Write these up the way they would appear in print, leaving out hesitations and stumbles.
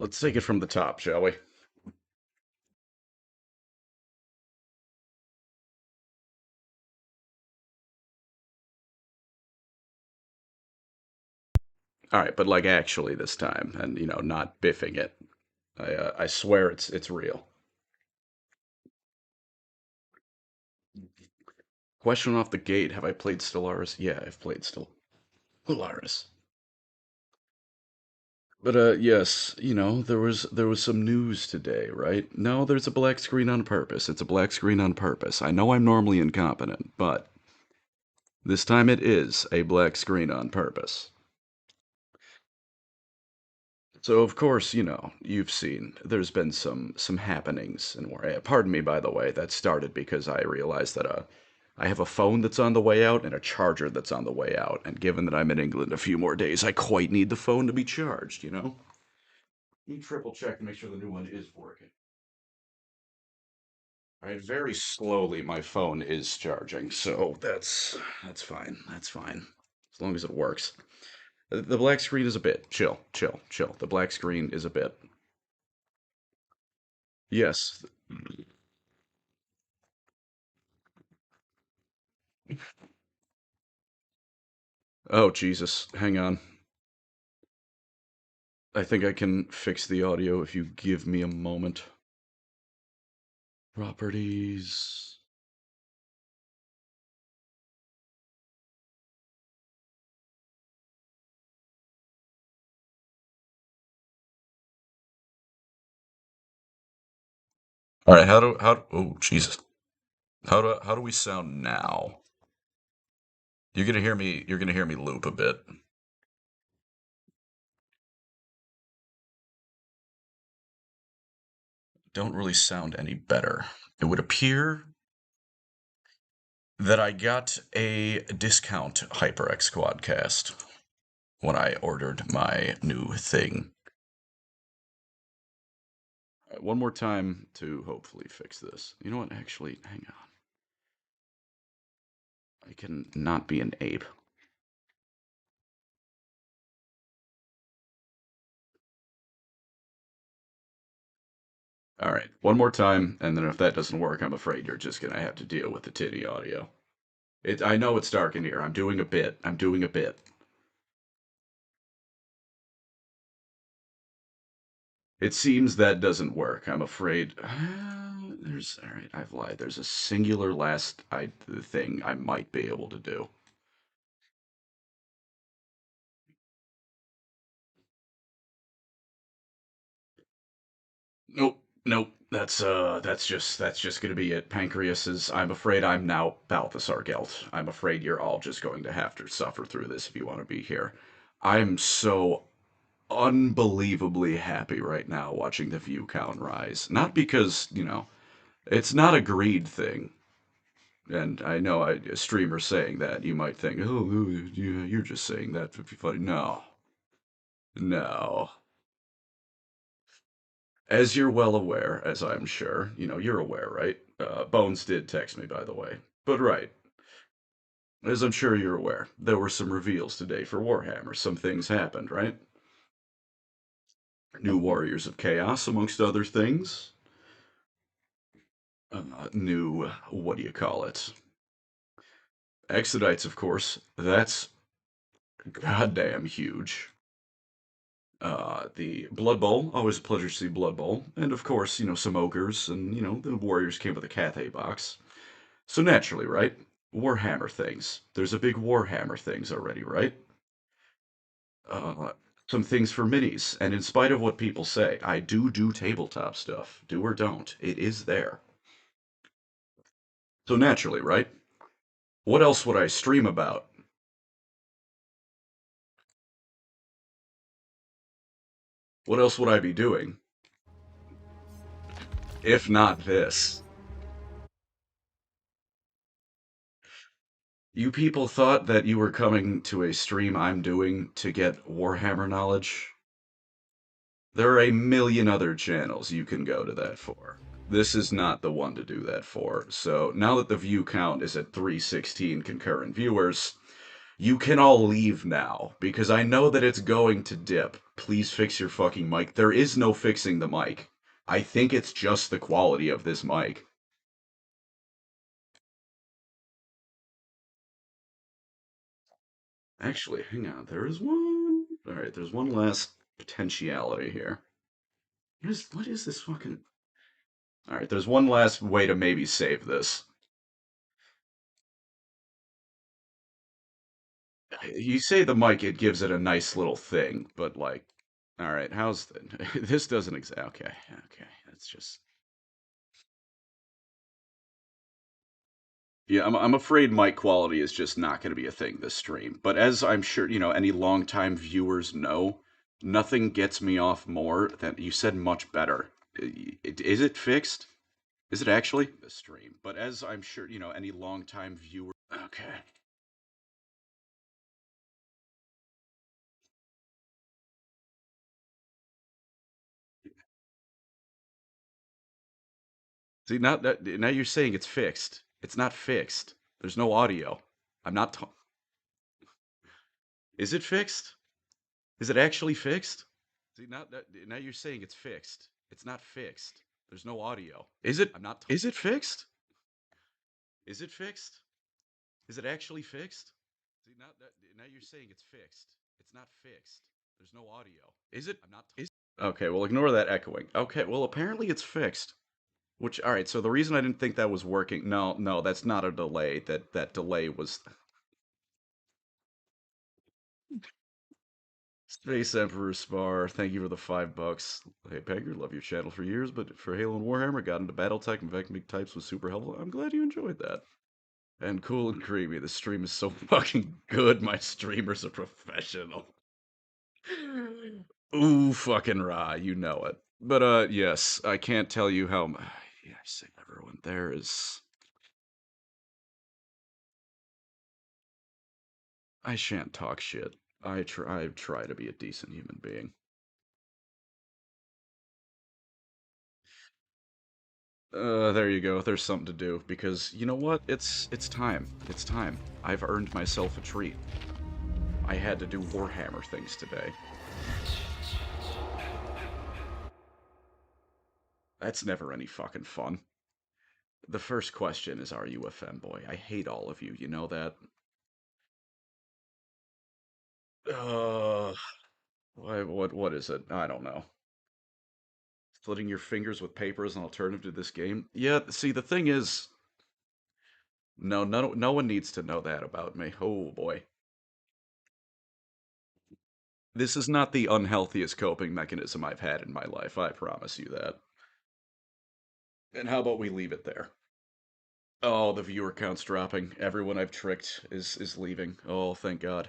Let's take it from the top, shall we? All right, but like actually this time, and not biffing it. I swear it's real. Question off the gate: have I played Stellaris? Yeah, I've played Stellaris. But yes, there was some news today, right? No, there's a black screen on purpose. It's a black screen on purpose. I know I'm normally incompetent, but this time it is a black screen on purpose. So of course, you've seen there's been some happenings and more. Pardon me, by the way. That started because I realized that I have a phone that's on the way out and a charger that's on the way out. And given that I'm in England a few more days, I quite need the phone to be charged. You triple check to make sure the new one is working. All right, very slowly my phone is charging, so that's fine. That's fine. As long as it works. The black screen is a bit. Chill, chill, chill. The black screen is a bit. Yes. Oh, Jesus. Hang on. I think I can fix the audio if you give me a moment. Properties. All right, oh Jesus. How do we sound now? You're gonna hear me loop a bit. Don't really sound any better. It would appear that I got a discount HyperX Quadcast when I ordered my new thing. One more time to hopefully fix this. You know what? Actually, hang on. I can not be an ape. All right, one more time, and then if that doesn't work, I'm afraid you're just gonna have to deal with the titty audio. I know it's dark in here. I'm doing a bit. I'm doing a bit. It seems that doesn't work. I'm afraid. All right. I've lied. There's a singular last thing I might be able to do. Nope. Nope. That's just gonna be it. Pancreas is. I'm afraid I'm now Balthasar Gelt. I'm afraid you're all just going to have to suffer through this if you want to be here. I'm so unbelievably happy right now watching the view count rise. Not because, it's not a greed thing. And I know a streamer saying that, you might think, oh, you're just saying that to be funny. No, no. As you're well aware, as I'm sure, you're aware, right? Bones did text me, by the way. But right, as I'm sure you're aware, there were some reveals today for Warhammer. Some things happened, right? New Warriors of Chaos, amongst other things. New, what do you call it? Exodites, of course. That's goddamn huge. The Blood Bowl, always a pleasure to see Blood Bowl. And of course, some ogres, and, the Warriors came with a Cathay box. So naturally, right? Warhammer things. There's a big Warhammer things already, right? Uh, some things for minis. And in spite of what people say, I do tabletop stuff. Do or don't. It is there. So naturally, right? What else would I stream about? What else would I be doing if not this? You people thought that you were coming to a stream I'm doing to get Warhammer knowledge? There are a million other channels you can go to that for. This is not the one to do that for. So now that the view count is at 316 concurrent viewers, You can all leave now because I know that it's going to dip. Please fix your fucking mic. There is no fixing the mic. I think it's just the quality of this mic. Actually, hang on. There is one. All right, there's one last potentiality here. What is this fucking? All right, there's one last way to maybe save this. You say the mic, it gives it a nice little thing, but like, all right, how's the, this doesn't exact? Okay, okay, that's just. Yeah, I'm afraid mic quality is just not going to be a thing this stream. But as I'm sure, any longtime viewers know, nothing gets me off more than you said much better. Is it fixed? Is it actually? The stream. But as I'm sure, any longtime viewer. Okay. See, now you're saying it's fixed. It's not fixed. There's no audio. I'm not. Is it fixed? Is it actually fixed? See, now you're saying it's fixed. It's not fixed. There's no audio. Is it? I'm not. Is it fixed? Is it fixed? Is it actually fixed? See, now you're saying it's fixed. It's not fixed. There's no audio. Is it? I'm not. Is. Okay, well, ignore that echoing. Okay, well, apparently it's fixed. Which, all right. So the reason I didn't think that was working, no, no, that's not a delay. That delay was Space Emperor Spar. Thank you for the $5. Hey, Pegger, love your channel for years, but for Halo and Warhammer, got into BattleTech and Vector types was super helpful. I'm glad you enjoyed that. And cool and creamy. The stream is so fucking good. My streamer's a professional. Ooh, fucking raw. You know it. But yes, I can't tell you how. Yeah, I say everyone there is. I shan't talk shit. I try to be a decent human being. There you go. There's something to do because you know what? It's time. It's time. I've earned myself a treat. I had to do Warhammer things today. That's never any fucking fun. The first question is, are you a femboy? I hate all of you. You know that? Uh, what is it? I don't know. Splitting your fingers with paper is an alternative to this game? Yeah, see, the thing is, no one needs to know that about me. Oh boy. This is not the unhealthiest coping mechanism I've had in my life, I promise you that. And how about we leave it there? Oh, the viewer count's dropping. Everyone I've tricked is leaving. Oh, thank God.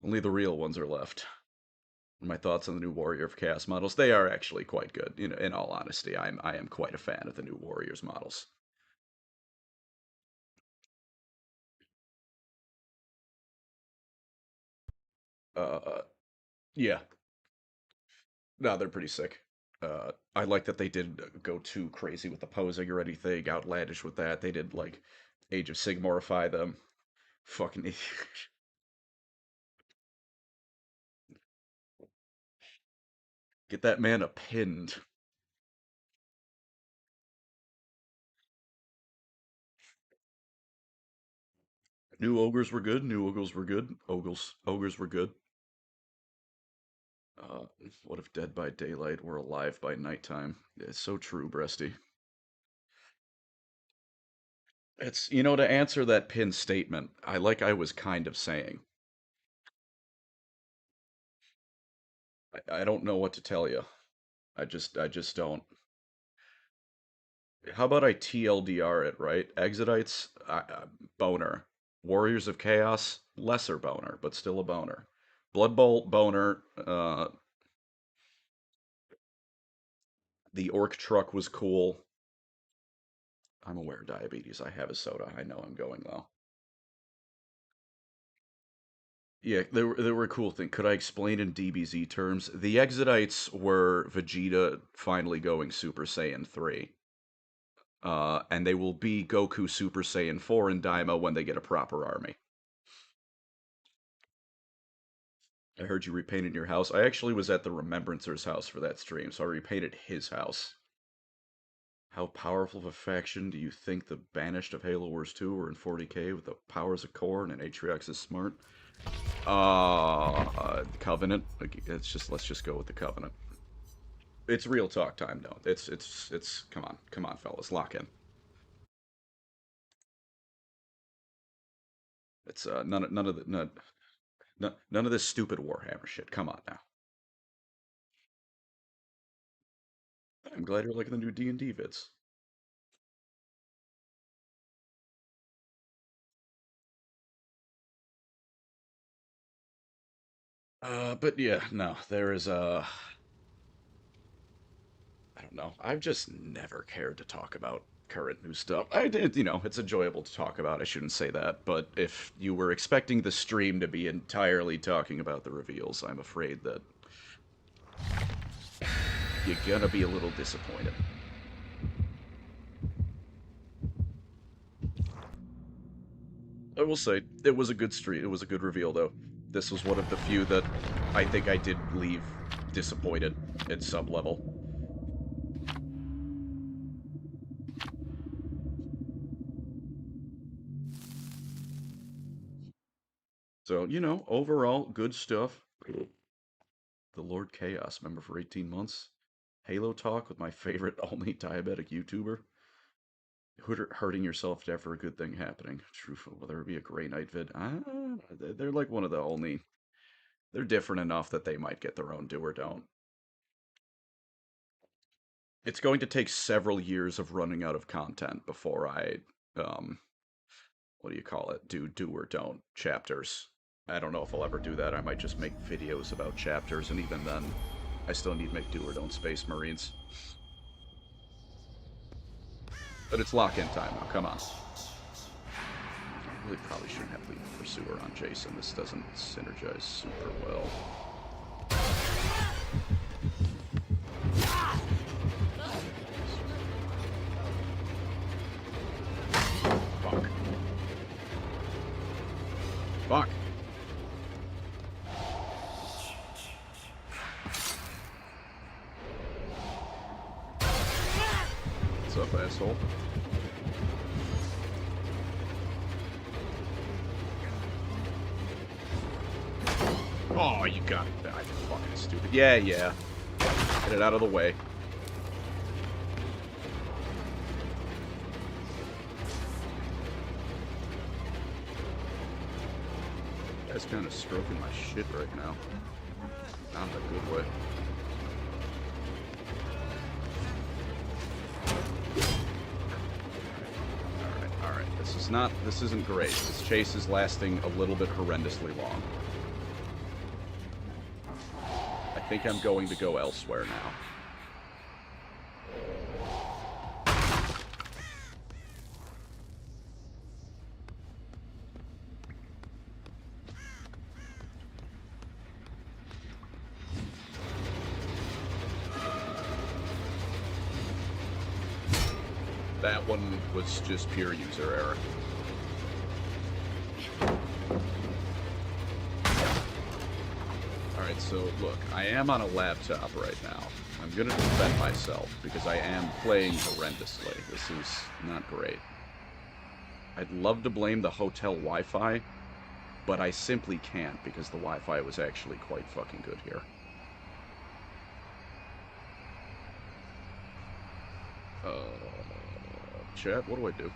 Only the real ones are left. My thoughts on the new Warrior of Chaos models, they are actually quite good. In all honesty, I am quite a fan of the new Warriors models. Yeah, no, they're pretty sick. I like that they did go too crazy with the posing or anything, outlandish with that. They did like Age of Sigmarify them. Fucking get that man a pinned. New ogres were good. New ogres were good. Ogres were good. Uh, what if dead by daylight were alive by nighttime? It's so true, Breasty. It's to answer that pin statement. I was kind of saying. I don't know what to tell you. I just don't. How about I TLDR it, right? Exodites, boner. Warriors of Chaos, lesser boner, but still a boner. Blood Bolt, boner. The Orc Truck was cool. I'm aware of diabetes. I have a soda. I know I'm going low. Yeah, there were a cool thing. Could I explain in DBZ terms? The Exodites were Vegeta finally going Super Saiyan 3. And they will be Goku Super Saiyan 4 in Daima when they get a proper army. I heard you repainted your house. I actually was at the Remembrancer's house for that stream, so I repainted his house. How powerful of a faction do you think the Banished of Halo Wars 2 were in 40k with the powers of Khorne and Atriox is smart? Covenant. Let's just go with the Covenant. It's real talk time, though. It's come on, fellas, lock in. It's none of this stupid Warhammer shit. Come on now. I'm glad you're liking the new D&D vids. But yeah, no, there is I don't know. I've just never cared to talk about current new stuff. I did, it's enjoyable to talk about. I shouldn't say that, but if you were expecting the stream to be entirely talking about the reveals, I'm afraid that you're gonna be a little disappointed. I will say, it was a good stream. It was a good reveal, though. This was one of the few that I think I did leave disappointed at some level. So, overall, good stuff. The Lord Chaos, member for 18 months. Halo Talk with my favorite only diabetic YouTuber. Hurting yourself to for a good thing happening. Truthful, will there be a Grey Knight vid? They're like one of the only... They're different enough that they might get their own do or don't. It's going to take several years of running out of content before I, what do you call it? Do or don't chapters. I don't know if I'll ever do that. I might just make videos about chapters, and even then, I still need to make do or don't Space Marines. But it's lock-in time now, come on. I really probably shouldn't have Lethal Pursuer on Jason. This doesn't synergize super well. Fuck. Fuck. What's up, asshole? Oh, you got it. I'm fucking stupid. Yeah. Get it out of the way. That's kind of stroking my shit right now. Not in a good way. Alright. This isn't great. This chase is lasting a little bit horrendously long. I think I'm going to go elsewhere now. That one was just pure user error. Alright, so look, I am on a laptop right now. I'm gonna defend myself because I am playing horrendously. This is not great. I'd love to blame the hotel Wi-Fi, but I simply can't because the Wi-Fi was actually quite fucking good here. Chat, what do I do?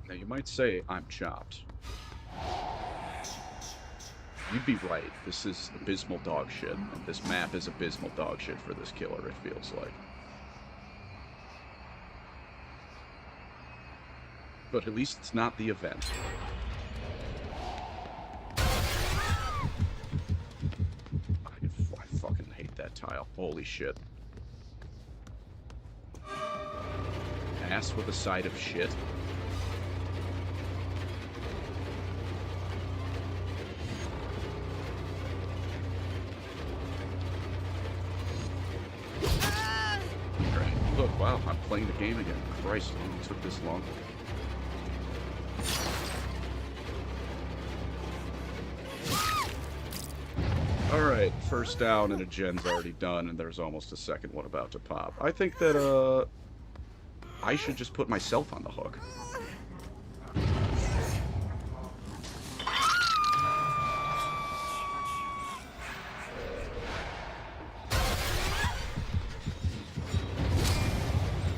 Now, you might say I'm chopped. You'd be right. This is abysmal dog shit, and this map is abysmal dog shit for this killer, it feels like. But at least it's not the event. I fucking hate that tile. Holy shit. Ass with a side of shit. Alright. Look, wow, I'm playing the game again. Christ, it only took this long. Alright, first down and a gen's already done, and there's almost a second one about to pop. I think that, I should just put myself on the hook.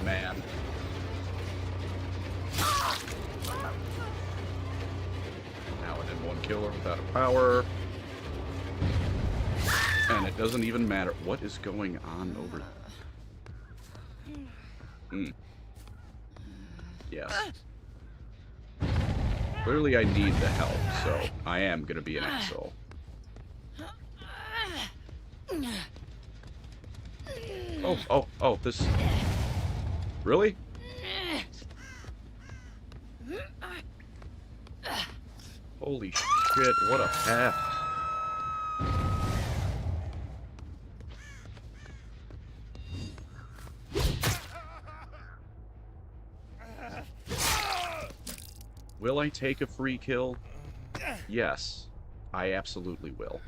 Man. Now and then one killer without a power. And it doesn't even matter. What is going on over... Yes. Clearly I need the help, so I am gonna be an asshole. Oh, this... Really? Holy shit, what a path. Will I take a free kill? Yes, I absolutely will.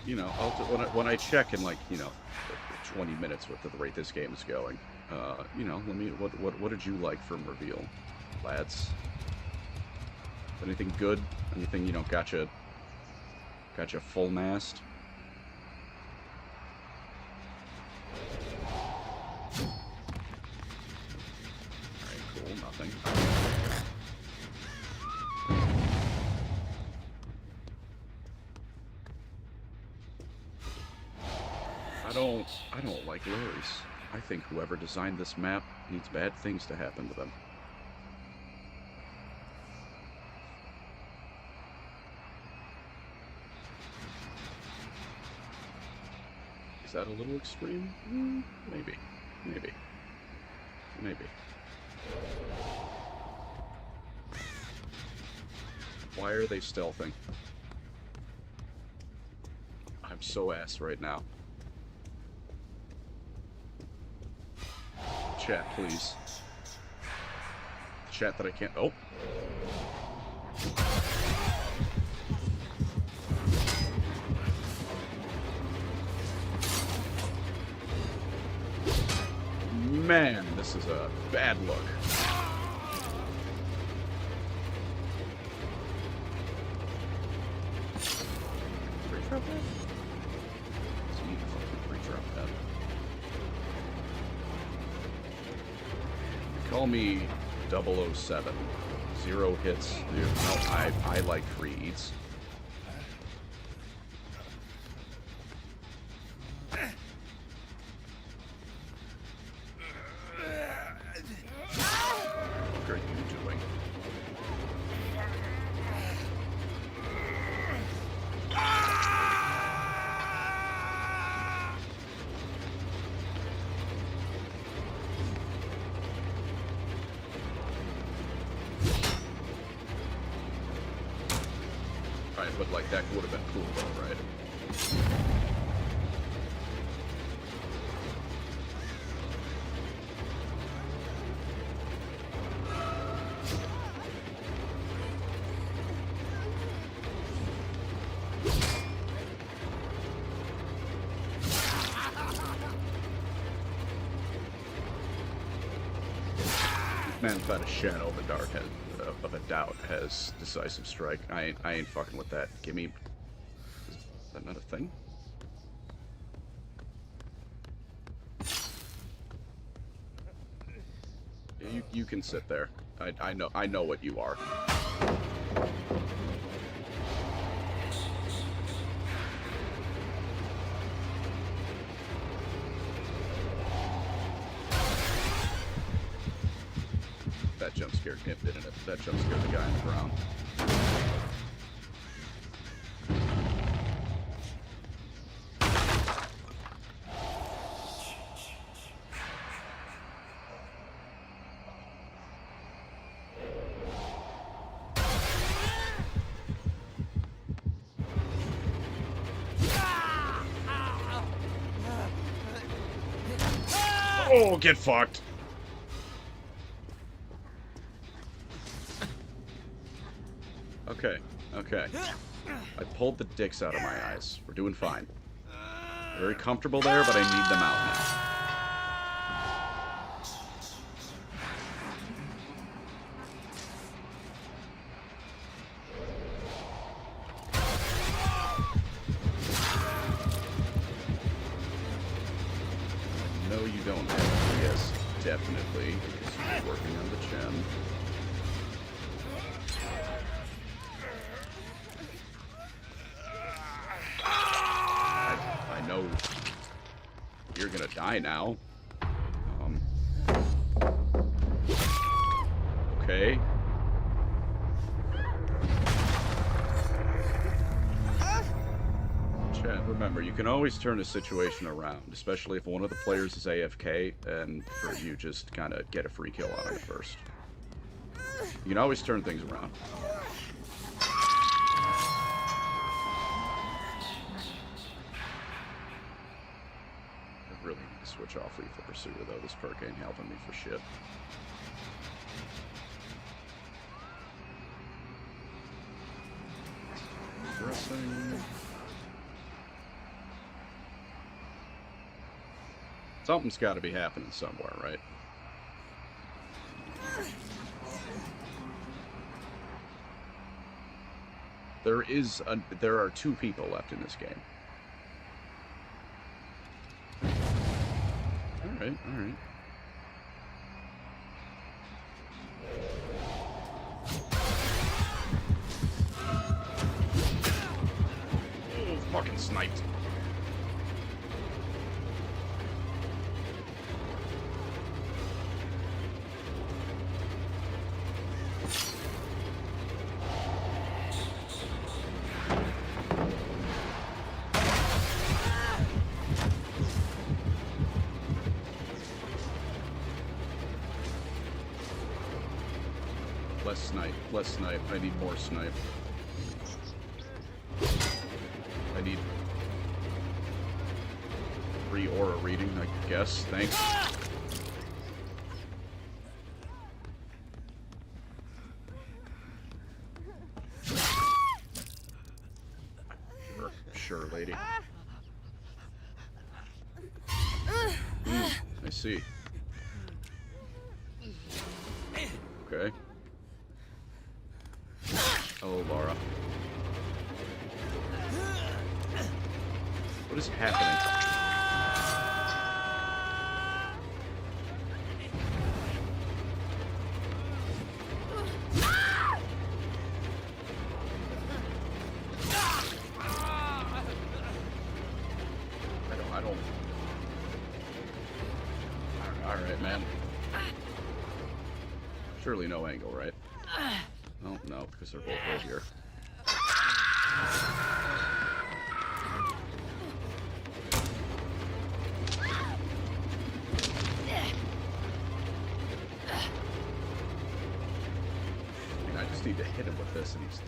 You know, when I check in, like, you know, 20 minutes with the rate this game is going, you know, let me, what did you like from reveal, lads? Anything good? Anything, you know, gotcha full mast? Alright, cool, nothing. I don't like Larry's. I think whoever designed this map needs bad things to happen to them. Is that a little extreme? Maybe. Maybe. Maybe. Why are they stealthing? I'm so ass right now. Chat, please. Chat that I can't... Oh! Man, this is a bad look. Free drop that? Let's eat fucking free drop that. Call me 007. 0 hits. Dude, no, I like free eats. What are you doing? Right, but like that would have been cool though, right? Man, without a shadow of a doubt, has decisive strike. I ain't fucking with that. Give me... Is that not a thing? Yeah, you can sit there. I know what you are. That jump scared him, didn't it? That jump scared the guy on the ground. Oh, get fucked. Okay, okay. I pulled the dicks out of my eyes. We're doing fine. Very comfortable there, but I need them out now. No, you don't have. Yes, definitely, because you're working on the gem. I know you're gonna die now. Okay. Chat, remember, you can always turn a situation around, especially if one of the players is AFK, and for you just kind of get a free kill on it first. You can always turn things around. I really need to switch off Lethal Pursuer, though. This perk ain't helping me for shit. Dressing. Something's got to be happening somewhere, right? There are 2 people left in this game. Alright, alright. Oh, fucking sniped. Less snipe. I need more snipe. I need 3 aura reading, I guess. Thanks. Sure, lady. I see. Okay. Oh, Laura. What is happening? I don't... Alright, man. Surely no angle, right? Oh, no, because they're both right here. I mean, I just need to hit him with this and he's...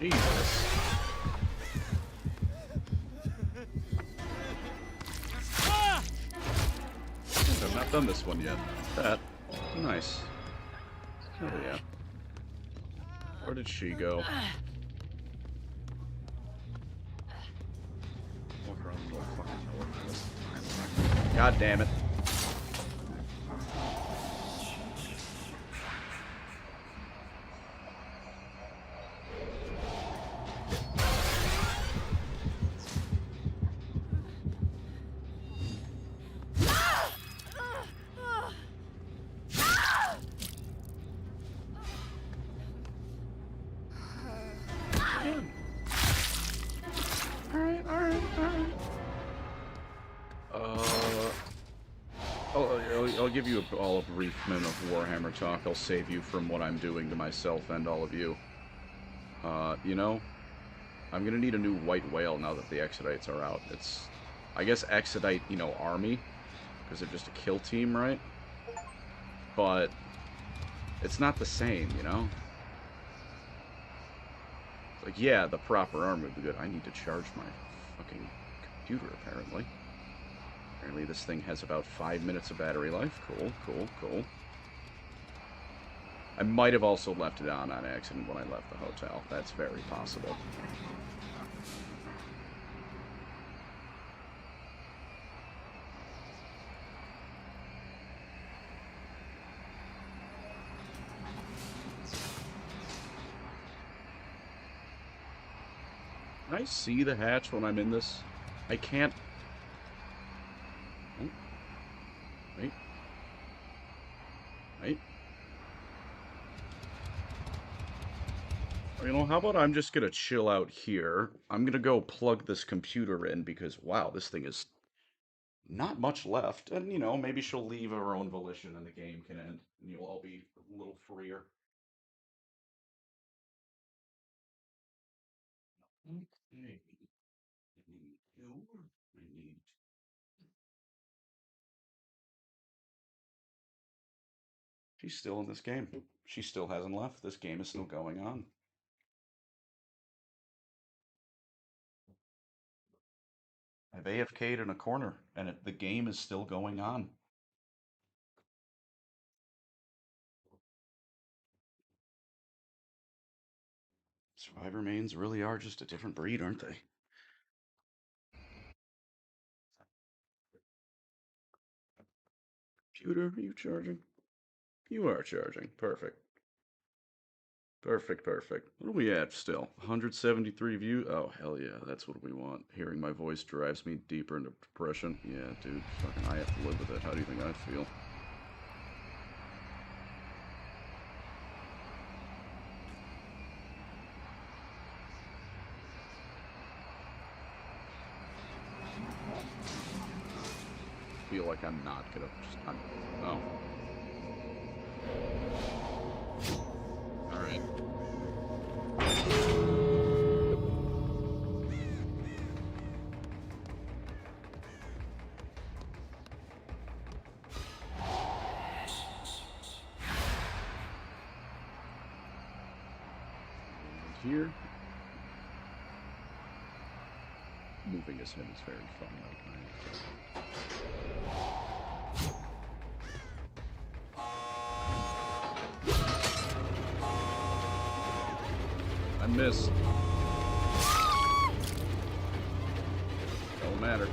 Jesus. I've not done this one yet. That. Nice. Oh yeah. Where did she go? God damn it. I'll give you all a brief minute of Warhammer talk. I'll save you from what I'm doing to myself and all of you. You know, I'm gonna need a new white whale now that the Exodites are out. It's, I guess, Exodite, you know, army, because they're just a kill team, right? but it's not the same, you know? It's like, yeah, the proper arm would be good. I need to charge my fucking computer, apparently. Apparently this thing has about 5 minutes of battery life. Cool, cool, cool. I might have also left it on accident when I left the hotel. That's very possible. Can I see the hatch when I'm in this? I can't... Oh, wait. Wait. You know, how about I'm just gonna chill out here. I'm gonna go plug this computer in because, wow, this thing is not much left. And, you know, maybe she'll leave of her own volition and the game can end. And you'll all be a little freer. Okay. I need you. I need... She's still in this game. She still hasn't left. This game is still going on. I've AFK'd in a corner, and the game is still going on. Survivor mains really are just a different breed, aren't they? Computer, are you charging? You are charging. Perfect. Perfect, perfect. What are we at still? 173 views? Oh, hell yeah, that's what we want. Hearing my voice drives me deeper into depression. Yeah, dude, fucking I have to live with it. How do you think I feel? Feel like I'm not gonna just... oh. Alright. And here, moving as him is very fun. I missed. Don't matter.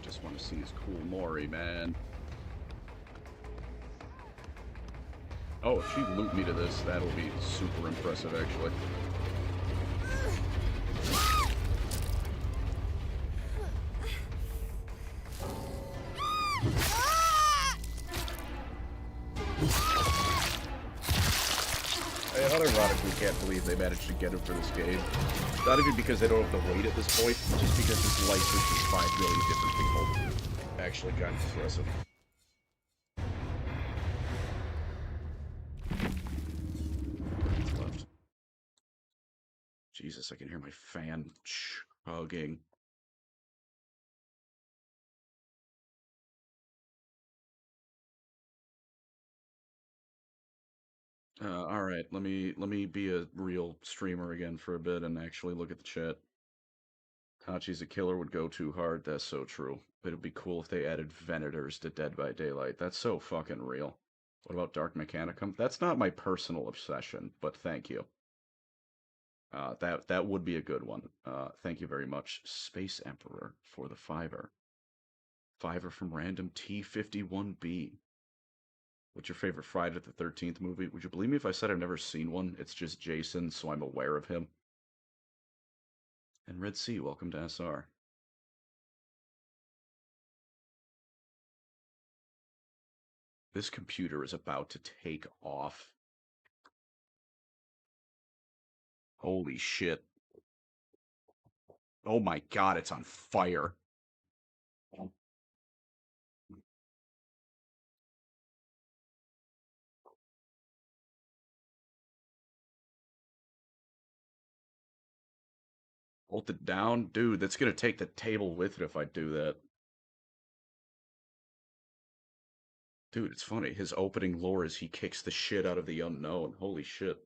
Just want to see his cool Mori, man. Oh, if she loot me to this, that'll be super impressive, actually. I unironically can't believe they managed to get him for this game. Not even because they don't have to wait at this point, just because his life is just 5 million different people. Actually, kind of impressive. What's left? Jesus, I can hear my fan chugging. All right, let me be a real streamer again for a bit and actually look at the chat. Hachi's a killer would go too hard. That's so true. But it'd be cool if they added Venators to Dead by Daylight. That's so fucking real. What about Dark Mechanicum? That's not my personal obsession, but thank you. That would be a good one. Thank you very much, Space Emperor, for the fiver. Fiver from random T51B. What's your favorite Friday the 13th movie? Would you believe me if I said I've never seen one? It's just Jason, so I'm aware of him. And Red Sea, welcome to SR. This computer is about to take off. Holy shit. Oh my god, it's on fire. Hold it down? Dude, that's gonna take the table with it if I do that. Dude, it's funny. His opening lore is he kicks the shit out of the unknown. Holy shit.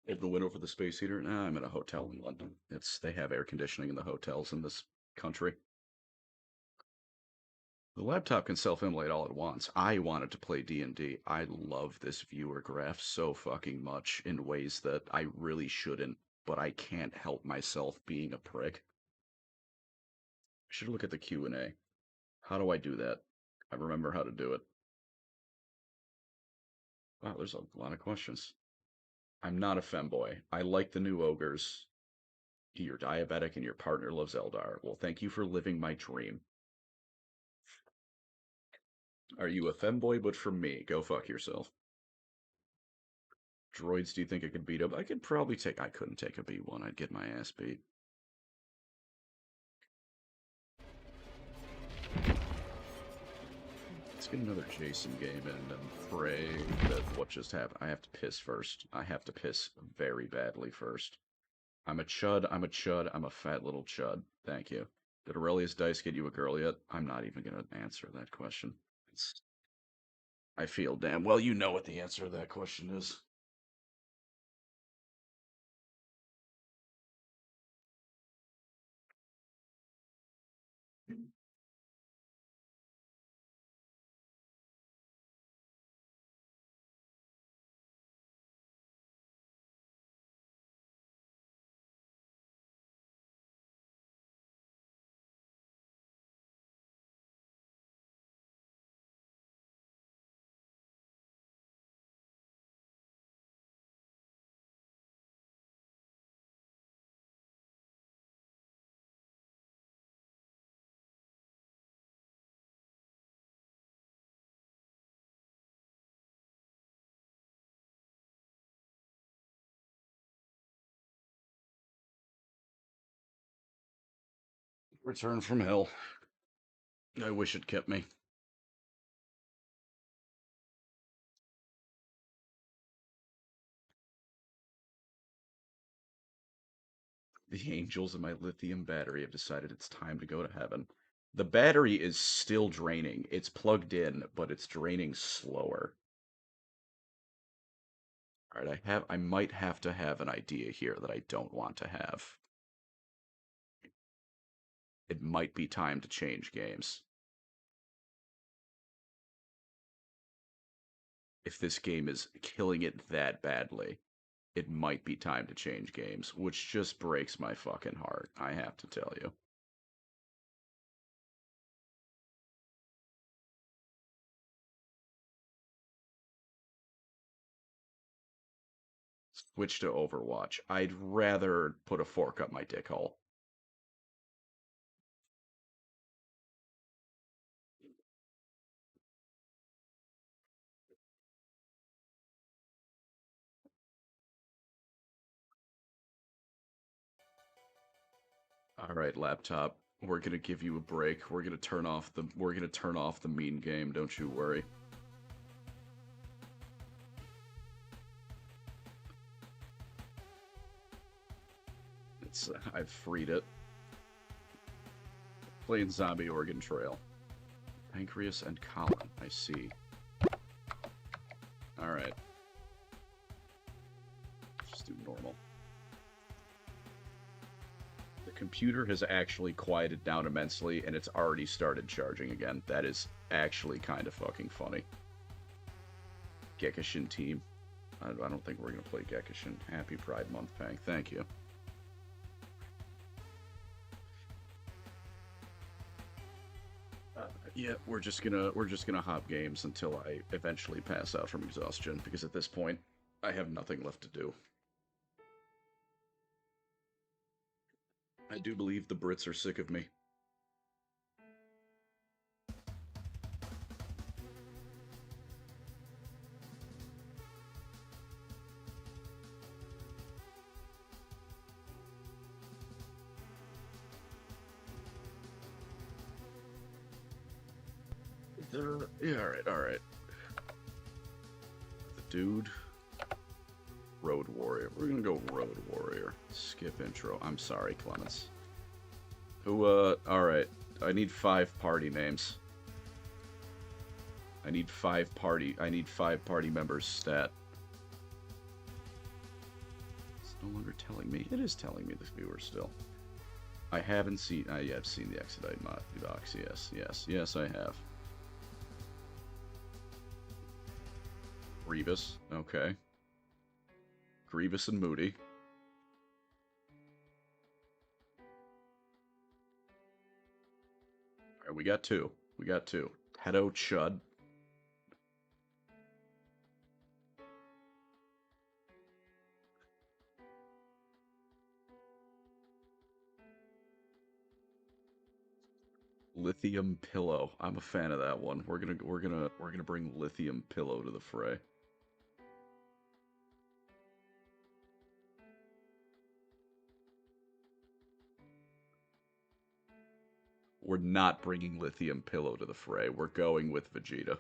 Able to win over the space heater? Nah, I'm in a hotel in London. They have air conditioning in the hotels in this country. The laptop can self-immolate all it wants. I wanted to play D&D. I love this viewer graph so fucking much in ways that I really shouldn't, but I can't help myself being a prick. I should look at the Q&A. How do I do that? I remember how to do it. Wow, there's a lot of questions. I'm not a femboy. I like the new ogres. You're diabetic and your partner loves Eldar. Well, thank you for living my dream. Are you a femboy? But for me, go fuck yourself. Droids, do you think I could beat up? I could probably take. I couldn't take a B1. I'd get my ass beat. Let's get another Jason game in and pray that what just happened. I have to piss first. I have to piss very badly first. I'm a chud. I'm a chud. I'm a fat little chud. Thank you. Did Aurelius Dice get you a girl yet? I'm not even going to answer that question. I feel damn well you know what the answer to that question is. Return from hell. I wish it kept me. The angels in my lithium battery have decided it's time to go to heaven. The battery is still draining. It's plugged in, but it's draining slower. All right, I might have to have an idea here that I don't want to have. It might be time to change games. If this game is killing it that badly, it might be time to change games, which just breaks my fucking heart, I have to tell you. Switch to Overwatch. I'd rather put a fork up my dick hole. All right, laptop. We're gonna give you a break. We're gonna turn off the mean game, don't you worry. I've freed it. Playing Zombie Oregon Trail. Pancreas and Colin, I see. Alright. Just do normal. The computer has actually quieted down immensely, and it's already started charging again. That is actually kind of fucking funny. Gekishin team. I don't think we're going to play Gekishin. Happy Pride Month, Pank. Thank you. Yeah, we're just gonna hop games until I eventually pass out from exhaustion, because at this point, I have nothing left to do. I do believe the Brits are sick of me. Yeah, alright. The dude. Road Warrior. We're gonna go Road Warrior. Skip intro. I'm sorry, Clemens. Who, alright. I need 5 party names. I need 5 party members stat. It's no longer telling me. It is telling me, this viewer still. I haven't seen, I've seen the Exodite mod docs, yes, I have. Grievous, okay. Grievous and Moody. Alright, we got 2. Hedo Chud. Lithium Pillow. I'm a fan of that one. We're gonna bring Lithium Pillow to the fray. We're not bringing Lithium Pillow to the fray. We're going with Vegeta.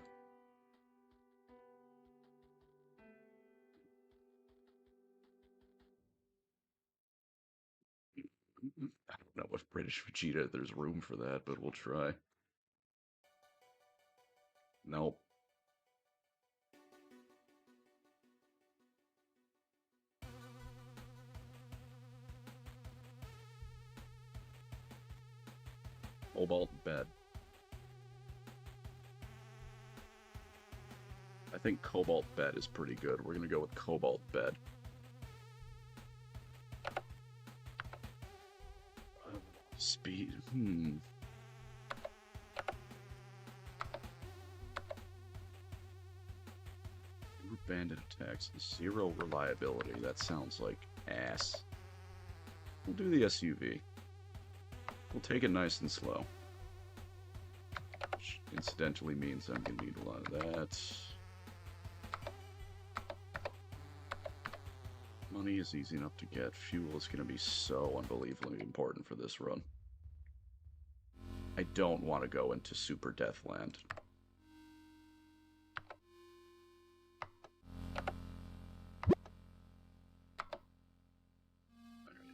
I don't know if British Vegeta, there's room for that, but we'll try. Nope. Cobalt Bed. I think Cobalt Bed is pretty good. We're gonna go with Cobalt Bed. Speed. Bandit attacks. 0 reliability. That sounds like ass. We'll do the SUV. We'll take it nice and slow. Which incidentally means I'm going to need a lot of that. Money is easy enough to get. Fuel is going to be so unbelievably important for this run. I don't want to go into Super Deathland.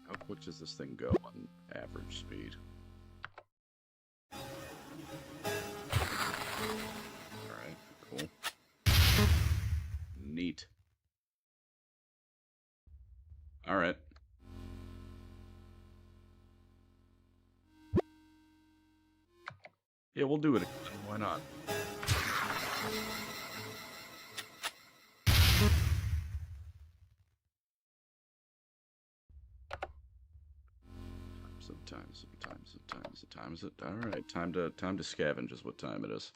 How quick does this thing go on average speed? Alright, cool. Neat. Alright. Yeah, we'll do it again. Why not? Sometimes it. Alright, time to scavenge is what time it is.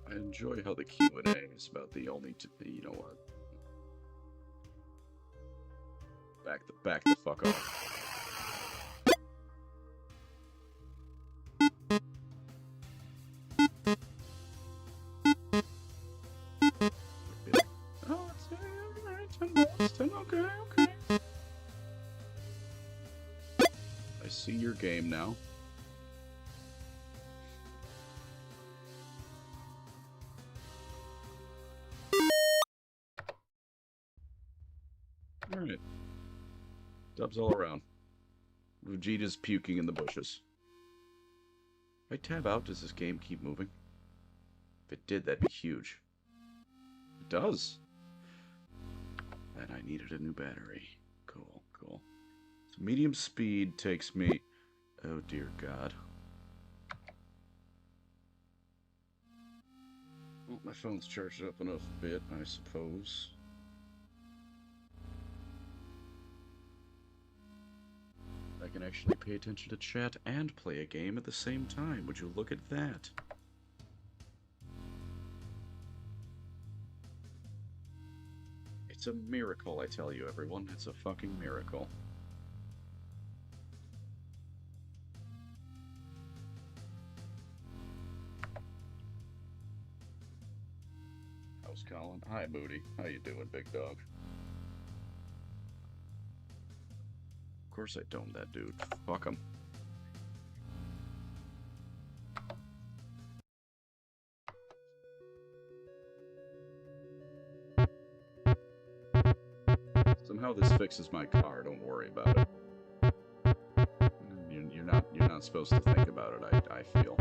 I enjoy how the Q&A is about the only, you know what? Back the fuck off. Oh, it's alright, 10, okay. I see your game now. Alright. Dubs all around. Vegeta's puking in the bushes. If I tab out, does this game keep moving? If it did, that'd be huge. It does. And I needed a new battery. Cool. So medium speed takes me... Oh dear God. Well, my phone's charged up enough a bit, I suppose. I can actually pay attention to chat and play a game at the same time. Would you look at that? It's a miracle, I tell you, everyone. It's a fucking miracle. How's Colin? Hi, Moody. How you doing, big dog? Of course I domed that dude. Fuck him. Somehow this fixes my car. Don't worry about it. You're not supposed to think about it. I feel.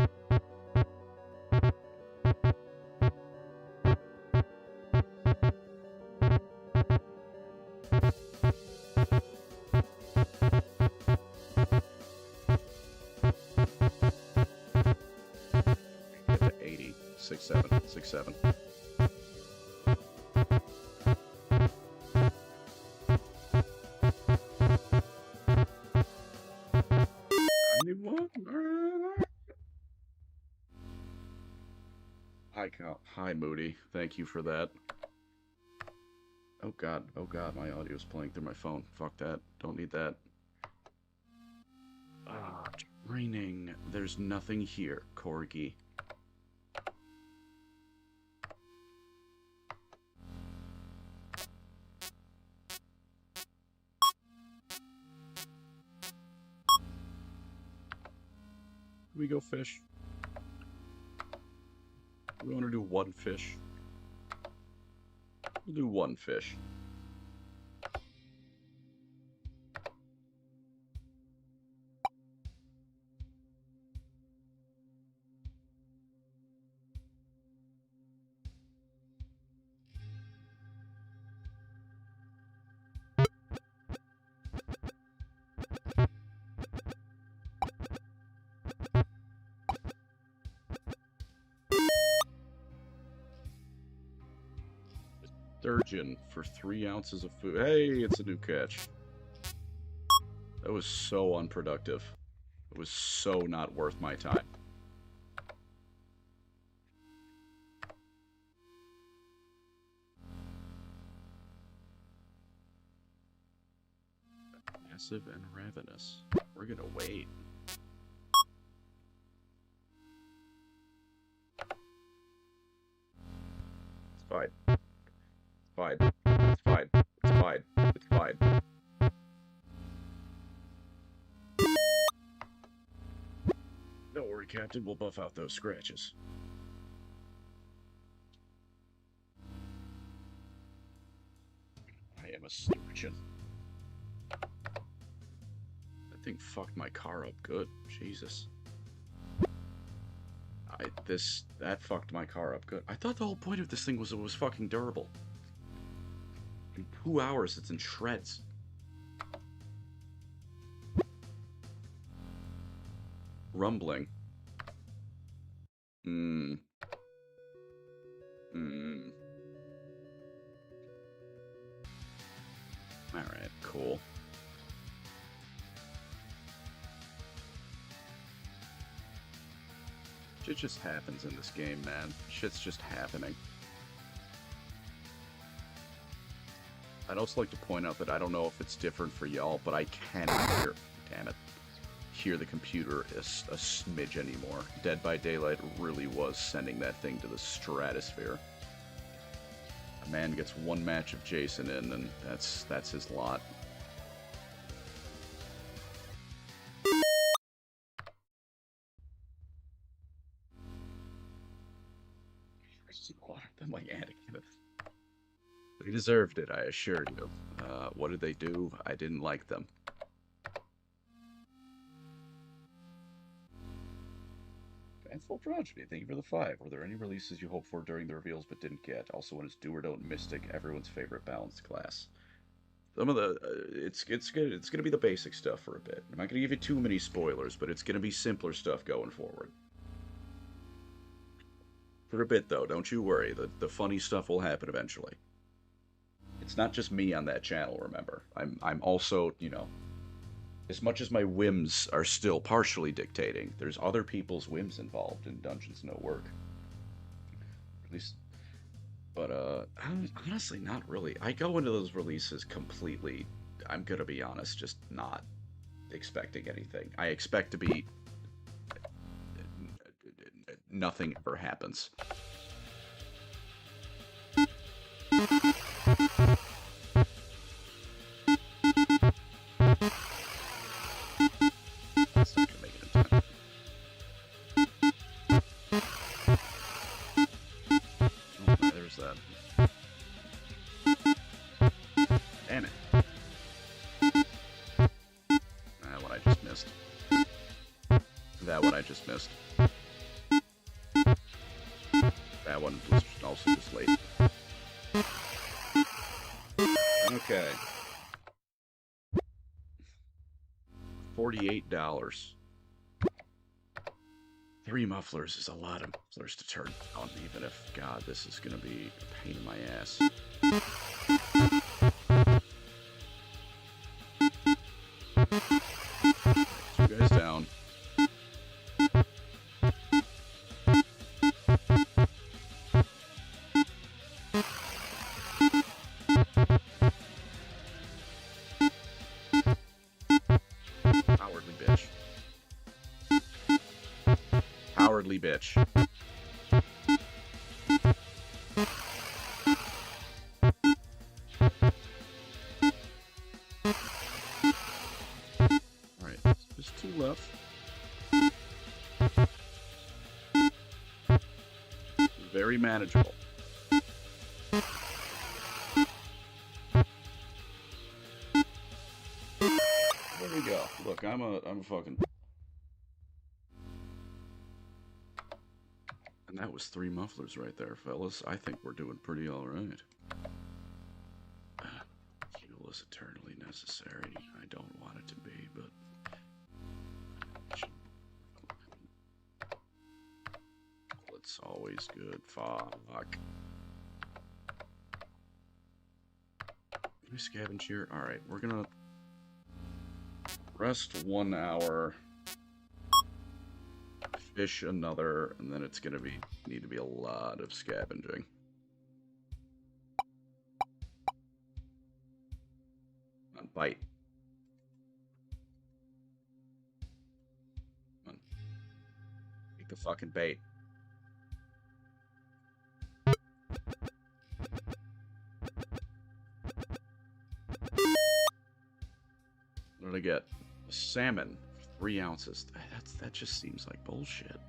Get to 80. 6-7. 6-7. Hi, Moody. Thank you for that. Oh god, my audio's playing through my phone. Fuck that. Don't need that. Ah, training. There's nothing here, Corgi. We go fish. We want to do one fish. We'll do one fish. Sturgeon for 3 ounces of food. Hey, it's a new catch. That was so unproductive. It was so not worth my time. Massive and ravenous. We're gonna wait. It's fine. Fine. It's fine. It's fine. It's fine. Don't worry, Captain. We'll buff out those scratches. I am a sturgeon. That thing fucked my car up good. Jesus. That fucked my car up good. I thought the whole point of this thing was it was fucking durable. In 2 hours, it's in shreds. Rumbling. Alright, cool. Shit just happens in this game, man. Shit's just happening. I'd also like to point out that I don't know if it's different for y'all, but I cannot hear the computer is a smidge anymore. Dead by Daylight really was sending that thing to the stratosphere. A man gets one match of Jason in, and that's his lot. I'm like Anakin. They deserved it, I assure you. What did they do? I didn't like them. Fanciful Progeny, thank you for the 5. Were there any releases you hoped for during the reveals but didn't get? Also, when it's Do or Don't Mystic, everyone's favorite balanced class. Some of the it's good. It's gonna be the basic stuff for a bit. I'm not gonna give you too many spoilers, but it's gonna be simpler stuff going forward. For a bit though, don't you worry. The funny stuff will happen eventually. It's not just me on that channel, remember. I'm also, you know, as much as my whims are still partially dictating, there's other people's whims involved in Dungeons No Work. At least, but honestly, not really. I go into those releases completely, I'm gonna be honest, just not expecting anything. I expect to be nothing ever happens. That's not gonna make it in time. Oh, there's that. Damn it. just missed. That one was also just late. Okay. $48. 3 mufflers is a lot of mufflers to turn down, even if, God, this is going to be a pain in my ass. 2 guys down. Cowardly bitch. Cowardly bitch. Alright, there's 2 left. Very manageable. There we go. Look, I'm a fucking... And that was 3 mufflers right there, fellas. I think we're doing pretty alright. Fuel is eternally necessary. I don't want it to be, but... It's always good. Fuck. Can we scavenge here? Alright, we're gonna... Rest 1 hour... Fish another, and then it's gonna need to be a lot of scavenging. Come on, bite. Come on. Take the fucking bait. What did I get? A salmon. 3 ounces. That just seems like bullshit.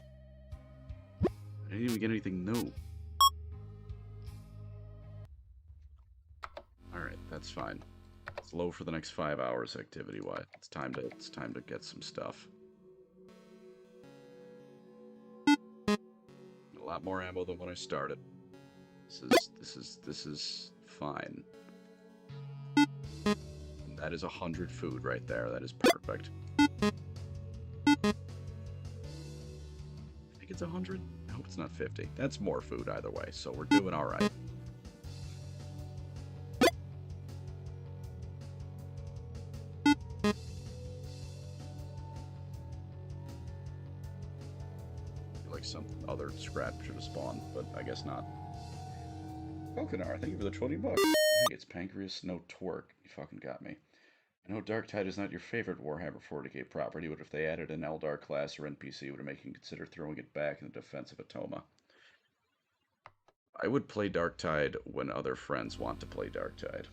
I didn't even get anything new. Alright, that's fine. It's low for the next 5 hours activity-wise. It's time to get some stuff. A lot more ammo than when I started. This is fine. And that is 100 food right there. That is perfect. I think it's 100. I hope it's not 50. That's more food either way, so we're doing all right. Like some other scrap should have spawned, but I guess not. Kokanar, thank you for the 20 bucks. Hey, it's PancreasNoWork. You fucking got me. I know Darktide is not your favorite Warhammer 40k property, but if they added an Eldar class or NPC, would it make you consider throwing it back in the defense of Atoma? I would play Darktide when other friends want to play Darktide.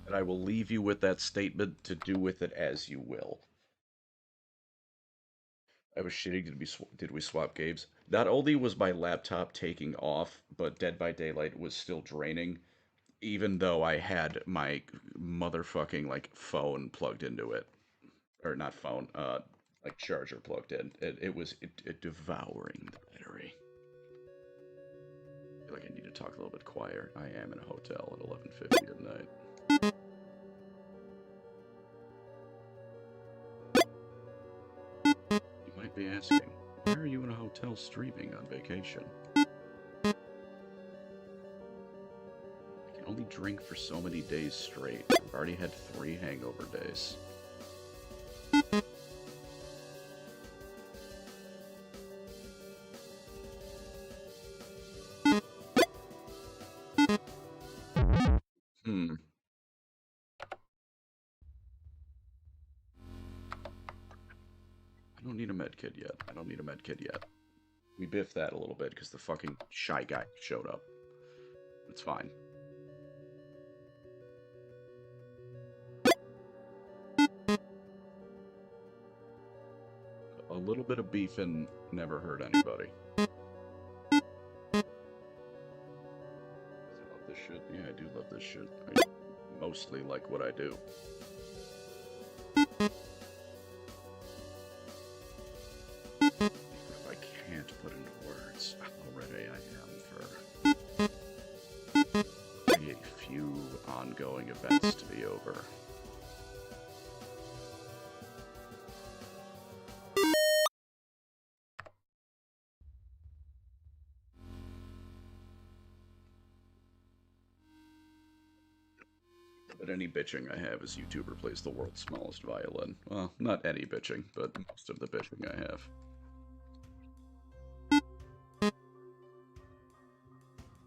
And I will leave you with that statement to do with it as you will. I was shitting. Did we swap games? Not only was my laptop taking off, but Dead by Daylight was still draining, even though I had my motherfucking like phone plugged into it, or not phone, like charger plugged in. It was devouring the battery. I feel like I need to talk a little bit quieter. I am in a hotel at 11:50 at night. You might be asking, why are you in a hotel streaming on vacation? I can only drink for so many days straight. I've already had 3 hangover days. I don't need a medkit yet. I don't need a medkit yet. We biffed that a little bit because the fucking shy guy showed up. It's fine. A little bit of beefing never hurt anybody. I love this shit. Yeah, I do love this shit. mostly like what I do. If I can't put into words how ready I am for a few ongoing events to be over. But any bitching I have is YouTuber plays the world's smallest violin. Well, not any bitching, but most of the bitching I have.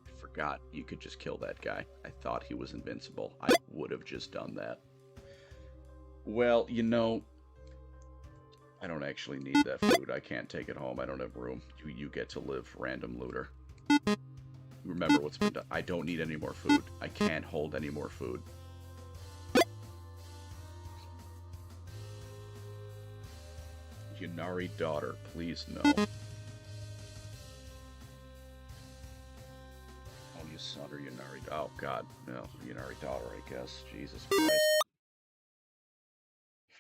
I forgot you could just kill that guy. I thought he was invincible. I would have just done that. Well, you know, I don't actually need that food. I can't take it home. I don't have room. You get to live, random looter. Remember what's been done. I don't need any more food. I can't hold any more food. Yunari daughter, please no. Oh, you son or Yunari. Oh god, no, Yunari daughter, I guess. Jesus Christ.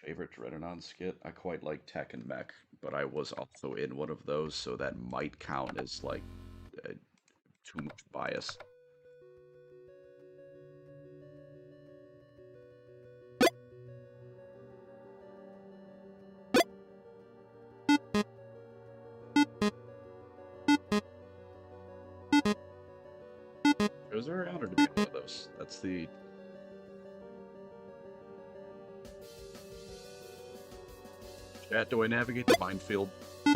Favorite Dreadnought skit? I quite like Tech and Mech, but I was also in one of those, so that might count as like too much bias. It was very honored to be one of those. That's the... Chat, do I navigate the minefield? You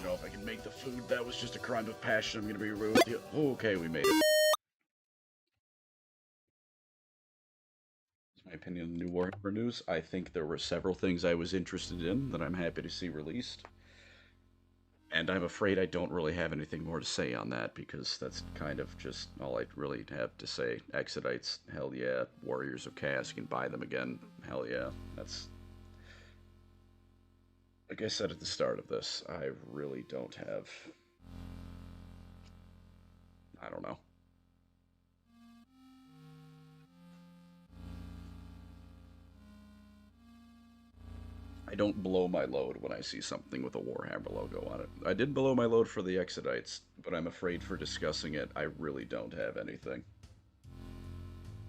know, if I can make the food, that was just a crime of passion. I'm gonna be real with you. Oh, okay, we made it. My opinion on the new Warhammer news. I think there were several things I was interested in that I'm happy to see released. And I'm afraid I don't really have anything more to say on that, because that's kind of just all I really have to say. Exodites, hell yeah. Warriors of Chaos, you can buy them again, hell yeah. That's... Like I said at the start of this, I really don't have... I don't know. I don't blow my load when I see something with a Warhammer logo on it. I did blow my load for the Exodites, but I'm afraid for discussing it, I really don't have anything.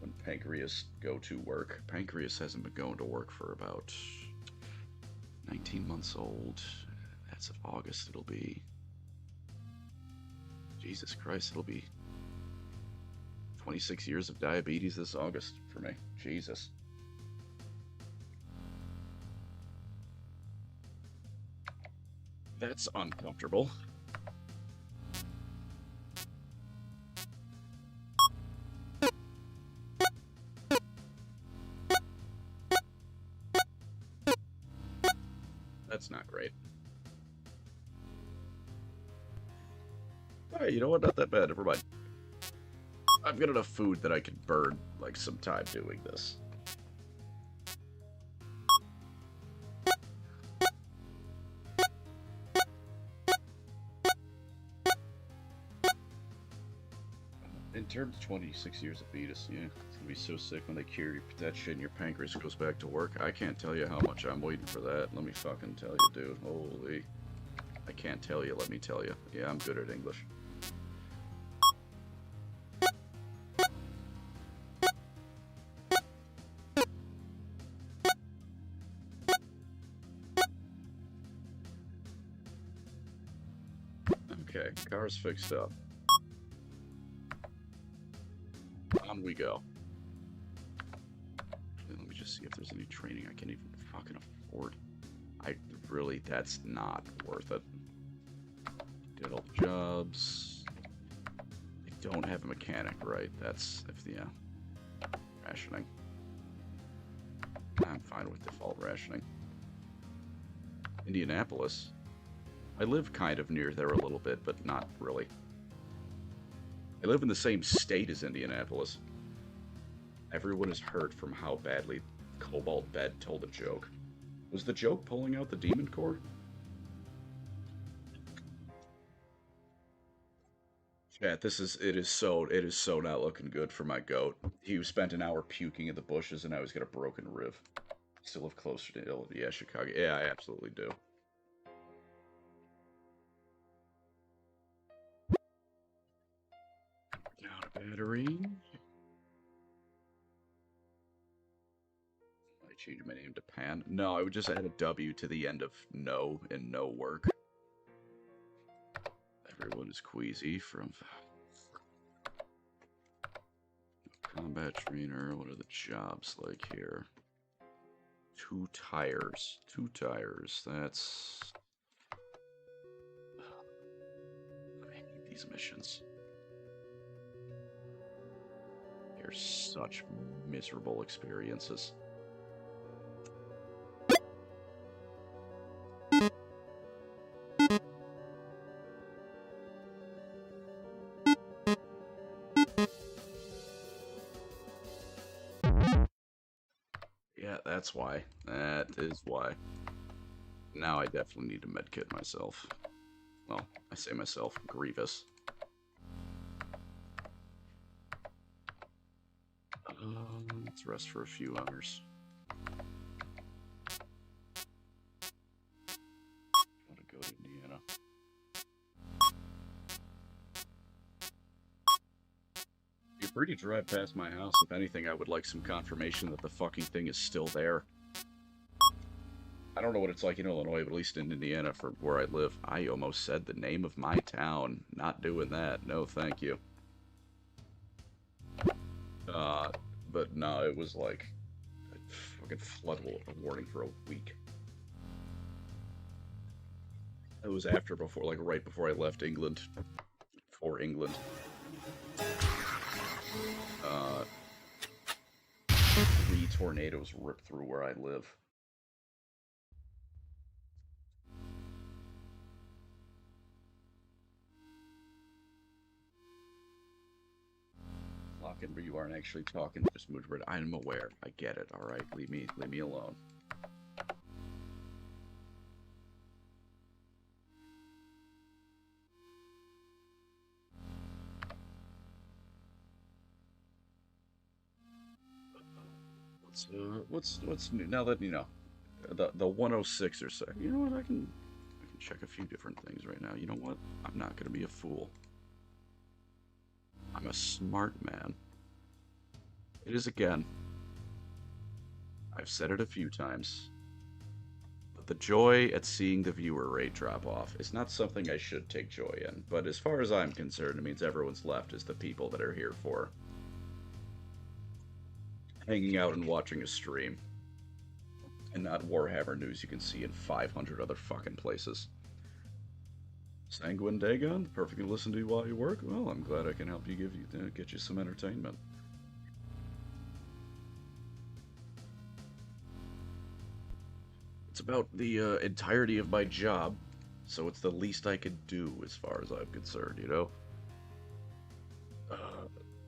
When Pancreas go to work. Pancreas hasn't been going to work for about 19 months old. As of August, it'll be... Jesus Christ, it'll be 26 years of diabetes this August for me. Jesus. That's uncomfortable. That's not great. Alright, you know what? Not that bad. Never mind. I've got enough food that I could burn, like, some time doing this. In terms of 26 years of fetus, yeah, it's gonna be so sick when they cure that shit and your pancreas goes back to work. I can't tell you how much I'm waiting for that. Let me fucking tell you, dude. Holy. I can't tell you, let me tell you. Yeah, I'm good at English. Okay, car's fixed up. On we go. Let me just see if there's any training I can even fucking afford. Really, that's not worth it. Did all the jobs. I don't have a mechanic, right? That's, if the, rationing. I'm fine with default rationing. Indianapolis. I live kind of near there a little bit, but not really. I live in the same state as Indianapolis. Everyone is hurt from how badly Cobalt Bed told a joke. Was the joke pulling out the demon core? Chat, it is so not looking good for my goat. He spent an hour puking at the bushes and now he's got a broken rib. Still live closer to Illinois. Yeah, Chicago. Yeah, I absolutely do. Down a battery. I changed my name to Pan. No, I would just add a W to the end of no in no work. Everyone is queasy from combat trainer. What are the jobs like here? 2 tires. 2 tires. That's... I hate these missions. They're such miserable experiences. Yeah, that's why. That is why. Now I definitely need to medkit myself. Well, I say myself, Grievous. Let's rest for a few hours. Gotta go to Indiana. You're free to drive past my house. If anything, I would like some confirmation that the fucking thing is still there. I don't know what it's like in Illinois, but at least in Indiana, for where I live, I almost said the name of my town. Not doing that. No, thank you. But no, it was like a fucking flood warning for a week. It was before, like right before I left England. For England. 3 tornadoes ripped through where I live. Talking, but you aren't actually talking. Just moved rid. I'm aware. I get it. All right, leave me alone. What's new now that you know the 106 or so? You know what? I can check a few different things right now. You know what? I'm not gonna be a fool. I'm a smart man. It is again. I've said it a few times. But the joy at seeing the viewer rate drop off is not something I should take joy in. But as far as I'm concerned, it means everyone's left is the people that are here for hanging out and watching a stream. And not Warhammer news you can see in 500 other fucking places. Sanguine Dagon, perfect to listen to while you work. Well, I'm glad I can help you get you some entertainment. It's about the entirety of my job, so it's the least I could do as far as I'm concerned, you know?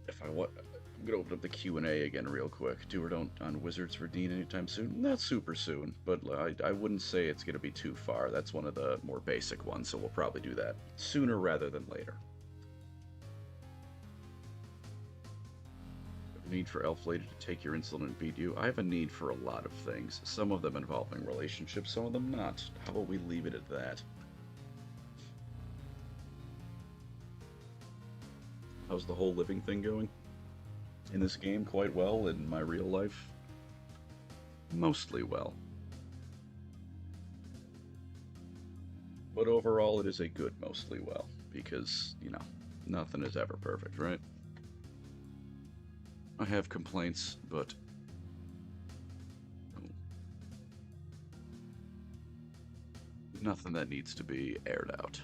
If I want... I'm gonna open up the Q&A again real quick. Do or don't on Wizards for Dean anytime soon? Not super soon, but I wouldn't say it's gonna be too far. That's one of the more basic ones, so we'll probably do that sooner rather than later. Need for Elf Lady to take your insulin and beat you? I have a need for a lot of things. Some of them involving relationships, some of them not. How about we leave it at that? How's the whole living thing going? In this game, quite well. In my real life, mostly well. But overall, it is a good mostly well, because, you know, nothing is ever perfect, right? I have complaints, but nothing that needs to be aired out.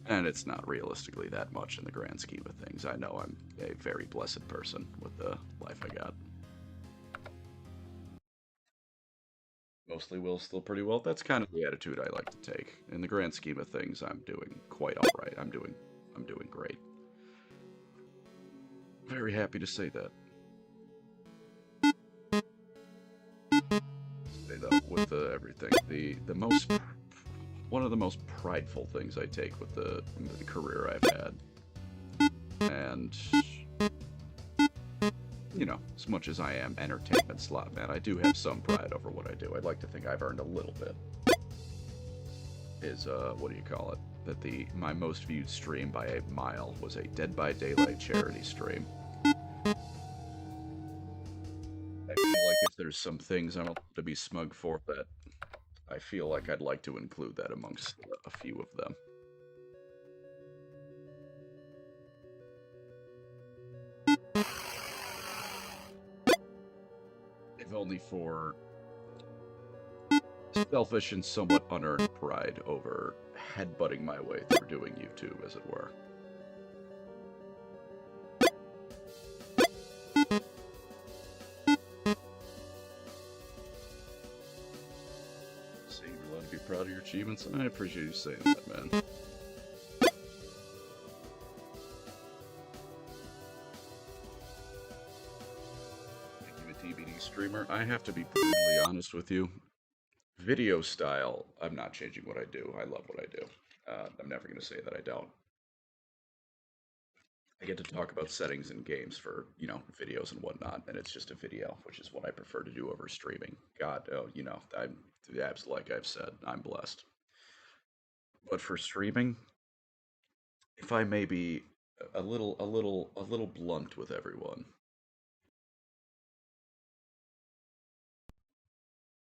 And it's not realistically that much in the grand scheme of things. I know I'm a very blessed person with the life I got. Mostly will, still pretty well. That's kind of the attitude I like to take. In the grand scheme of things, I'm doing quite alright. I'm doing great. Very happy to say that. Say though, everything. The most one of the most prideful things I take with the career I've had, and you know, as much as I am entertainment slot man, I do have some pride over what I do. I'd like to think I've earned a little bit. Is what do you call it? That my most viewed stream by a mile was a Dead by Daylight charity stream. I feel like if there's some things I'm to be smug for, that I feel like I'd like to include that amongst a few of them. If only for selfish and somewhat unearned pride over headbutting my way through doing YouTube, as it were. So you're allowed to be proud of your achievements, and I appreciate you saying that, man. TBD streamer, I have to be brutally honest with you. Video style, I'm not changing what I do. I love what I do. I'm never going to say that I don't. I get to talk about settings in games for, you know, videos and whatnot, and it's just a video, which is what I prefer to do over streaming. God, oh, you know, I'm the abs, like I've said, I'm blessed. But for streaming, if I may be a little blunt with everyone,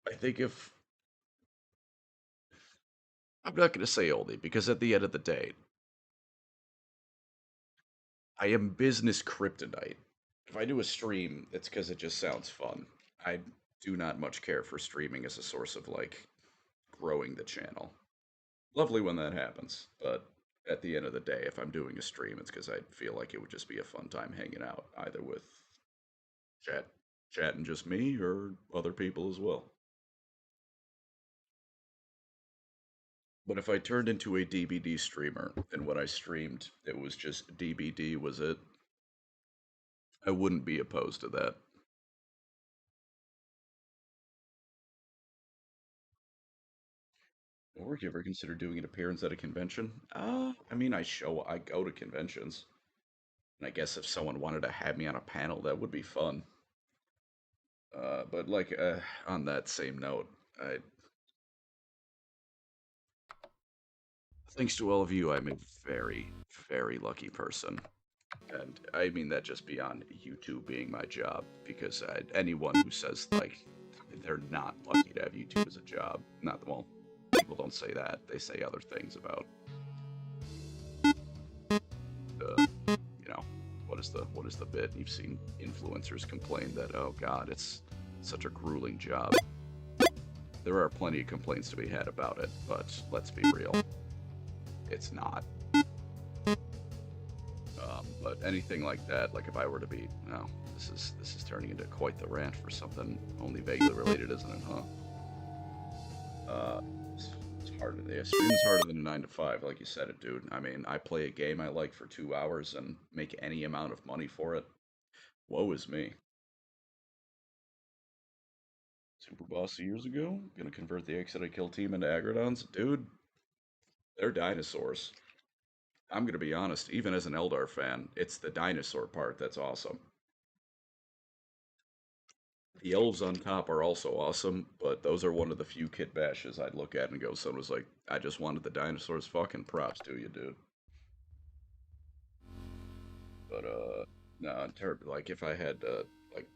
I think if I'm not going to say oldie, because at the end of the day, I am business kryptonite. If I do a stream, it's because it just sounds fun. I do not much care for streaming as a source of, like, growing the channel. Lovely when that happens, but at the end of the day, if I'm doing a stream, it's because I feel like it would just be a fun time hanging out, either with chatting just me or other people as well. But if I turned into a DBD streamer, and when I streamed, it was just DBD was it, I wouldn't be opposed to that. Or do you ever consider doing an appearance at a convention? I mean, I go to conventions. And I guess if someone wanted to have me on a panel, that would be fun. But like, on that same note, thanks to all of you, I'm a very, very lucky person. And I mean that just beyond YouTube being my job, because anyone who says, like, they're not lucky to have YouTube as a job, not, well, people don't say that. They say other things about, you know, what is the bit? You've seen influencers complain that, oh God, it's such a grueling job. There are plenty of complaints to be had about it, but let's be real, it's not. But anything like that, like if I were to be, no, this is turning into quite the rant for something only vaguely related, isn't it, huh? It's harder. Yeah, streaming's harder than a 9 to 5, like you said it, dude. I mean, I play a game I like for 2 hours and make any amount of money for it. Woe is me. Super Boss years ago, gonna convert the Exit I Kill team into Agrodons, dude. They're dinosaurs. I'm gonna be honest, even as an Eldar fan, it's the dinosaur part that's awesome. The elves on top are also awesome, but those are one of the few kit bashes I'd look at and go, someone was like, I just wanted the dinosaurs, fucking props to you, dude. But, no, in terms, like, if I had, like,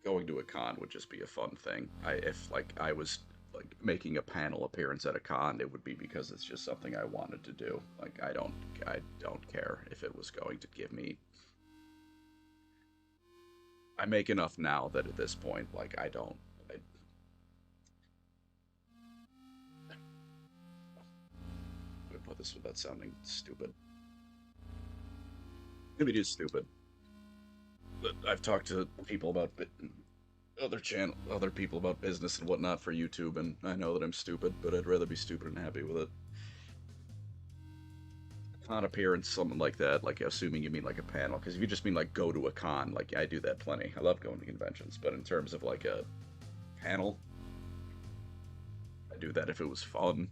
going to a con would just be a fun thing. If, like, I was, like, making a panel appearance at a con, it would be because it's just something I wanted to do. Like, I don't care if it was going to give me... I make enough now that at this point, like, I'm gonna put this without sounding stupid. Maybe it is stupid. But I've talked to people about other people about business and whatnot for YouTube, and I know that I'm stupid, but I'd rather be stupid and happy with it. Con appearance, something like that, like assuming you mean like a panel, because if you just mean like go to a con, like I do that plenty. I love going to conventions, but in terms of like a panel, do that if it was fun.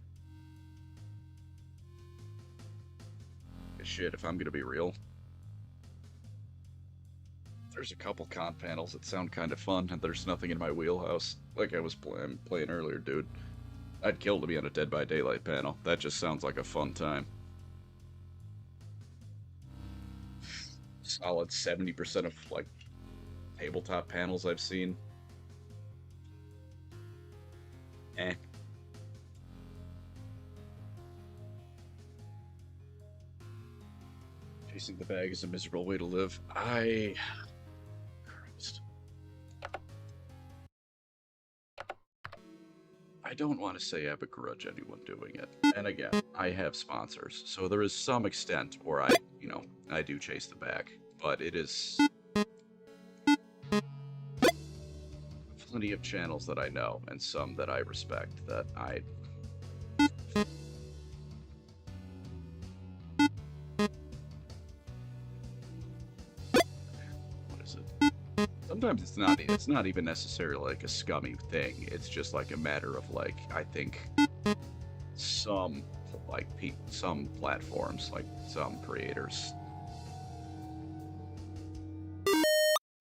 Shit, if I'm gonna be real. There's a couple con panels that sound kind of fun, and there's nothing in my wheelhouse. Like I was playing earlier, dude. I'd kill to be on a Dead by Daylight panel. That just sounds like a fun time. Solid 70% of, like, tabletop panels I've seen. Eh. Chasing the bag is a miserable way to live. Christ. I don't want to say I begrudge anyone doing it. And again, I have sponsors, so there is some extent where I do chase the bag. But it is plenty of channels that I know, and some that I respect, that what is it? Sometimes it's not even necessarily like a scummy thing. It's just like a matter of, like, I think some platforms, like some creators.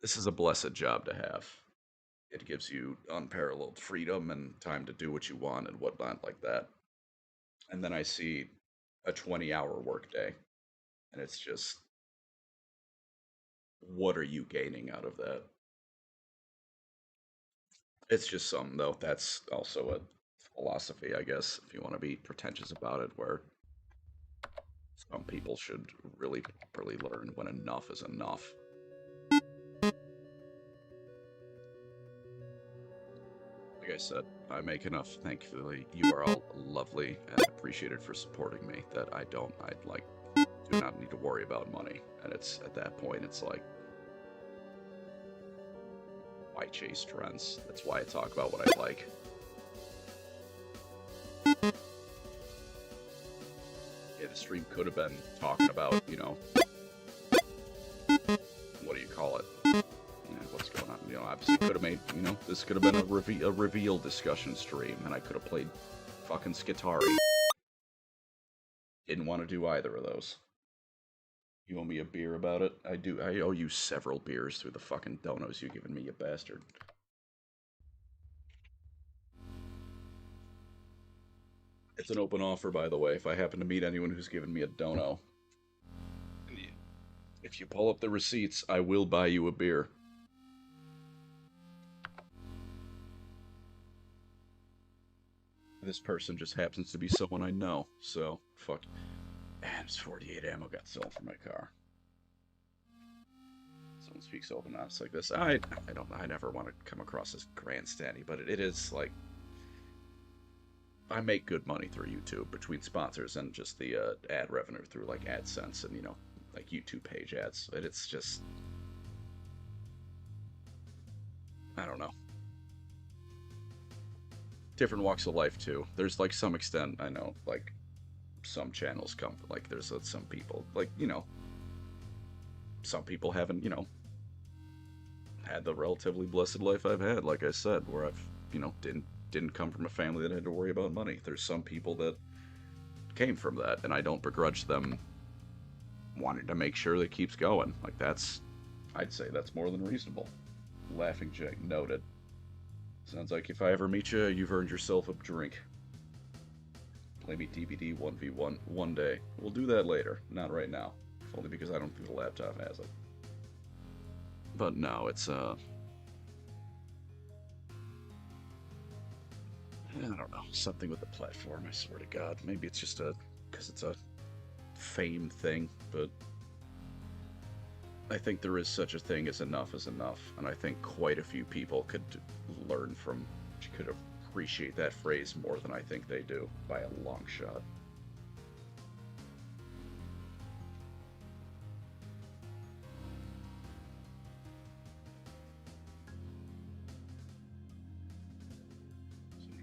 This is a blessed job to have. It gives you unparalleled freedom and time to do what you want and whatnot like that. And then I see a 20-hour workday, and it's just, what are you gaining out of that? It's just something, though. That's also a philosophy, I guess, if you want to be pretentious about it, where some people should really properly learn when enough is enough. Like I said, I make enough. Thankfully, you are all lovely and appreciated for supporting me, that I do not need to worry about money. And it's at that point, it's like, why chase trends? That's why I talk about what I like. Yeah, the stream could have been talking about, what do you call it? What's going on? Obviously could have made, this could have been a reveal discussion stream, and I could have played fucking Skitari. Didn't want to do either of those. You owe me a beer about it? I do. I owe you several beers through the fucking donos you've given me, you bastard. It's an open offer, by the way, if I happen to meet anyone who's given me a dono. If you pull up the receipts, I will buy you a beer. This person just happens to be someone I know, so fuck. And it's 48 ammo got sold for my car. Someone speaks open honest like this. I never want to come across as grandstandy, but it is like, I make good money through YouTube between sponsors and just the ad revenue through like AdSense and like YouTube page ads. And it's just, I don't know. Different walks of life too. There's like some extent, I know, like some channels come, like there's some people, like, some people haven't, had the relatively blessed life I've had, like I said, where I've, didn't come from a family that had to worry about money. There's some people that came from that, and I don't begrudge them wanting to make sure that it keeps going. Like, I'd say that's more than reasonable. Laughing Jake, noted. Sounds like if I ever meet you, you've earned yourself a drink. Play me DBD 1v1 one day. We'll do that later, not right now. Only because I don't think the laptop has it. But no, it's I don't know, something with the platform, I swear to God. Maybe it's just because it's a fame thing, but I think there is such a thing as enough is enough, and I think quite a few people could appreciate that phrase more than I think they do, by a long shot.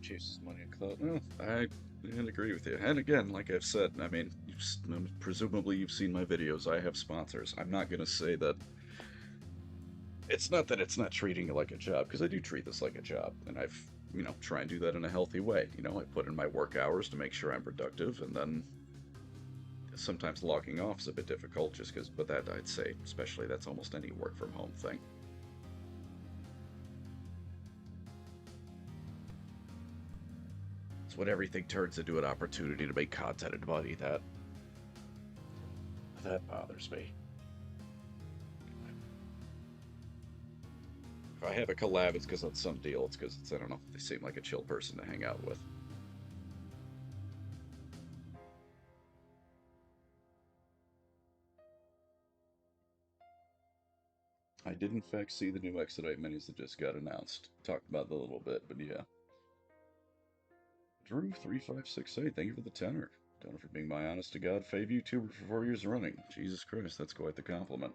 Chases money and clout. No, I agree with you. And again, like I've said, I mean, presumably you've seen my videos. I have sponsors. I'm not going to say that... It's not that it's not treating it like a job, because I do treat this like a job. And I've you know, try and do that in a healthy way. You know, I put in my work hours to make sure I'm productive, and then sometimes logging off is a bit difficult just because, but that I'd say, especially that's almost any work from home thing. It's when everything turns into an opportunity to make content and money that bothers me. If I have a collab, it's because on some deal. It's because it's, I don't know, they seem like a chill person to hang out with. I did in fact see the new Exodite minis that just got announced. Talked about it a little bit, but yeah. Drew3568, thank you for the tenor. Tenor for being my honest to God fave YouTuber for 4 years running. Jesus Christ, that's quite the compliment.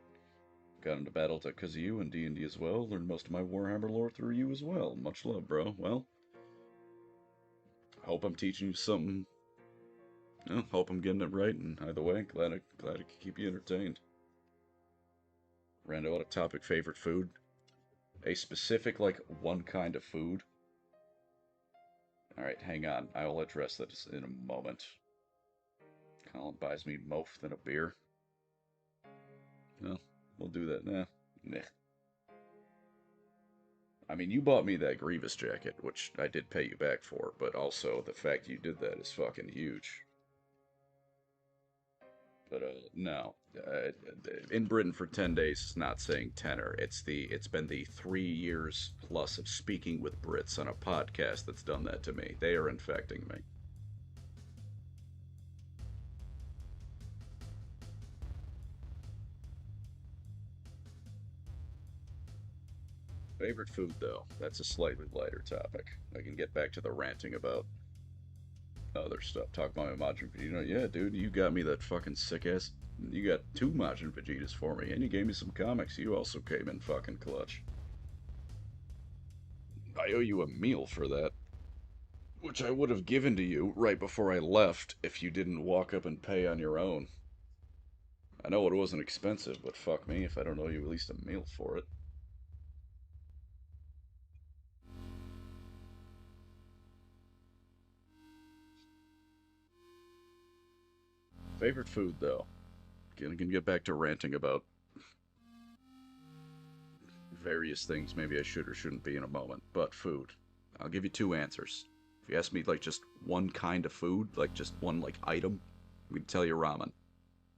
Got into Battletech because of you and D&D as well. Learned most of my Warhammer lore through you as well. Much love, bro. Well, I hope I'm teaching you something. Well, hope I'm getting it right, and either way, glad I could keep you entertained. Rando, out of topic, favorite food? A specific, like, one kind of food? Alright, hang on. I will address that in a moment. Colin buys me Moaf than a beer. Well, we'll do that now. Nah. I mean, you bought me that Grievous jacket, which I did pay you back for, but also the fact you did that is fucking huge. But no, in Britain for 10 days is not saying tenor. It's been the 3 years plus of speaking with Brits on a podcast that's done that to me. They are infecting me. Favorite food though, that's a slightly lighter topic. I can get back to the ranting about other stuff. Talk about my Majin Vegeta. Yeah, dude, you got me that fucking sick ass. You got two Majin Vegetas for me, and you gave me some comics. You also came in fucking clutch. I owe you a meal for that, which I would have given to you right before I left if you didn't walk up and pay on your own. I know it wasn't expensive, but fuck me if I don't owe you at least a meal for it. Favorite food, though. Gonna get back to ranting about various things maybe I should or shouldn't be in a moment, but food. I'll give you two answers. If you ask me, like, just one kind of food, like, just one, like, item, I'm gonna tell you ramen.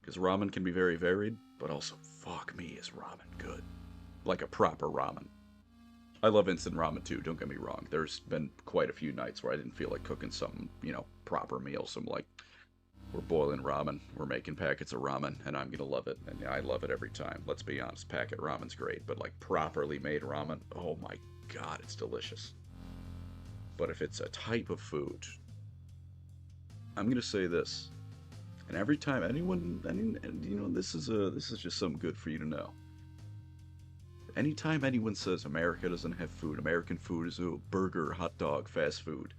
Because ramen can be very varied, but also, fuck me, is ramen good. Like a proper ramen. I love instant ramen too, don't get me wrong. There's been quite a few nights where I didn't feel like cooking something, you know, proper meal. So I'm like, we're boiling ramen, we're making packets of ramen, and I'm gonna love it. And I love it every time. Let's be honest, packet ramen's great, but like properly made ramen, oh my god, it's delicious. But if it's a type of food, I'm gonna say this. And every time you know, this is just something good for you to know. Anytime anyone says America doesn't have food, American food is a burger, hot dog, fast food,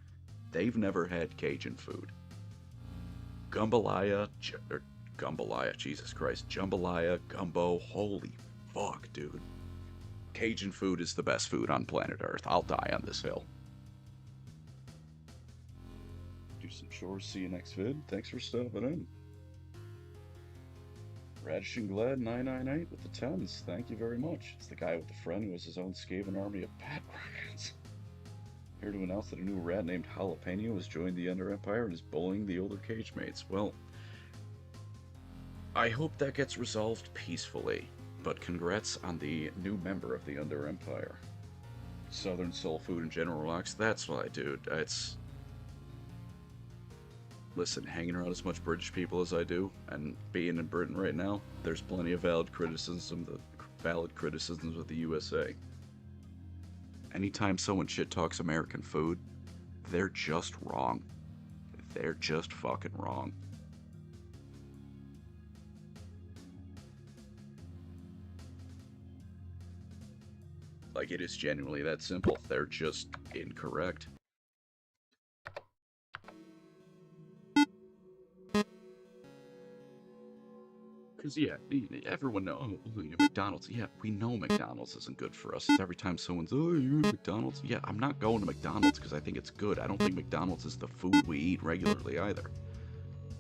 they've never had Cajun food. Gumbalaya, Jesus Christ, jambalaya, gumbo, holy fuck, dude. Cajun food is the best food on planet Earth. I'll die on this hill. Do some chores, see you next vid. Thanks for stopping in. Radish and Glad 998 with the tens. Thank you very much. It's the guy with the friend who has his own Skaven army of bat dragons. Here to announce that a new rat named Jalapeno has joined the Under Empire and is bullying the older cage mates. Well, I hope that gets resolved peacefully, but congrats on the new member of the Under Empire. Southern soul food and General Rocks, that's why, dude. It's... Listen, hanging around as much British people as I do, and being in Britain right now, there's plenty of valid criticisms of the USA. Anytime someone shit talks American food, they're just wrong. They're just fucking wrong. Like, it is genuinely that simple. They're just incorrect. Because, yeah, everyone knows, oh, McDonald's. Yeah, we know McDonald's isn't good for us. It's every time someone's, oh, you eat McDonald's? Yeah, I'm not going to McDonald's because I think it's good. I don't think McDonald's is the food we eat regularly either.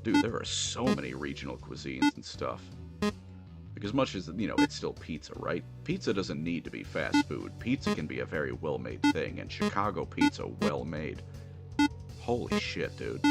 Dude, there are so many regional cuisines and stuff. Like, as much as, it's still pizza, right? Pizza doesn't need to be fast food. Pizza can be a very well-made thing, and Chicago pizza, well-made. Holy shit, dude.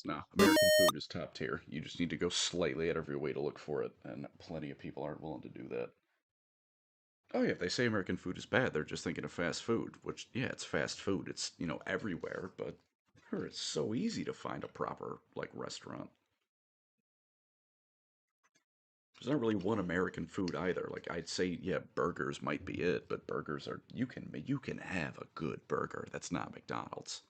Nah, American food is top tier. You just need to go slightly out of your way to look for it, and plenty of people aren't willing to do that. Oh yeah, if they say American food is bad, they're just thinking of fast food, which, yeah, it's fast food. It's, everywhere, but sure, it's so easy to find a proper, like, restaurant. There's not really one American food either. Like, I'd say, yeah, burgers might be it, but burgers are, you can have a good burger. That's not McDonald's.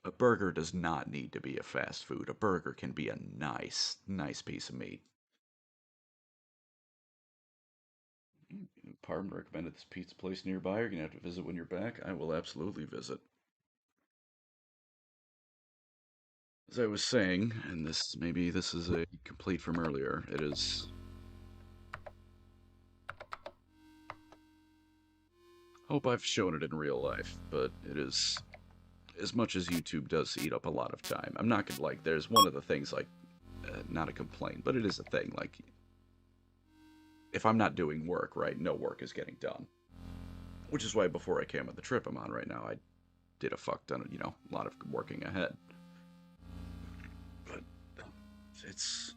A burger does not need to be a fast food. A burger can be a nice, nice piece of meat. Parm recommended this pizza place nearby. You're gonna have to visit when you're back. I will absolutely visit. As I was saying, and this is a complete from earlier. It is. Hope I've shown it in real life, but it is, as much as YouTube does eat up a lot of time. I'm not gonna, like. There's one of the things, like, not a complaint, but it is a thing. Like, if I'm not doing work, right, no work is getting done. Which is why before I came on the trip I'm on right now, I did a fuck ton of, a lot of working ahead. But it's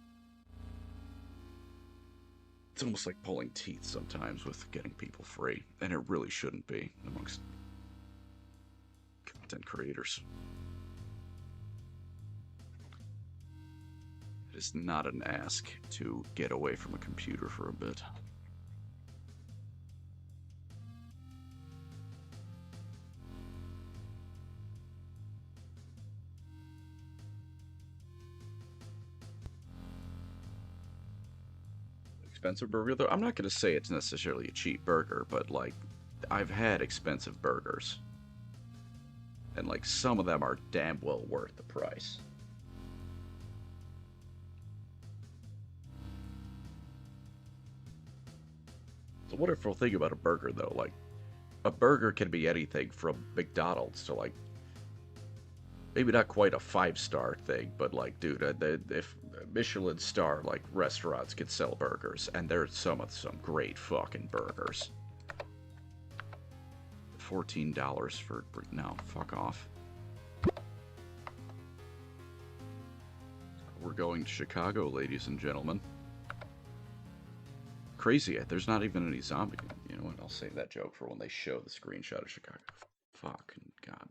it's almost like pulling teeth sometimes with getting people free, and it really shouldn't be amongst content creators. It is not an ask to get away from a computer for a bit. Expensive burger, though? I'm not going to say it's necessarily a cheap burger, but, like, I've had expensive burgers. And, like, some of them are damn well worth the price. The wonderful thing about a burger, though, like, a burger can be anything from McDonald's to, like, maybe not quite a 5-star thing, but, like, dude, if Michelin star, like, restaurants could sell burgers, and there's some great fucking burgers. $14 for, no, fuck off. We're going to Chicago, ladies and gentlemen. Crazy, there's not even any zombie. You know what, I'll save that joke for when they show the screenshot of Chicago. Fucking God.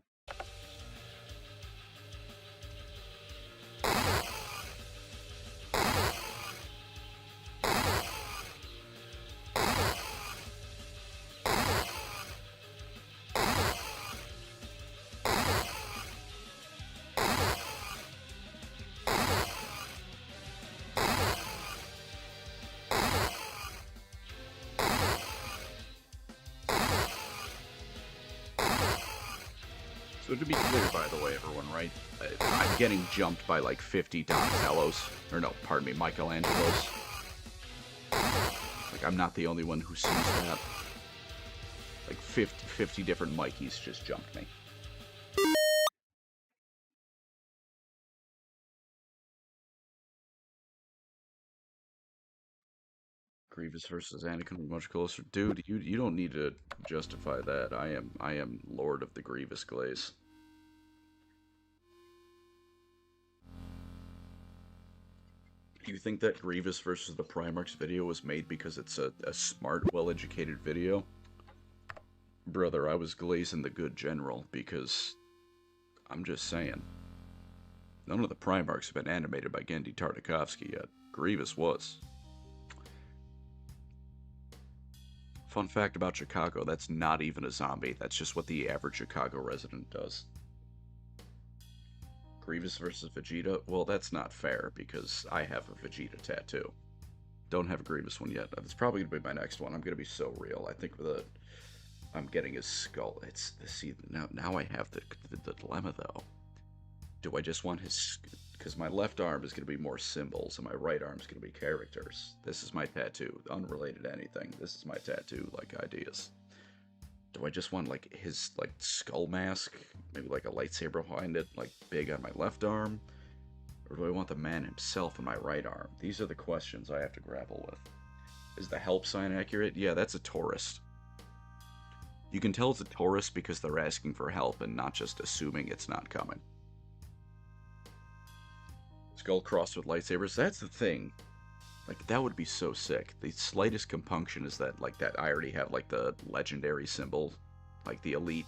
So to be clear, by the way, everyone, right? I'm getting jumped by like 50 Donatellos. Or no, pardon me, Michelangelos. Like, I'm not the only one who sees that. Like, 50 different Mikeys just jumped me. Grievous versus Anakin were much closer. Dude, you don't need to justify that. I am Lord of the Grievous Glaze. You think that Grievous versus the Primarchs video was made because it's a smart, well-educated video? Brother, I was glazing the good general because I'm just saying. None of the Primarchs have been animated by Gendy Tartakovsky yet. Grievous was. Fun fact about Chicago, that's not even a zombie. That's just what the average Chicago resident does. Grievous versus Vegeta? Well, that's not fair because I have a Vegeta tattoo. Don't have a Grievous one yet. It's probably gonna be my next one. I'm gonna be so real. I think I'm getting his skull. It's see now I have the dilemma though. Do I just want his? Because my left arm is gonna be more symbols and my right arm is gonna be characters. This is my tattoo, unrelated to anything. This is my tattoo like ideas. Do I just want like his like skull mask, maybe like a lightsaber behind it, like big on my left arm? Or do I want the man himself on my right arm? These are the questions I have to grapple with. Is the help sign accurate? Yeah, that's a tourist. You can tell it's a tourist because they're asking for help and not just assuming it's not coming. Skull crossed with lightsabers, that's the thing. Like, that would be so sick. The slightest compunction is that, like, that I already have, like, the legendary symbol, like the elite,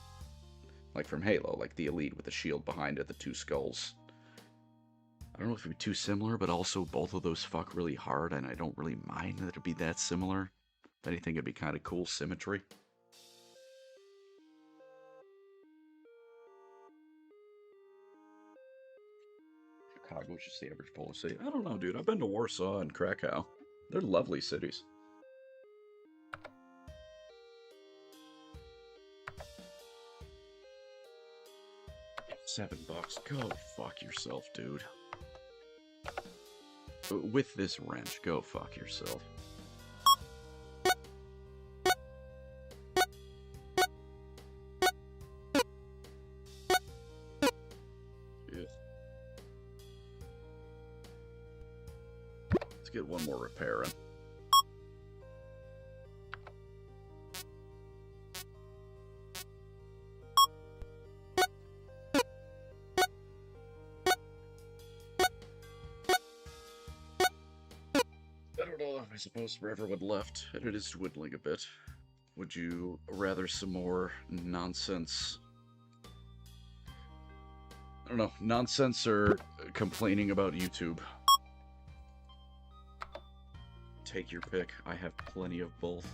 like from Halo, like the elite with the shield behind it, the two skulls. I don't know if it'd be too similar, but also both of those fuck really hard, and I don't really mind that it'd be that similar. If anything, it'd be kind of cool symmetry. Chicago's just the average Polish city. I don't know, dude. I've been to Warsaw and Krakow. They're lovely cities. $7. Go fuck yourself, dude. With this wrench, go fuck yourself. Yeah. Let's get one more repair in. I suppose for everyone left, and it is dwindling a bit. Would you rather some more nonsense? I don't know, nonsense or complaining about YouTube? Take your pick. I have plenty of both.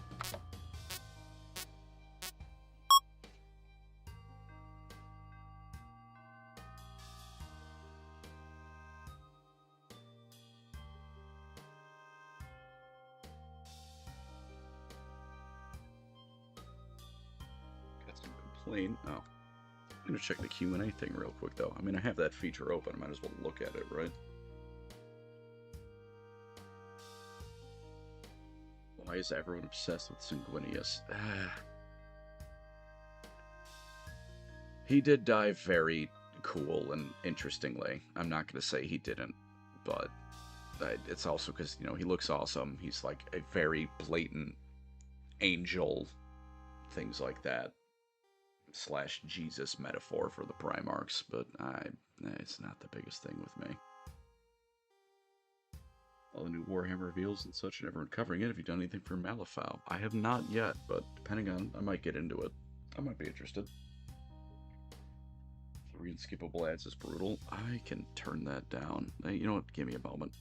Complain. Oh, I'm gonna check the Q&A thing real quick though. I mean, I have that feature open. I might as well look at it, right? Why is everyone obsessed with Sanguinius? He did die very cool and interestingly. I'm not gonna say he didn't, but it's also because, you know, he looks awesome. He's like a very blatant angel, things like that. Slash Jesus metaphor for the Primarchs, but it's not the biggest thing with me. All the new Warhammer reveals and such, and everyone covering it. Have you done anything for Malifaux? I have not yet, but depending on, I might get into it. I might be interested. 3 unskippable ads is brutal. I can turn that down. You know what? Give me a moment.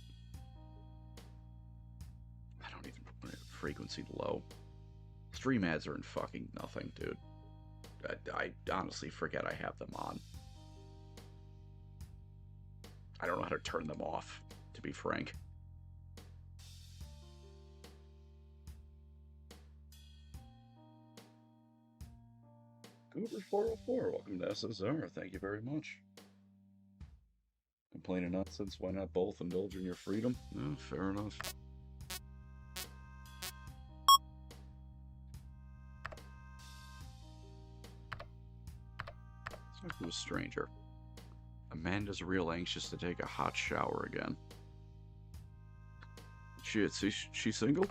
I don't even put frequency low. Stream ads are in fucking nothing, dude. I honestly forget I have them on. I don't know how to turn them off, to be frank. Goober404, welcome to SSR. Thank you very much. Complaining nonsense, why not both? Indulge in your freedom? No, fair enough. Talk to a stranger. Amanda's real anxious to take a hot shower again. Shit, she single?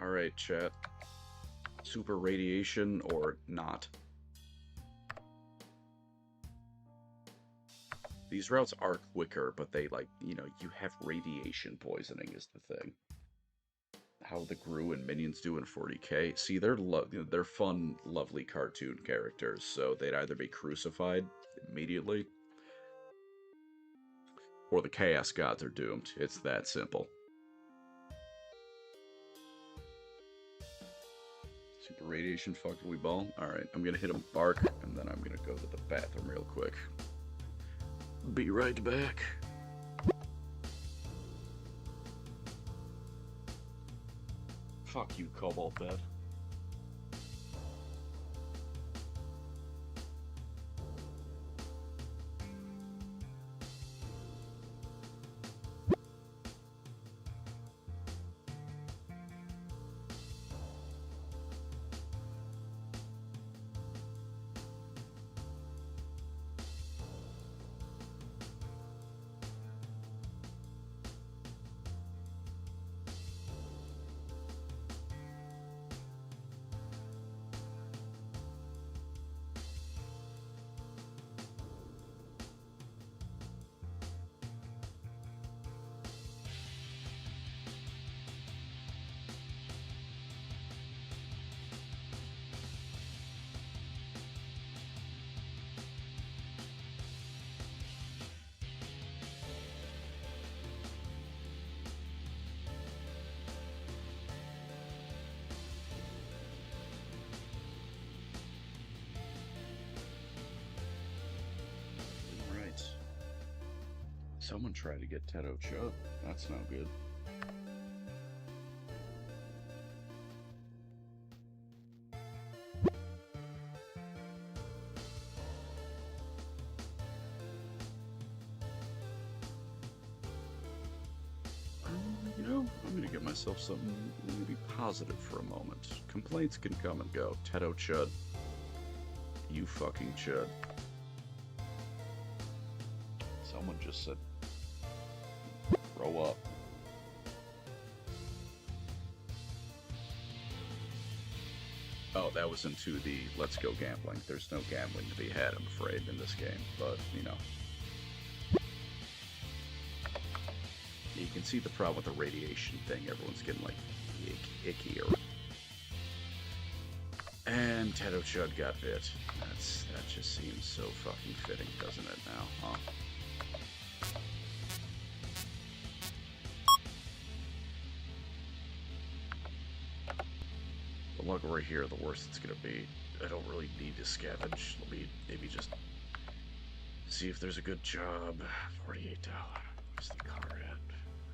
Alright, chat. Super radiation or not? These routes are quicker, but they, like, you know, you have radiation poisoning is the thing. How the Gru and minions do in 40k. See, they're fun, lovely cartoon characters, so they'd either be crucified immediately, or the Chaos Gods are doomed. It's that simple. Super radiation fucked we ball. Alright, I'm gonna hit him bark, and then I'm gonna go to the bathroom real quick. Be right back. Fuck you, Cobalt Bed. Someone tried to get Teto Chub. That's no good. You know, I'm gonna get myself something maybe positive for a moment. Complaints can come and go. Teto Chud. You fucking chud. Someone just said, grow up. Oh, that was into the let's go gambling. There's no gambling to be had, I'm afraid, in this game, but, you know. You can see the problem with the radiation thing. Everyone's getting, like, ickier. And Teto Chud got bit. That just seems so fucking fitting, doesn't it, now, huh? The longer we're here, the worse it's gonna be. I don't really need to scavenge. Let me maybe just see if there's a good job. $48. Where's the car at?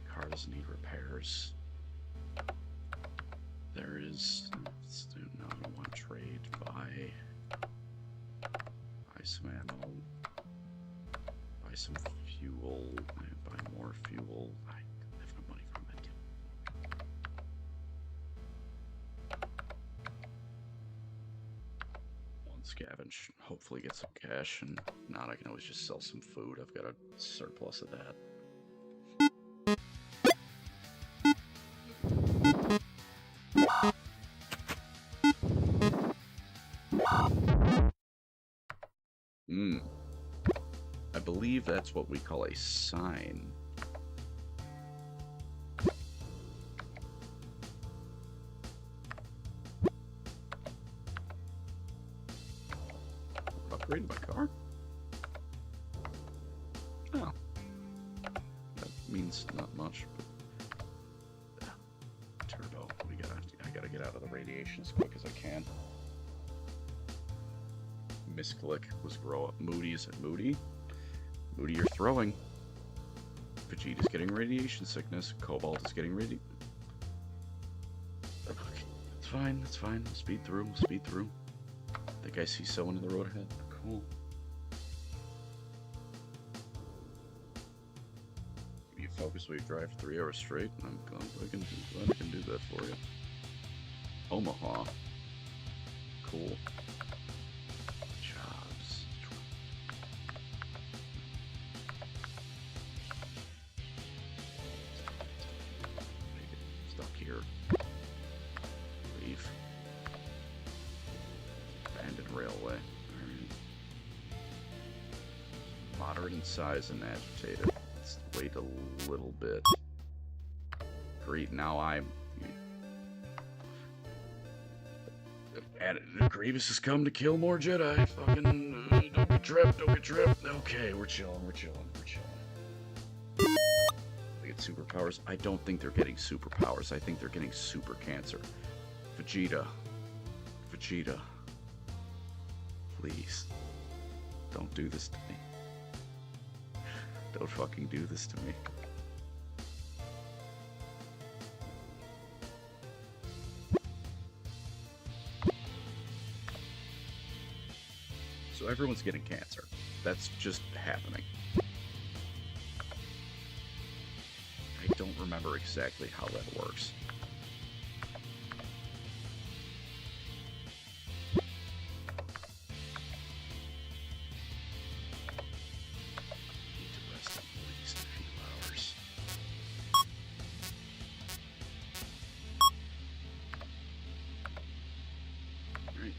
The car doesn't need repairs. There is. No, I don't want to trade. Buy some ammo. Buy some fuel. Buy more fuel. I have no money for a medkit. One scavenge. Hopefully get some cash, and if not, I can always just sell some food. I've got a surplus of that. I believe that's what we call a sign. Upgraded my car? Oh. That means not much, but... Turbo. I gotta get out of the radiation as quick as I can. Misclick was grow up. Moody, is it Moody? Moody, you're throwing. Vegeta's getting radiation sickness. Cobalt is getting Okay, it's fine, it's fine. We'll speed through, we'll speed through. I think I see someone in the road ahead. Cool. Keep you focused while you drive for 3 hours straight. I'm glad I can do that for you. Omaha. Cool. Size and agitated. Let's wait a little bit. Great, now I'm... Grievous has come to kill more Jedi. Fucking... don't get tripped, don't get tripped. Okay, we're chilling, we're chilling, we're chilling. They get superpowers. I don't think they're getting superpowers. I think they're getting super cancer. Vegeta. Vegeta. Please. Don't do this to me. Don't fucking do this to me. So everyone's getting cancer. That's just happening. I don't remember exactly how that works.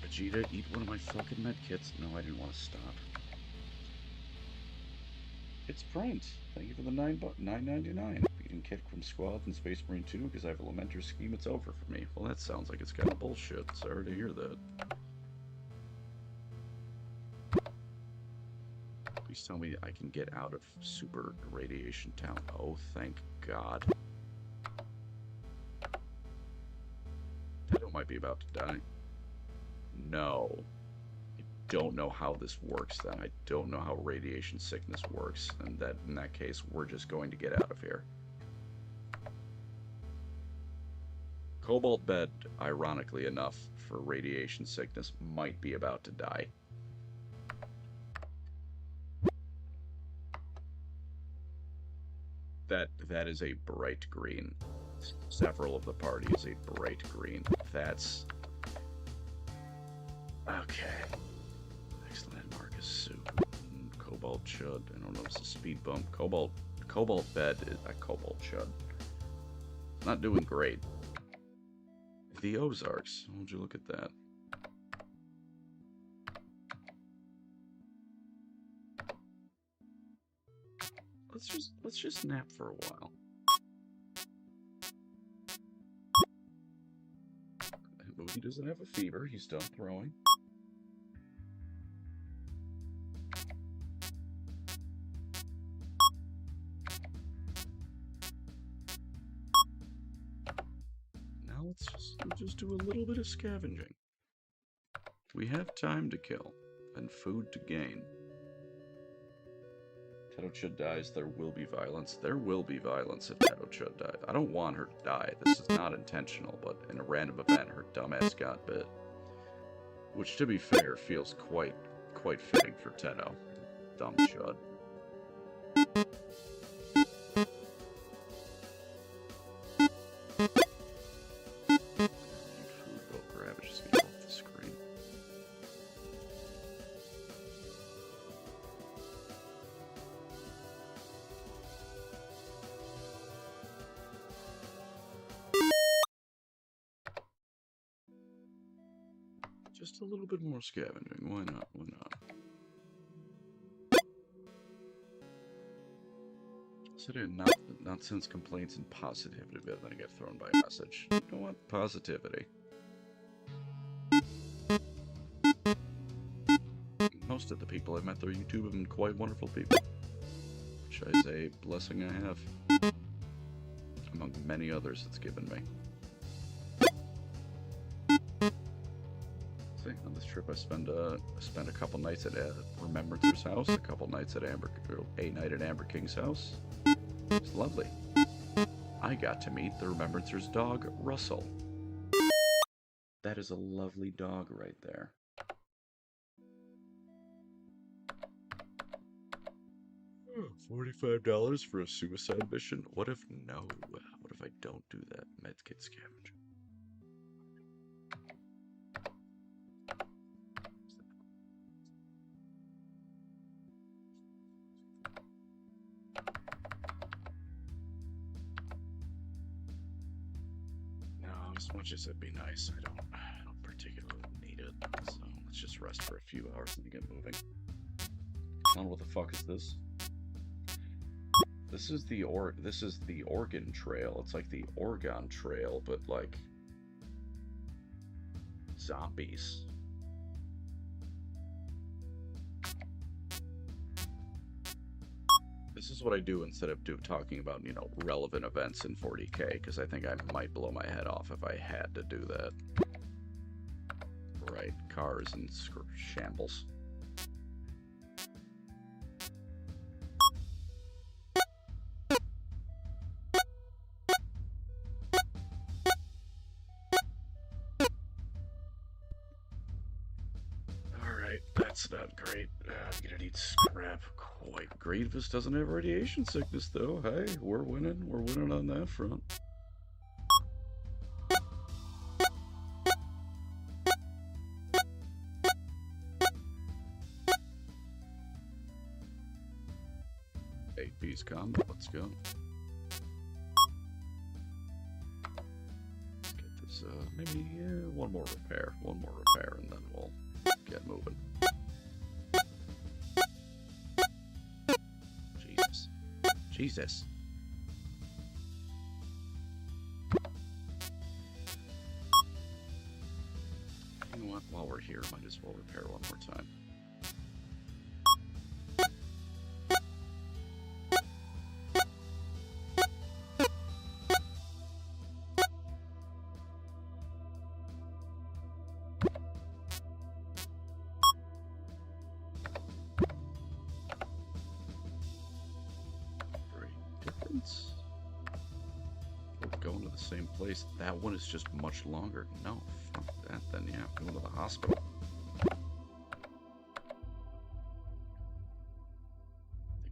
Vegeta, eat one of my fucking medkits. No, I didn't want to stop. It's Brent. Thank you for the $9.99. Beating Kit from Squad and Space Marine 2 because I have a Lamentor scheme. It's over for me. Well, that sounds like it's kind of bullshit. Sorry to hear that. Please tell me I can get out of Super Radiation Town. Oh, thank God. Tato might be about to die. No. I don't know how this works then. I don't know how radiation sickness works. And that in that case, we're just going to get out of here. Cobalt Bed, ironically enough, for radiation sickness, might be about to die. That is a bright green. Several of the party is a bright green. That's... okay. Next landmark is soup. Cobalt Chud. I don't know if it's a speed bump. Cobalt Bed is a Cobalt Chud. Not doing great. The Ozarks. Why don't you look at that? Let's just nap for a while. He doesn't have a fever. He's done throwing. Now let's just do a little bit of scavenging. We have time to kill and food to gain. Tetochud dies, there will be violence. There will be violence if Tetochud dies. I don't want her to die. This is not intentional, but in a random event, her dumbass got bit. Which, to be fair, feels quite fitting for Teto. Dumb chud. Just a little bit more scavenging. Why not? Why not? So dude, nonsense complaints and positivity, but then I get thrown by a message. You know what? Positivity. Most of the people I met through YouTube have been quite wonderful people. Which is a blessing I have. Among many others it's given me. On this trip, I spent a couple nights at Remembrancer's house, a couple nights at a night at Amber King's house. It was lovely. I got to meet the Remembrancer's dog, Russell. That is a lovely dog right there. $45 for a suicide mission? What if no? What if I don't do that? Medkit scavenger. As much as it'd be nice, I don't particularly need it. So let's just rest for a few hours and get moving. I don't know what the fuck is this. This is the Oregon Trail. It's like the Oregon Trail, but like zombies. This is what I do instead of talking about, you know, relevant events in 40k, because I think I might blow my head off if I had to do that. Right. Alright, cars and shambles. Alright, that's not great. I'm gonna need scrap. Quite great if this doesn't have radiation sickness, though. Hey, we're winning. We're winning on that front. Piece combo, let's go. Get this, maybe one more repair, and then we'll get moving. Jesus. You know what, while we're here, might as well repair one more time. Going to the same place. That one is just much longer. No, fuck that then, yeah. Going to the hospital. I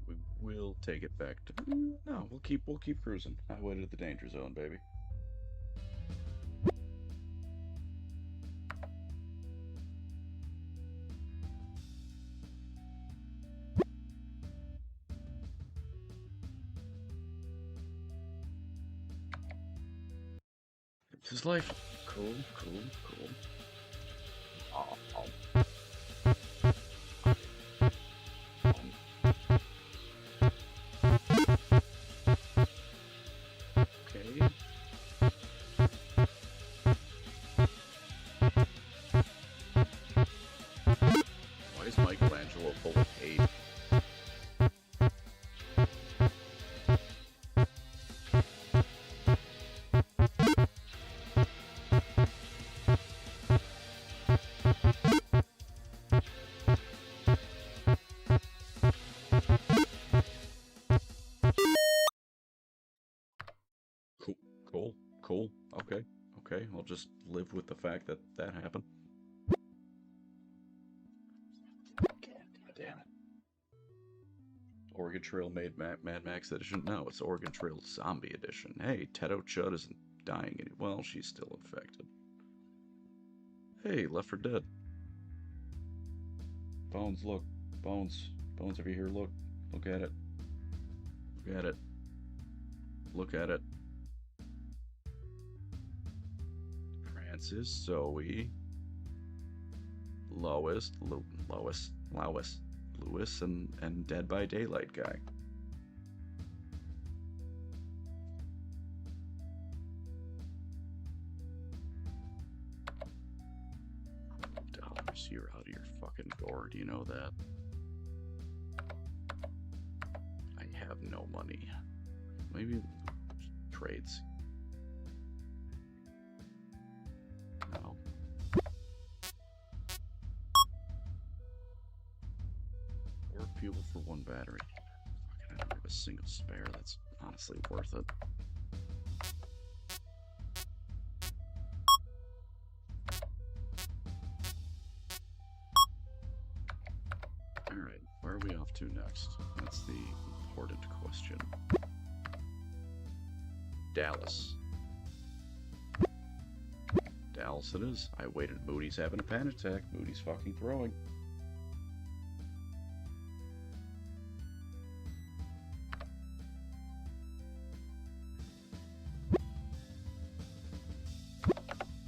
think we will take it back to... No, we'll keep cruising. Highway to the danger zone, baby. This is life. Cool. Okay. Why is Michelangelo full of hate? Cool. Okay. I'll just live with the fact that that happened. God damn it. Oregon Trail made Mad Max Edition? No, it's Oregon Trail Zombie Edition. Hey, Teto Chud isn't dying any... Well, she's still infected. Hey, Left 4 Dead. Bones, look. Bones, if you're here, look. Look at it. Look at it. Francis, Zoe, Lois, Lewis, and Dead by Daylight guy. $12, you're out of your fucking gourd, you know that. I have no money. Maybe trades. No. 4 fuel for 1 battery. Fucking, I don't have a single spare. That's honestly worth it. Alright, where are we off to next? That's the important question. Dallas. Dallas it is. I waited. Moody's having a panic attack. Moody's fucking throwing.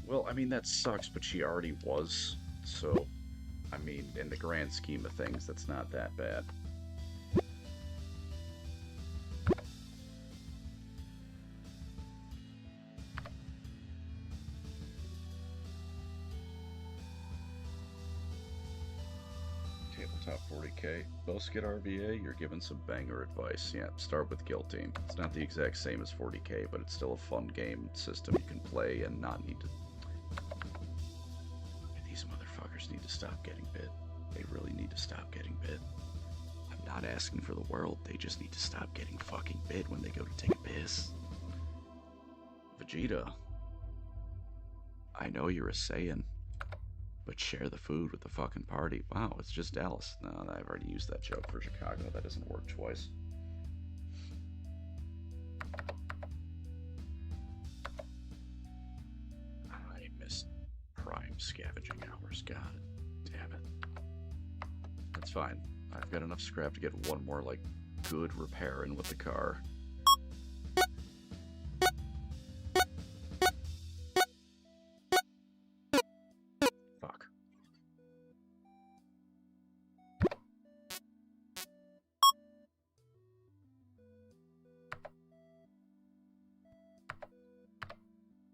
Well, I mean, that sucks, but she already was. So, I mean, in the grand scheme of things, that's not that bad. Tabletop 40k. Bosket RVA, you're given some banger advice. Yeah, start with Guild Team. It's not the exact same as 40k, but it's still a fun game system you can play and not need to... Look at these motherfuckers. scavengers need to stop getting bit. They really need to stop getting bit. I'm not asking for the world, they just need to stop getting fucking bit when they go to take a piss. Vegeta, I know you're a Saiyan, but share the food with the fucking party. Wow, it's just Dallas. No, I've already used that joke for Chicago. That doesn't work twice. I missed prime scavenging hours. God damn it. That's fine. I've got enough scrap to get one more, like, good repair in with the car. Fuck.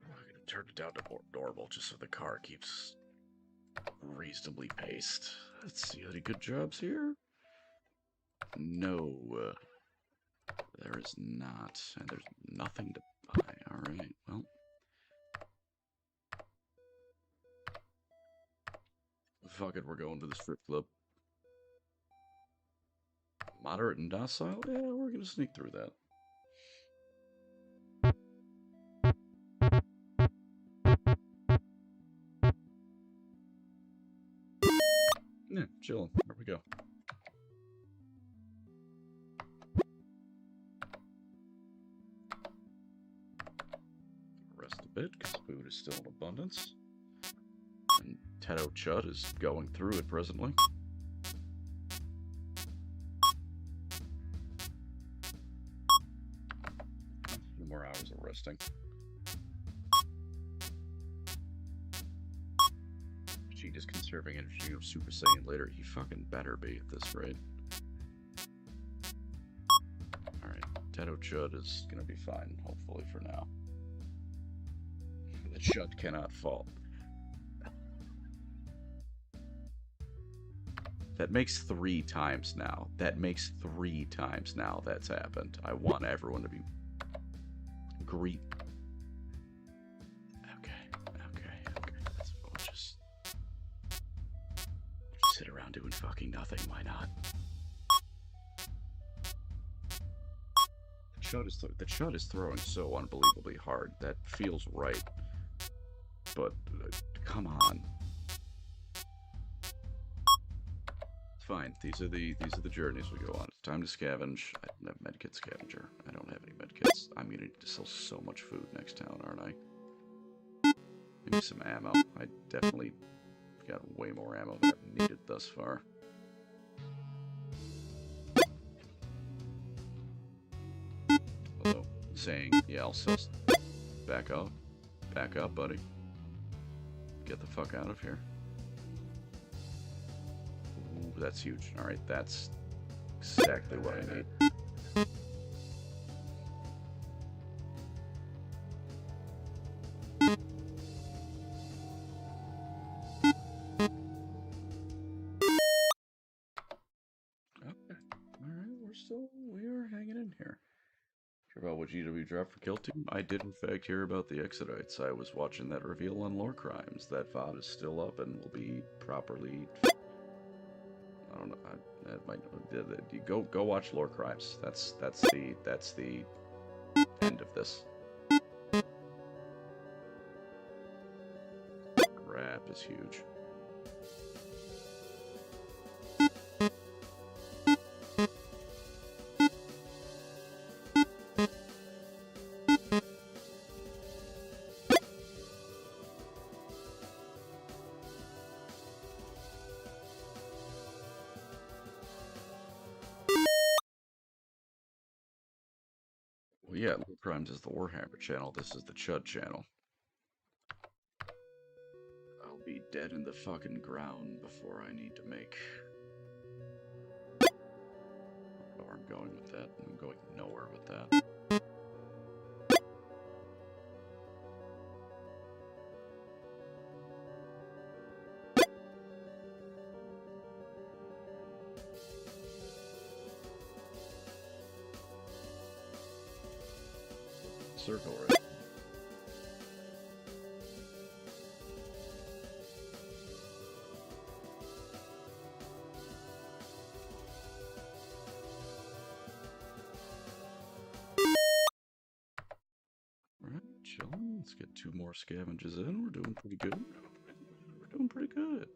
I'm gonna turn it down to more normal just so the car keeps reasonably paced. Let's see, any good jobs here? No. There is not, and there's nothing to buy. Alright, well. Fuck it, we're going to the strip club. Moderate and docile? Yeah, we're gonna sneak through that. Yeah, chillin'. There we go. Rest a bit, because food is still in abundance. And Teto Chud is going through it presently. A few more hours of resting. Vegeta's conserving energy of Super Saiyan later. He fucking better be at this rate. Alright, Teto Chud is gonna be fine, hopefully, for now. The Chud cannot fall. That makes 3 times now. That makes 3 times now that's happened. I want everyone to be... Okay. That's fine. Just sit around doing fucking nothing. Why not? The Chud is throwing so unbelievably hard. That feels right. But come on. Fine. These are the journeys we go on. It's time to scavenge. I don't have medkit scavenger. I don't have any medkits. I'm gonna need to sell so much food next town, aren't I? Maybe some ammo. I definitely got way more ammo than I've needed thus far. Although saying, yeah, I'll sell. Back up. Back up, buddy. Get the fuck out of here. Ooh, that's huge. Alright, that's exactly what I need. Okay. Alright, we are hanging in here. Hear about what GW dropped for Kill Team? I did in fact hear about the Exodites. I was watching that reveal on Lore Crimes. That VOD is still up and will be properly... I don't know. You go watch Lore Crimes. That's the end of this. Crap is huge. Well, yeah, Lore Crimes is the Warhammer channel. This is the Chud channel. I'll be dead in the fucking ground before I need to make... I don't know where I'm going with that. I'm going nowhere with that. Circle, right? Let's get 2 more scavenges in. We're doing pretty good. We're doing pretty good.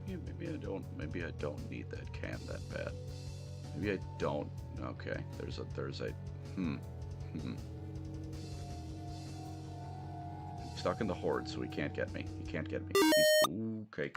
Yeah, maybe I don't need that can that bad. Maybe I don't. Okay, there's a stuck in the horde, so he can't get me. He can't get me. He's okay.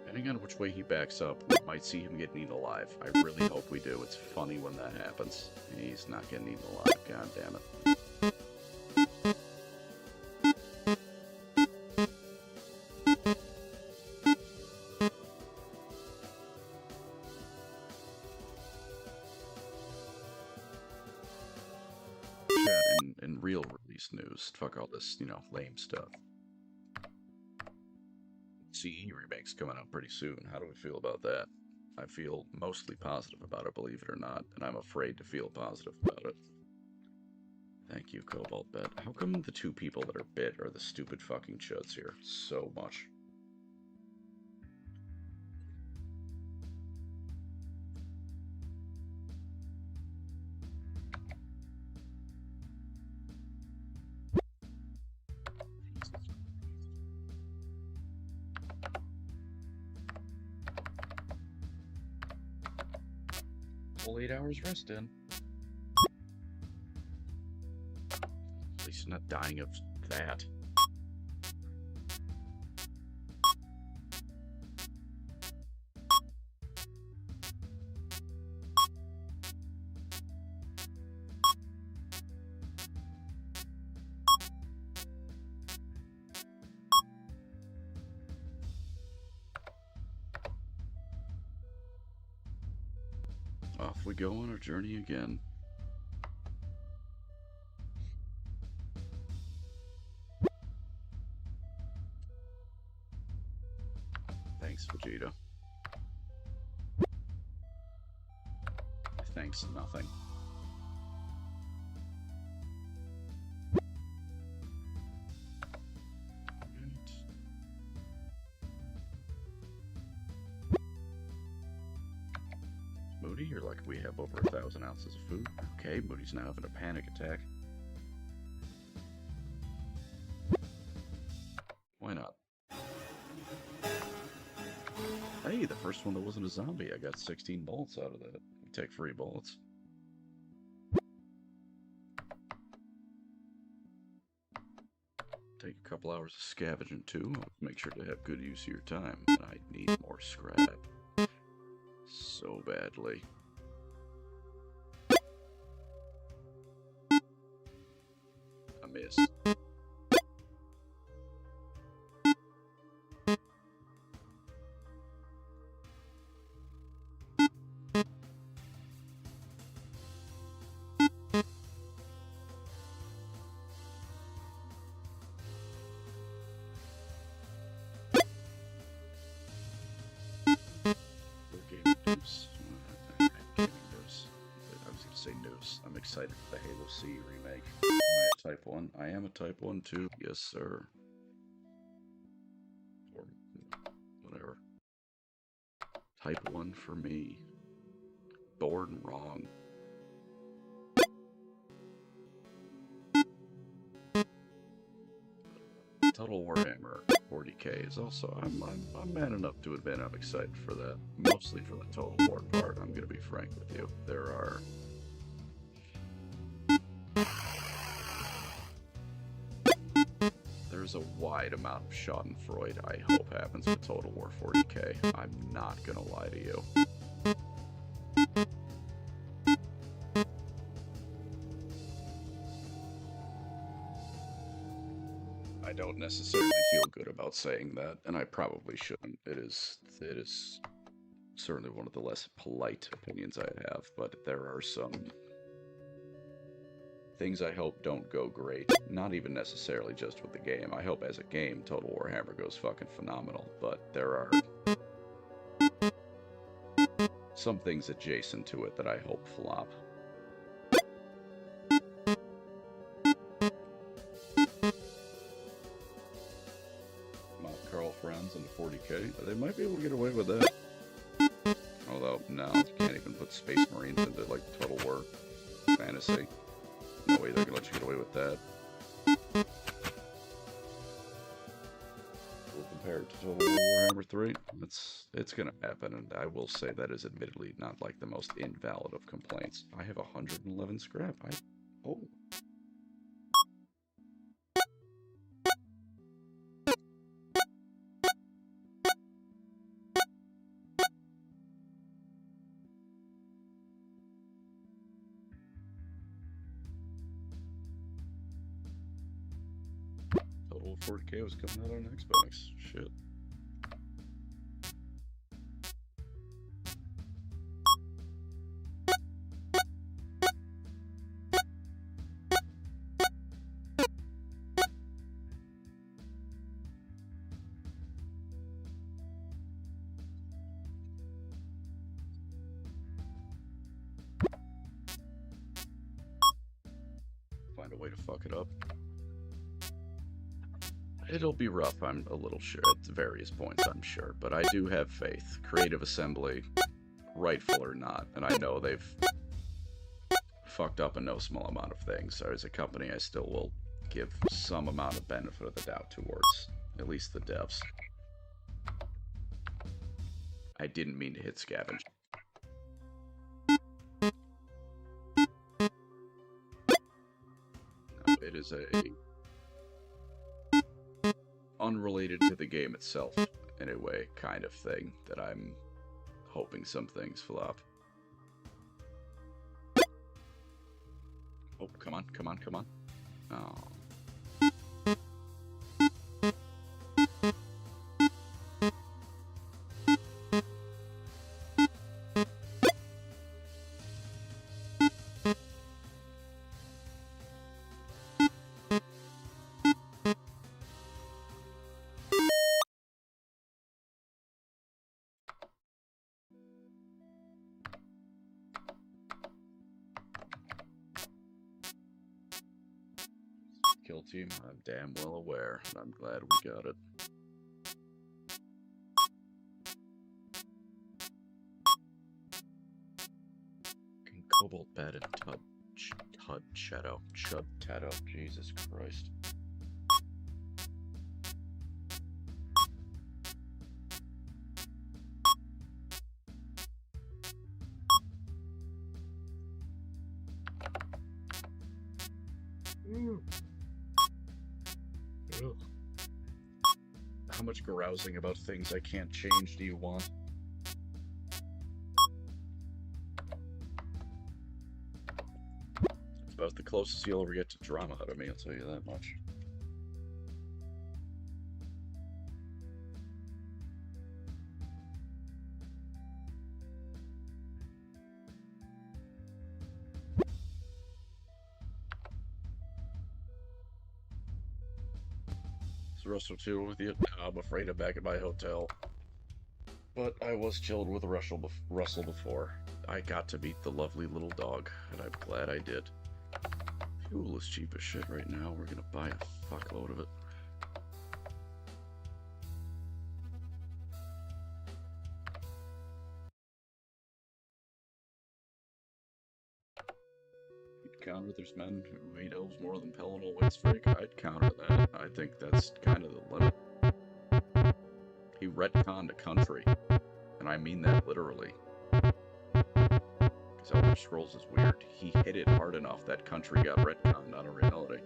Depending on which way he backs up, we might see him getting eaten alive. I really hope we do. It's funny when that happens. He's not getting eaten alive. God damn it. In real release news, fuck all this, lame stuff. CE remake's coming out pretty soon. How do we feel about that? I feel mostly positive about it, believe it or not, and I'm afraid to feel positive about it. Thank you, Cobalt Bet. How come the 2 people that are bit are the stupid fucking chuds here so much? Full 8 hours rest in. At least not dying of that. Off we go on our journey again. Thanks, Vegeta. Thanks, nothing. Moody, you're like, we have over 1,000 ounces of food. Okay, Moody's now having a panic attack. Why not? Hey, the first one that wasn't a zombie. I got 16 bullets out of that. You take free bullets. Take a couple hours of scavenging too. Make sure to have good use of your time. I need more scrap. So badly. I missed. Noose. I was going to say Noose. I'm excited for the Halo C remake. Am I a Type 1? I am a Type 1 too. Yes, sir. Or whatever. Type 1 for me. Born wrong. Total Warhammer 40k is also, I'm man enough to admit I'm excited for that. Mostly for the Total War part, I'm gonna be frank with you. There's a wide amount of schadenfreude I hope happens with Total War 40k. I'm not gonna lie to you. don't necessarily feel good about saying that, and I probably shouldn't. It is certainly one of the less polite opinions I have, but there are some things I hope don't go great. Not even necessarily just with the game. I hope as a game, Total Warhammer goes fucking phenomenal, but there are some things adjacent to it that I hope flop. Carl friends into 40k. They might be able to get away with that. Although, no, you can't even put Space Marines into, like, Total War Fantasy. No way they're gonna let you get away with that. We'll compare it to Total War Warhammer 3. It's gonna happen, and I will say that is admittedly not, like, the most invalid of complaints. I have 111 scrap. Oh. Total 40k was coming out on Xbox. Shit. Find a way to fuck it up. It'll be rough, I'm a little sure, at various points, I'm sure, but I do have faith. Creative Assembly, rightful or not, and I know they've fucked up in no small amount of things. As a company, I still will give some amount of benefit of the doubt towards at least the devs. I didn't mean to hit scavenge. No, it is a unrelated to the game itself, in a way, kind of thing, that I'm hoping some things flop. Oh, come on, come on, come on. Oh. Kill team, I'm damn well aware, and I'm glad we got it. Cobalt batted Tud Shadow. Chud Tato. Jesus Christ. Ugh. How much carousing about things I can't change do you want? It's about the closest you'll ever get to drama out of me, I'll tell you that much. Russell 2 with you. I'm afraid I'm back at my hotel. But I was chilled with Russell before. I got to meet the lovely little dog, and I'm glad I did. Fuel is cheap as shit right now. We're gonna buy a fuckload of it. Counter there's men who hate elves more than Pelennor waits freak. I'd counter that. I think that's kind of the limit. He retconned a country, and I mean that literally. Because Elder Scrolls is weird. He hit it hard enough that country got retconned out of reality.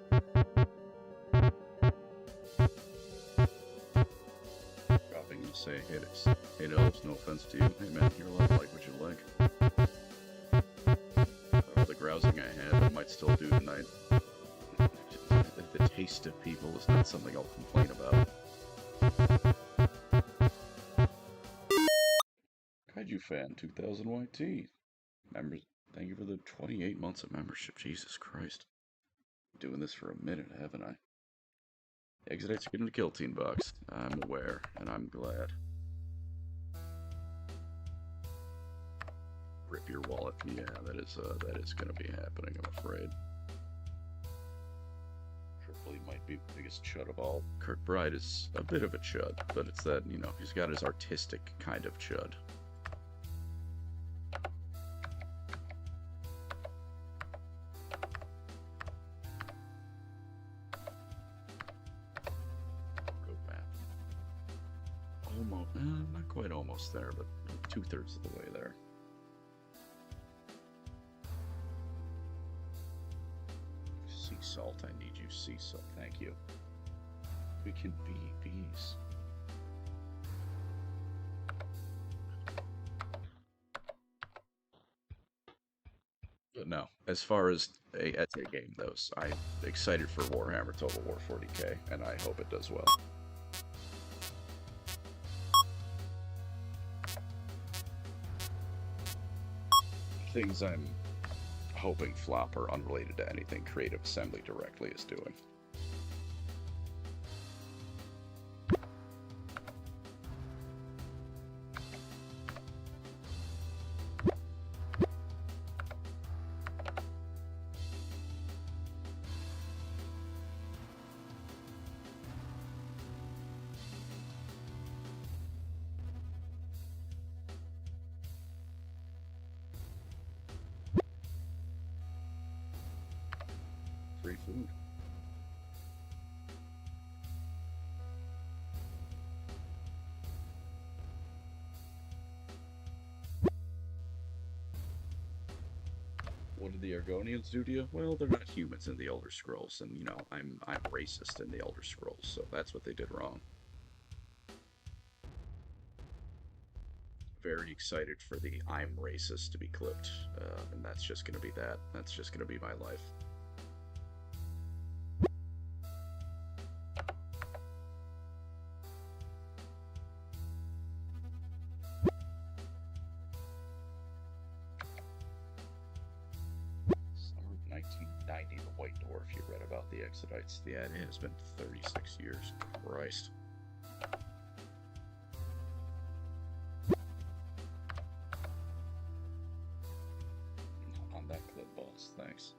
Dropping to say hate elves, no offense to you. Hey man, you're allowed to like what you like. The grousing I had, I might still do tonight. The taste of people is not something I'll complain about. Kaiju Fan 2000 YT. Members, thank you for the 28 months of membership. Jesus Christ. Doing this for a minute, haven't I? Exodites are getting to kill Teen Box. I'm aware, and I'm glad. Rip your wallet. Yeah, that is going to be happening, I'm afraid. Triple E might be the biggest chud of all. Kirk Bride is a bit of a chud, but it's that, you know, he's got his artistic kind of chud. Go back. Almost, not quite almost there, but 2/3 of the way there. Sea salt, I need you, sea salt, thank you. We can be bees. But no, as far as a game goes, I'm excited for Warhammer Total War 40k, and I hope it does well. Things I'm hoping flop are unrelated to anything Creative Assembly directly is doing. Free food. What did the Argonians do to you? Well, they're not humans in the Elder Scrolls, and, you know, I'm racist in the Elder Scrolls, so that's what they did wrong. Very excited for the I'm racist to be clipped, and that's just gonna be that. That's just gonna be my life. Summer of 1990, the White Dwarf, you read about the Exodites. Yeah, it has been 36 years. Christ. On that clip, boss. Thanks.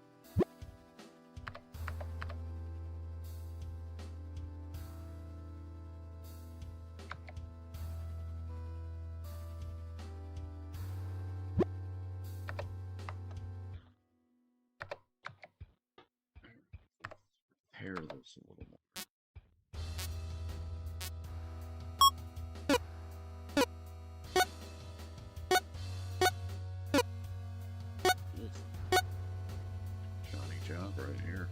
Repair those a little more. Johnny job right here.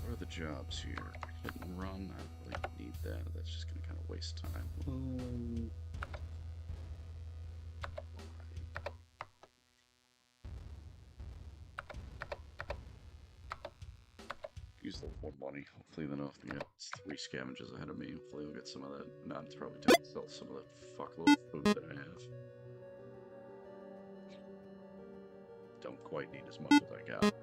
What are the jobs here? Hit and run. I really need that. That's just gonna kind of waste time. Use the more money. Hopefully enough to get 3 scavengers ahead of me. Hopefully I'll get some of that. No, it's probably time to sell some of that fuckload of food that I have. Don't quite need as much as I got.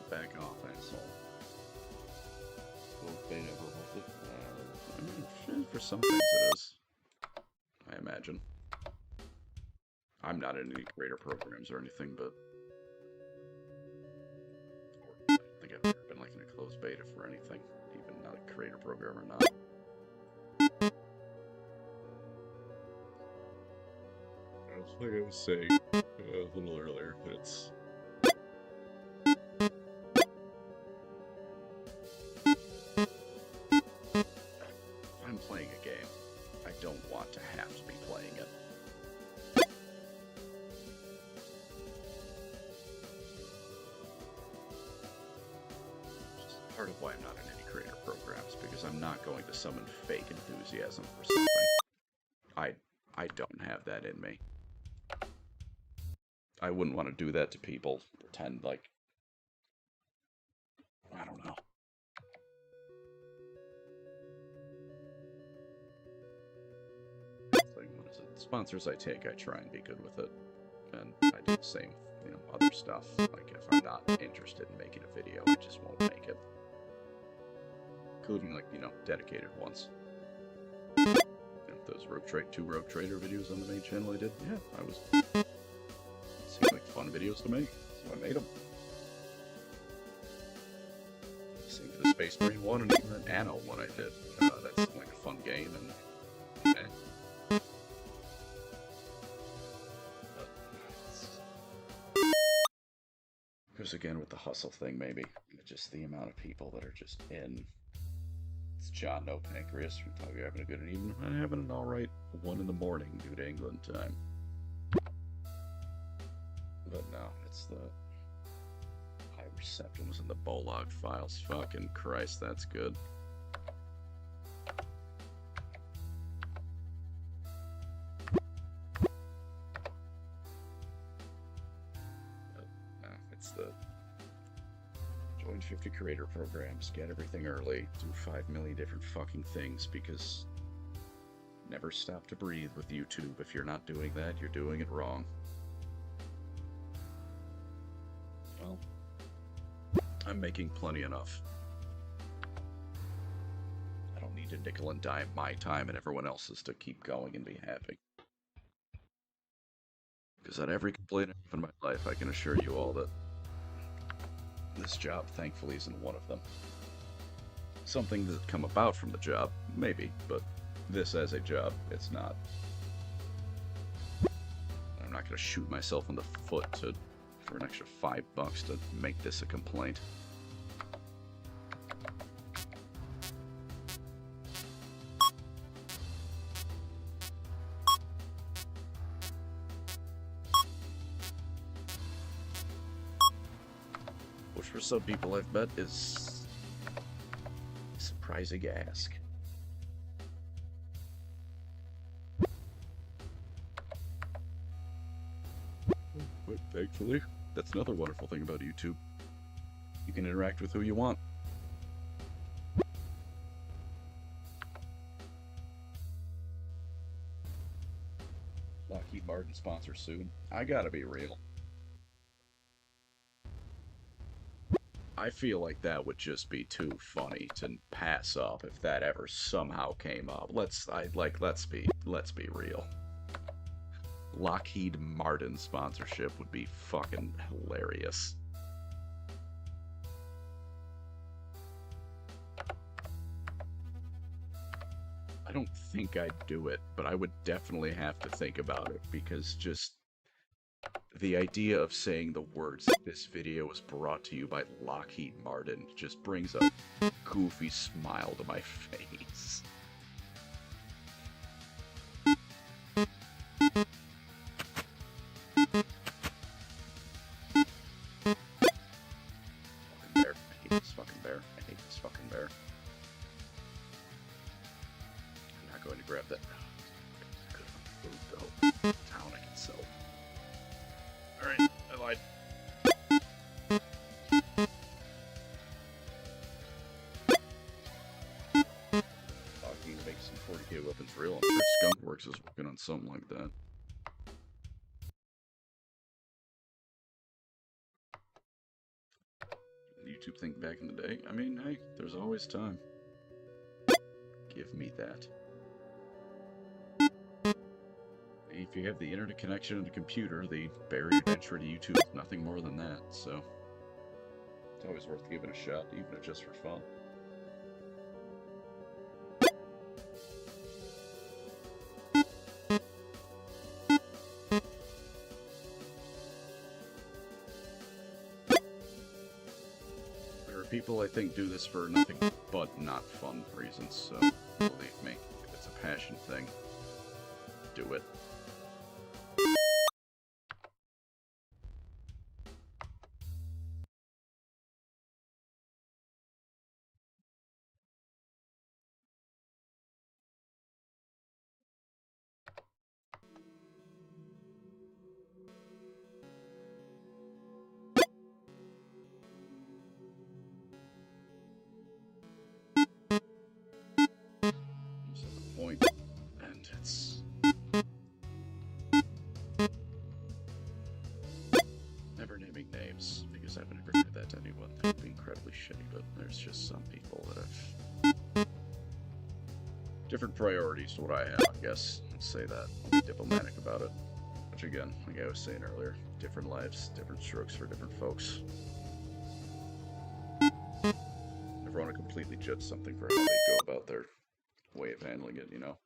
Back off, asshole. some things it is, I imagine. I'm not in any creator programs or anything, but I don't think I've ever been like in a closed beta for anything, even not a creator program or not. Like I was saying a little earlier, it's if I'm playing a game, I don't want to have to be playing it. Part of why I'm not in any creator programs, because I'm not going to summon fake enthusiasm for something. I don't have that in me. I wouldn't want to do that to people, pretend like, I don't know. Like, what is it? Sponsors I take, I try and be good with it. And I do the same with, other stuff. Like, if I'm not interested in making a video, I just won't make it. Including, like, dedicated ones. Those two Rogue Trader videos on the main channel I did, yeah, seemed like fun videos to make, so I made them. Same for the Space Marine one, and even the Anno one I did. That's like a fun game, and because again, with the hustle thing, maybe just the amount of people that are just in. It's John, no Pancreas. We're probably having a good evening. I'm having an alright 1 in the morning due to England time. But no, it's the high reception was in the Bolog files. Fucking Christ, that's good. But no, it's the join 50 creator programs, get everything early, do 5 million different fucking things, because never stop to breathe with YouTube. If you're not doing that, you're doing it wrong. Well, I'm making plenty enough. I don't need to nickel and dime my time and everyone else's to keep going and be happy. Because on every complaint I have in my life, I can assure you all that this job, thankfully, isn't one of them. Something that come about from the job, maybe, but this as a job, it's not. I'm not going to shoot myself in the foot for an extra $5 to make this a complaint. Which for some people I've met is a surprising ask. But thankfully, that's another wonderful thing about YouTube. You can interact with who you want. Lockheed Martin sponsor soon. I gotta be real. I feel like that would just be too funny to pass up if that ever somehow came up. Let's be real. Lockheed Martin sponsorship would be fucking hilarious. I don't think I'd do it, but I would definitely have to think about it, because just the idea of saying the words, "This video was brought to you by Lockheed Martin," just brings a goofy smile to my face. Fucking bear. I hate this fucking bear. I hate this fucking bear. I'm not going to grab that. Good food, though. Town I can sell. Alright, I lied. Talking to make some 40k weapons real. I'm sure Skunkworks is working on something like that. YouTube thing back in the day. I mean, hey, there's always time. Give me that. if you have the internet connection and a computer, the barrier to entry to YouTube is nothing more than that, so it's always worth giving a shot, even if just for fun. There are people I think do this for nothing but not fun reasons, so believe me, if it's a passion thing, do it. That's the point, and it's never naming names, because I've never did that to anyone. That would be incredibly shitty, but there's just some people that have different priorities to what I have, I guess. Let's say that. I'll be diplomatic about it. Which again, like I was saying earlier, different lives, different strokes for different folks. Never want to completely judge something for how they go about their way of handling it, you know?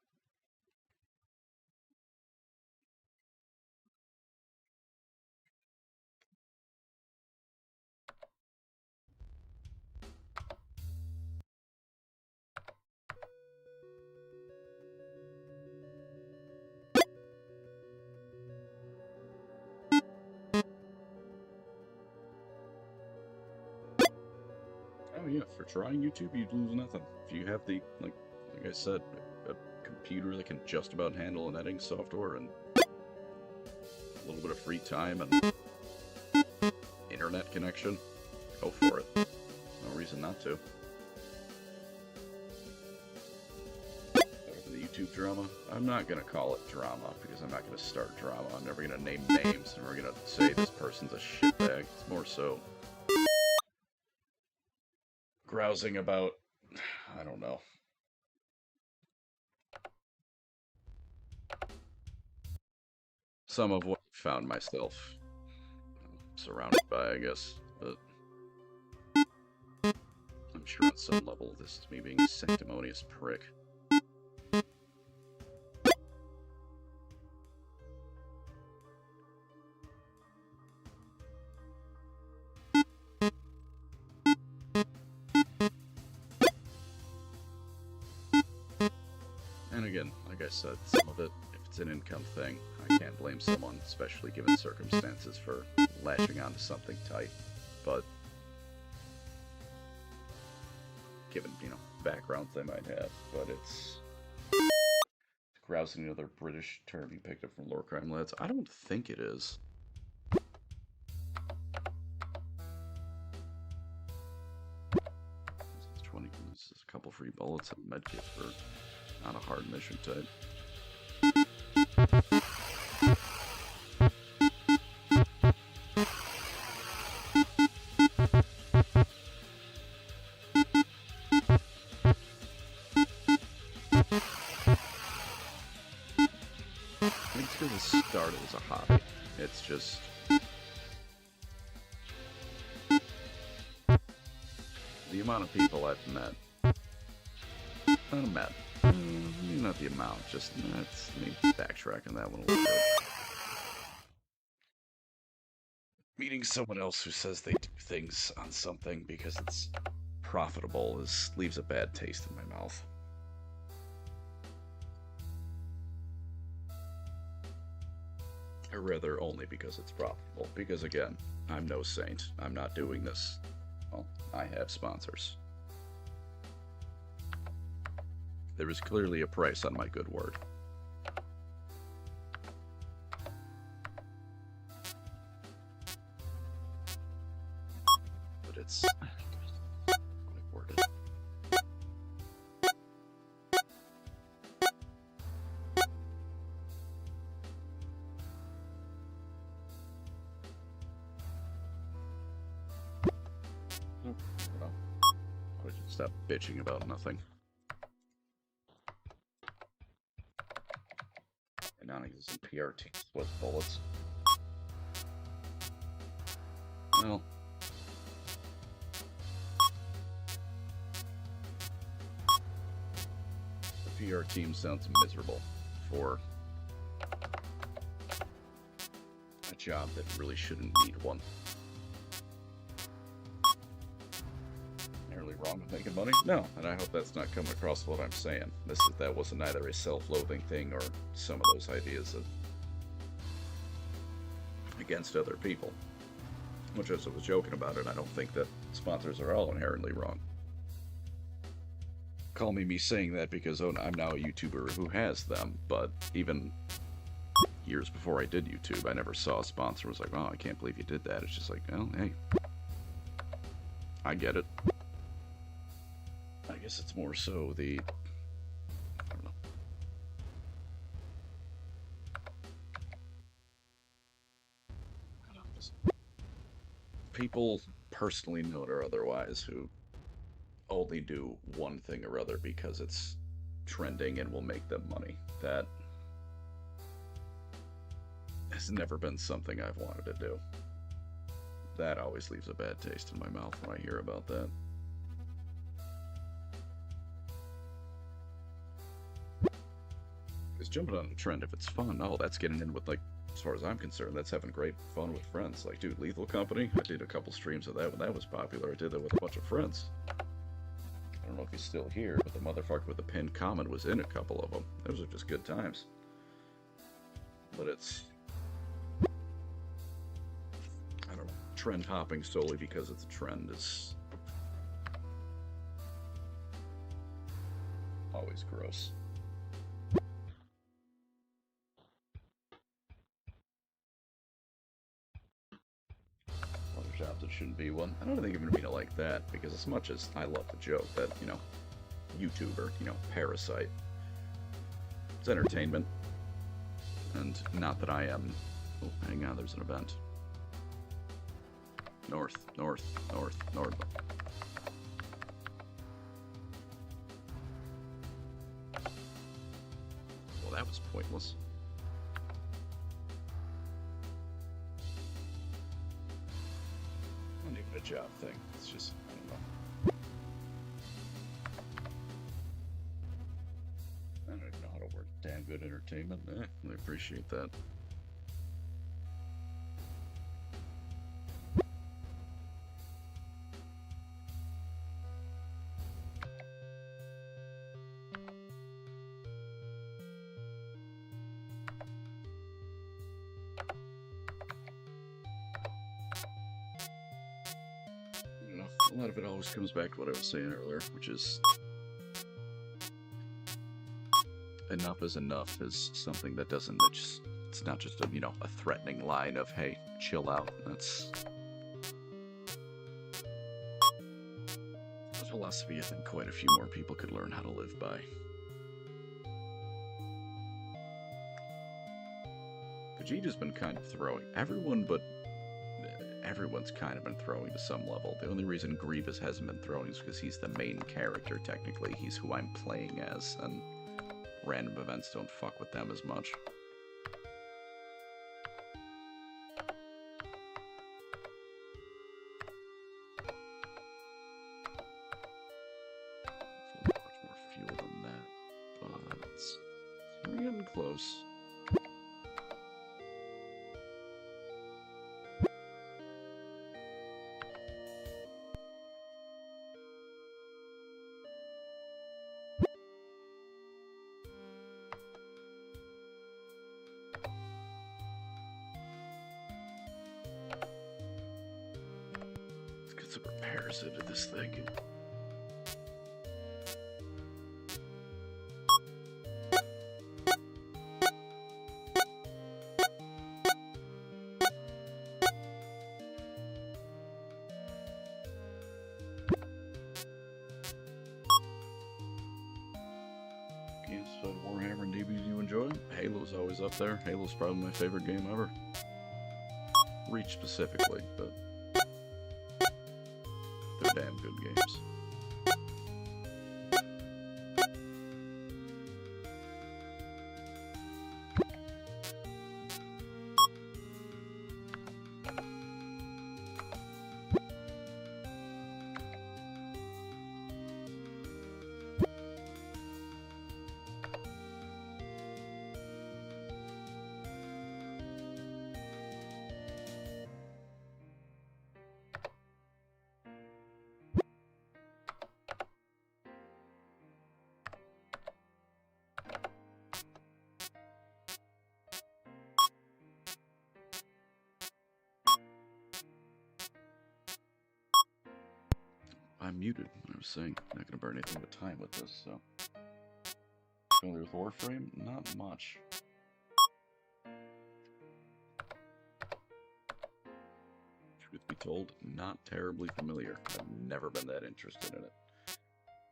Oh yeah, for trying YouTube, you'd lose nothing. If you have the, like I said, a computer that can just about handle an editing software and a little bit of free time and internet connection, go for it. No reason not to. Over the YouTube drama, I'm not going to call it drama because I'm not going to start drama. I'm never going to name names and we're going to say this person's a shitbag. It's more so grousing about, I don't know. Some of what I found myself surrounded by, I guess, but I'm sure on some level this is me being a sanctimonious prick. And again, like I said, some of it, if it's an income thing, I can't blame someone, especially given circumstances, for latching onto something tight. But given, you know, backgrounds they might have, but it's grousing, another British term you picked up from Lore Crime Lads. I don't think it is. 20, this is a couple free bullets and medkit for not a hard mission type. I think it's because it started as a hobby. It's just the amount of people I've met. Not the amount, just that's me backtracking that one a little bit. Meeting someone else who says they do things on something because it's profitable leaves a bad taste in my mouth. Or rather, only because it's profitable. Because again, I'm no saint. I'm not doing this. Well, I have sponsors. There is clearly a price on my good word. But it's worded. Well, I should stop bitching about nothing. And not Jesus, and PR teams with bullets. Well, the PR team sounds miserable for a job that really shouldn't need one. Nearly wrong with making money? No, and I hope that's not coming across what I'm saying. That wasn't either a self-loathing thing or some of those ideas of against other people. Much as I was joking about it, I don't think that sponsors are all inherently wrong. Call me saying that because I'm now a YouTuber who has them, but even years before I did YouTube, I never saw a sponsor was like, oh, I can't believe you did that. It's just like, oh, hey, I get it. I guess it's more so I don't know. People personally note or otherwise who only do one thing or other because it's trending and will make them money. That has never been something I've wanted to do. That always leaves a bad taste in my mouth when I hear about that. Because jumping on a trend, if it's fun, oh, that's getting in with, like, as far as I'm concerned, that's having great fun with friends. Like, dude, Lethal Company, I did a couple streams of that when that was popular. I did that with a bunch of friends. I don't know if he's still here, but the motherfucker with the pinned comment was in a couple of them. Those are just good times. But it's... I don't know. Trend hopping solely because it's a trend is... always gross. Other jobs that shouldn't be one. I don't think I'm going to mean it like that, because as much as I love the joke that, you know, YouTuber, you know, parasite, it's entertainment. And not that I am... Oh, hang on, there's an event. North. Well, that was pointless. Not even a job thing. It's just, I don't know. I don't even know how to work damn good entertainment. I appreciate that. A lot of it always comes back to what I was saying earlier, which is enough is enough is something that doesn't, it's not just a, you know, a threatening line of, hey, chill out. That's a philosophy I think quite a few more people could learn how to live by. Vegeta's been kind of throwing everyone's kind of been throwing to some level. The only reason Grievous hasn't been throwing is because he's the main character, technically. He's who I'm playing as, and random events don't fuck with them as much. Much more fuel than that, but we're getting close. Some repairs into this thing. Yes, Warhammer and DB, do you enjoy them? Halo's always up there. Halo's probably my favorite game ever. Reach specifically, but they're damn good games. I'm muted. I was saying, I'm not going to burn anything but time with this, so. Familiar with Warframe? Not much. Truth be told, not terribly familiar. I've never been that interested in it.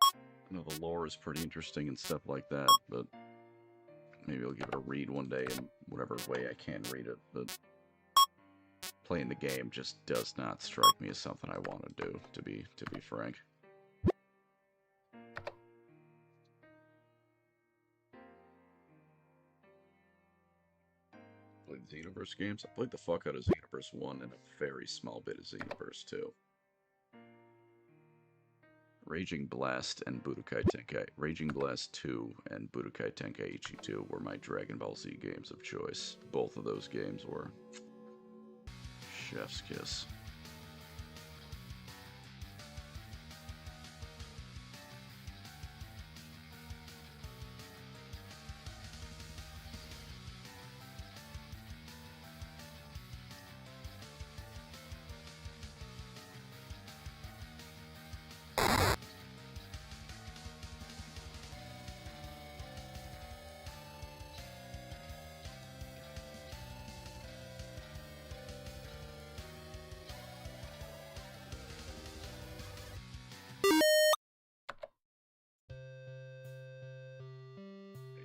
I know the lore is pretty interesting and stuff like that, but maybe I'll give it a read one day in whatever way I can read it, but playing the game just does not strike me as something I want to do, to be frank. Played Xenoverse games. I played the fuck out of Xenoverse 1 and a very small bit of Xenoverse 2. Raging Blast and Budokai Tenkaichi. Raging Blast 2 and Budokai Tenkaichi 2 were my Dragon Ball Z games of choice. Both of those games were chef's kiss.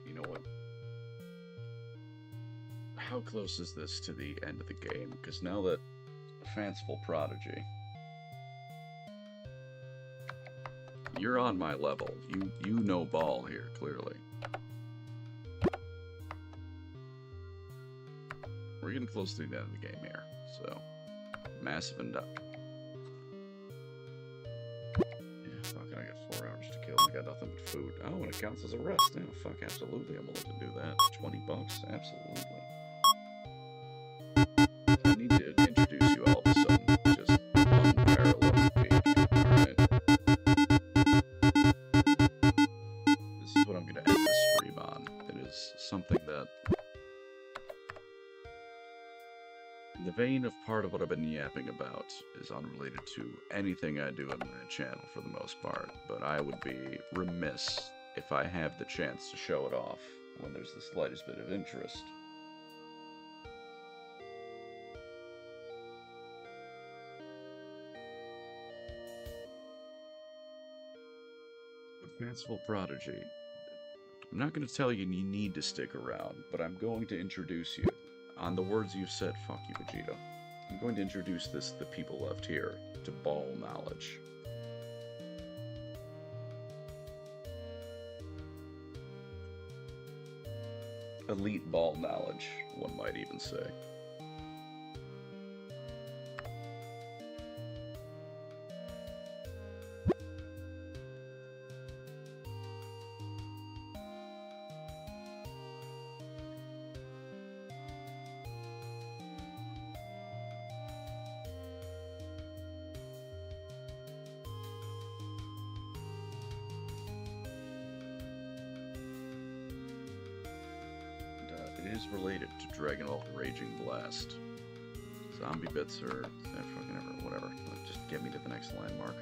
You know what? How close is this to the end of the game? Because now that Fanciful Prodigy, you're on my level. You know ball here, clearly. We're getting close to the end of the game here, so massive induct. Yeah, fuck, I got 4 hours to kill. I got nothing but food. Oh, and it counts as a rest. Yeah, fuck, absolutely. I'm willing to do that. $20, absolutely. I need to introduce you all of a sudden. Just unparalleled behavior, alright? This is what I'm going to end this stream on. It is something that, in the vein of part of what I've been yapping about, is unrelated to anything I do on my channel for the most part, but I would be remiss if I have the chance to show it off when there's the slightest bit of interest. Fanciful Prodigy. I'm not going to tell you you need to stick around, but I'm going to introduce you. On the words you've said, fuck you, Vegeta. I'm going to introduce the people left here, to ball knowledge. Elite ball knowledge, one might even say. It is related to Dragon Ball Raging Blast. Zombie bits are fucking whatever. Just get me to the next landmark.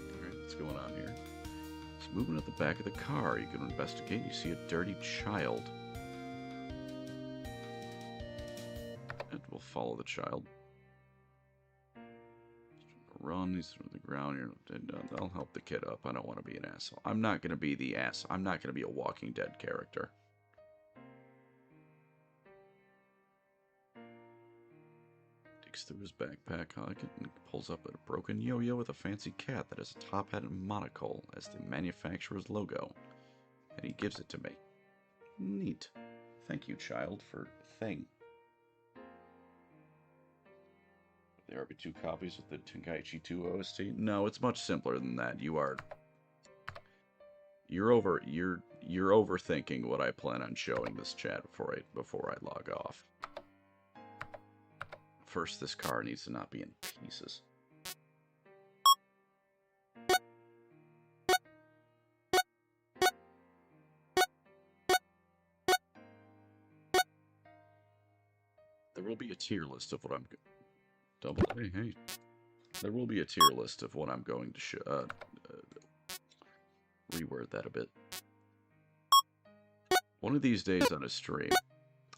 Alright, what's going on here? It's moving at the back of the car. You can investigate. You see a dirty child. And we'll follow the child. Run, he's from the ground. I'll help the kid up. I don't want to be an asshole. I'm not going to be the ass. I'm not going to be a Walking Dead character. Digs through his backpack, and pulls up a broken yo-yo with a fancy cat that has a top hat and monocle as the manufacturer's logo. And he gives it to me. Neat. Thank you, child, for thing. There be 2 copies of the Tenkaichi 2 OST. No, it's much simpler than that. You're overthinking what I plan on showing this chat before I log off. First, this car needs to not be in pieces. There will be a tier list of what I'm... Double A, hey. There will be a tier list of what I'm going to reword that a bit. One of these days on a stream,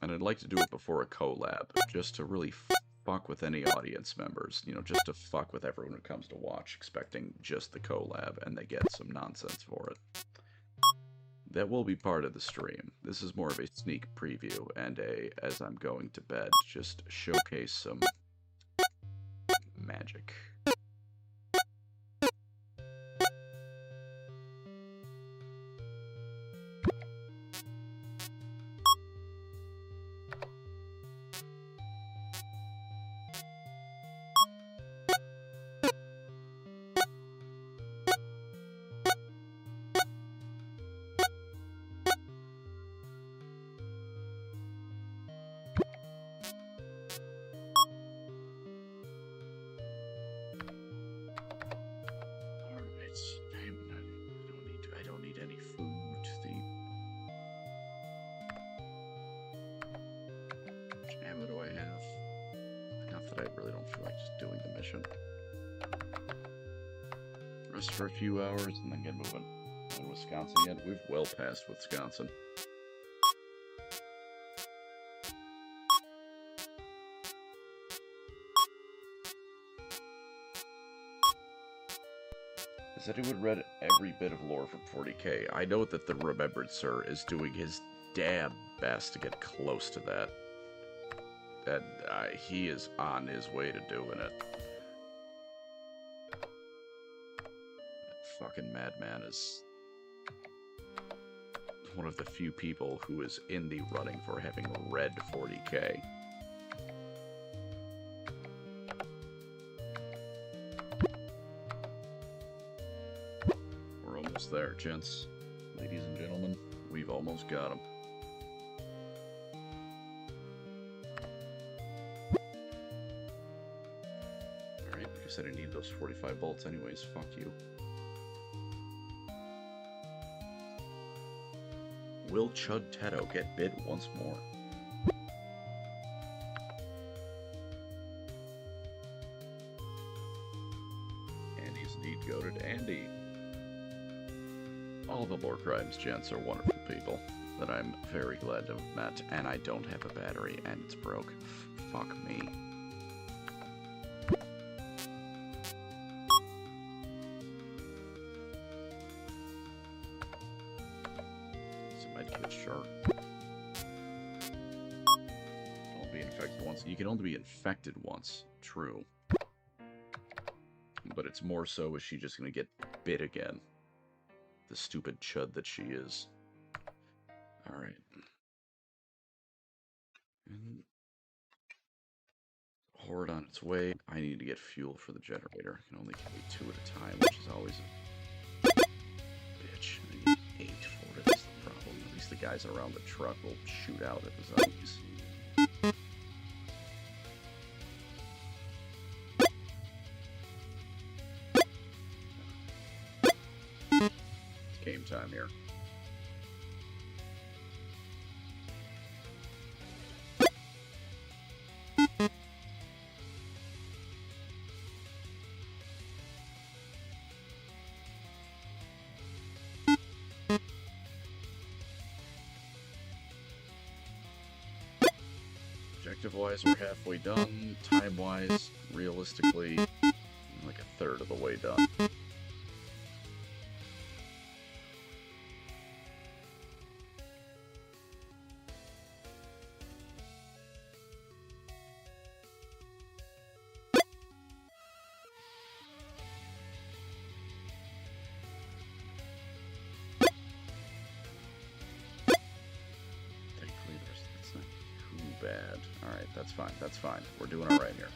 and I'd like to do it before a collab, just to really fuck with any audience members, you know, just to fuck with everyone who comes to watch, expecting just the collab, and they get some nonsense for it. That will be part of the stream. This is more of a sneak preview, and as I'm going to bed, just showcase some magic. I don't need any food. Which ammo do I have? Enough that I really don't feel like just doing the mission. Rest for a few hours and then get moving. In Wisconsin yet? We've well passed Wisconsin. Has anyone read every bit of lore from 40k? I know that the Remembered Sir is doing his damn best to get close to that. And he is on his way to doing it. That fucking madman is one of the few people who is in the running for having read 40k. There, gents, ladies and gentlemen, we've almost got him. Alright, like I said, I need those 45 bolts anyways, fuck you. Will Chud Teto get bid once more? Andy's indeed goated. Andy! All the Lore Crimes gents are wonderful people that I'm very glad to have met, and I don't have a battery, and it's broke. Fuck me. It's a medkit, sure. Don't be infected once. You can only be infected once. True. But it's more so, is she just gonna get bit again? The stupid chud that she is. Alright. Horde on its way. I need to get fuel for the generator. I can only carry 2 at a time, which is always a bitch. I need 8 for it, that's the problem. At least the guys around the truck will shoot out at the zombies. Game time here. Objective-wise, we're halfway done. Time-wise, realistically, like a third of the way done. Bad. Alright, that's fine, that's fine. We're doing alright here.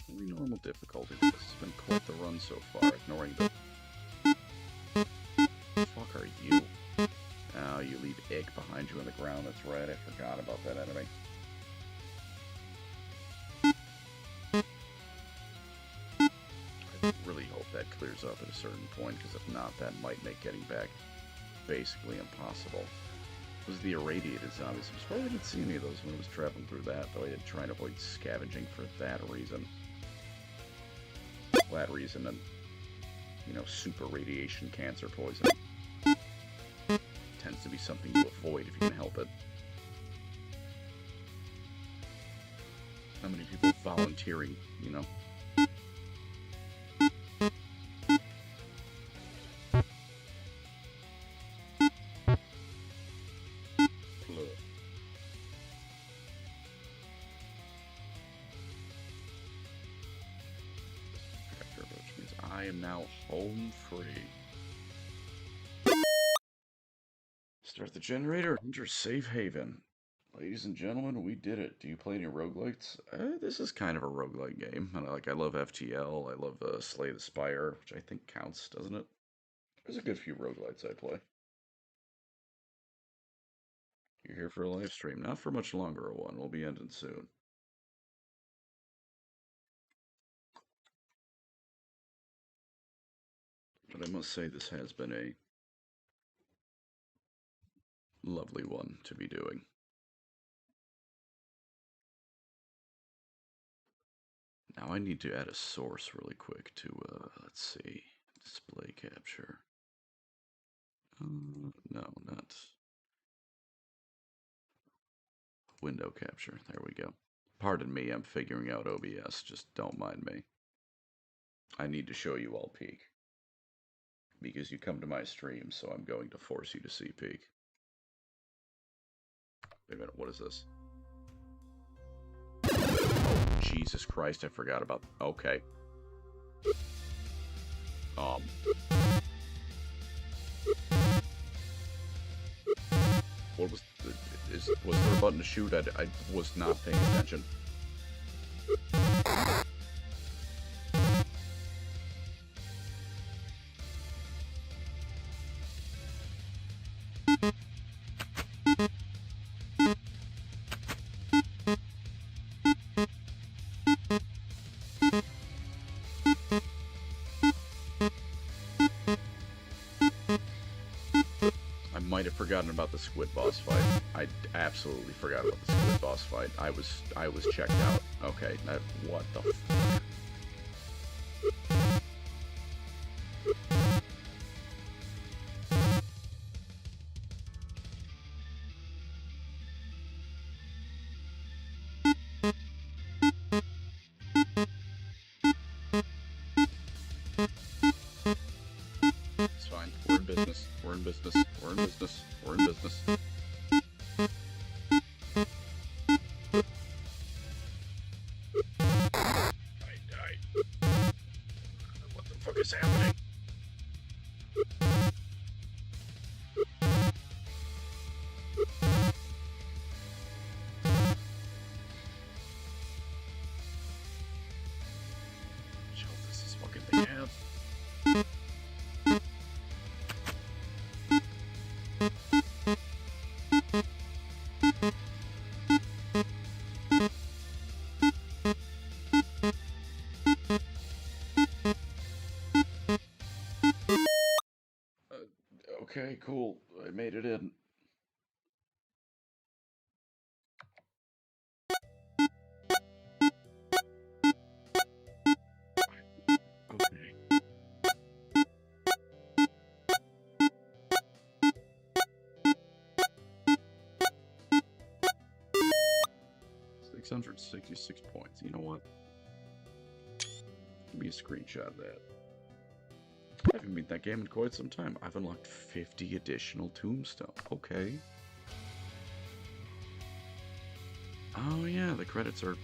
Only normal difficulty. This has been quite the run so far, ignoring the... What the fuck are you? you leave egg behind you on the ground. That's right, I forgot about that enemy. I really hope that clears up at a certain point, because if not, that might make getting back basically impossible. It was the irradiated zombies. I'm surprised I didn't see any of those when I was traveling through that, though I had tried to avoid scavenging for that reason. That reason, and, you know, super radiation cancer poisoning tends to be something you avoid if you can help it. How many people volunteering, you know? Which means I am now home free. Start the generator, enter safe haven. Ladies and gentlemen, we did it. Do you play any roguelites? This is kind of a roguelite game. And I love FTL. I love Slay the Spire, which I think counts, doesn't it? There's a good few roguelites I play. You're here for a live stream. Not for much longer, a one. We'll be ending soon. But I must say this has been a lovely one to be doing. Now I need to add a source really quick to, let's see, display capture. No, not window capture. There we go. Pardon me, I'm figuring out OBS. Just don't mind me. I need to show you all Peak. Because you come to my stream, so I'm going to force you to see Peak. Wait a minute, what is this? Jesus Christ, I forgot about... Okay. What was... Was there a button to shoot? I was not paying attention. Might have forgotten about the squid boss fight. I absolutely forgot about the squid boss fight. I was checked out. Okay, what the fuck? It's fine. We're in business. We're in business. We're in business. We're in business. I died. What the fuck is happening? Chill, this is fucking thing out. Okay, cool. I made it in. Okay. 666 points. You know what? Give me a screenshot of that. I haven't beat that game in quite some time. I've unlocked 50 additional tombstone. Okay. Oh yeah, the credits are...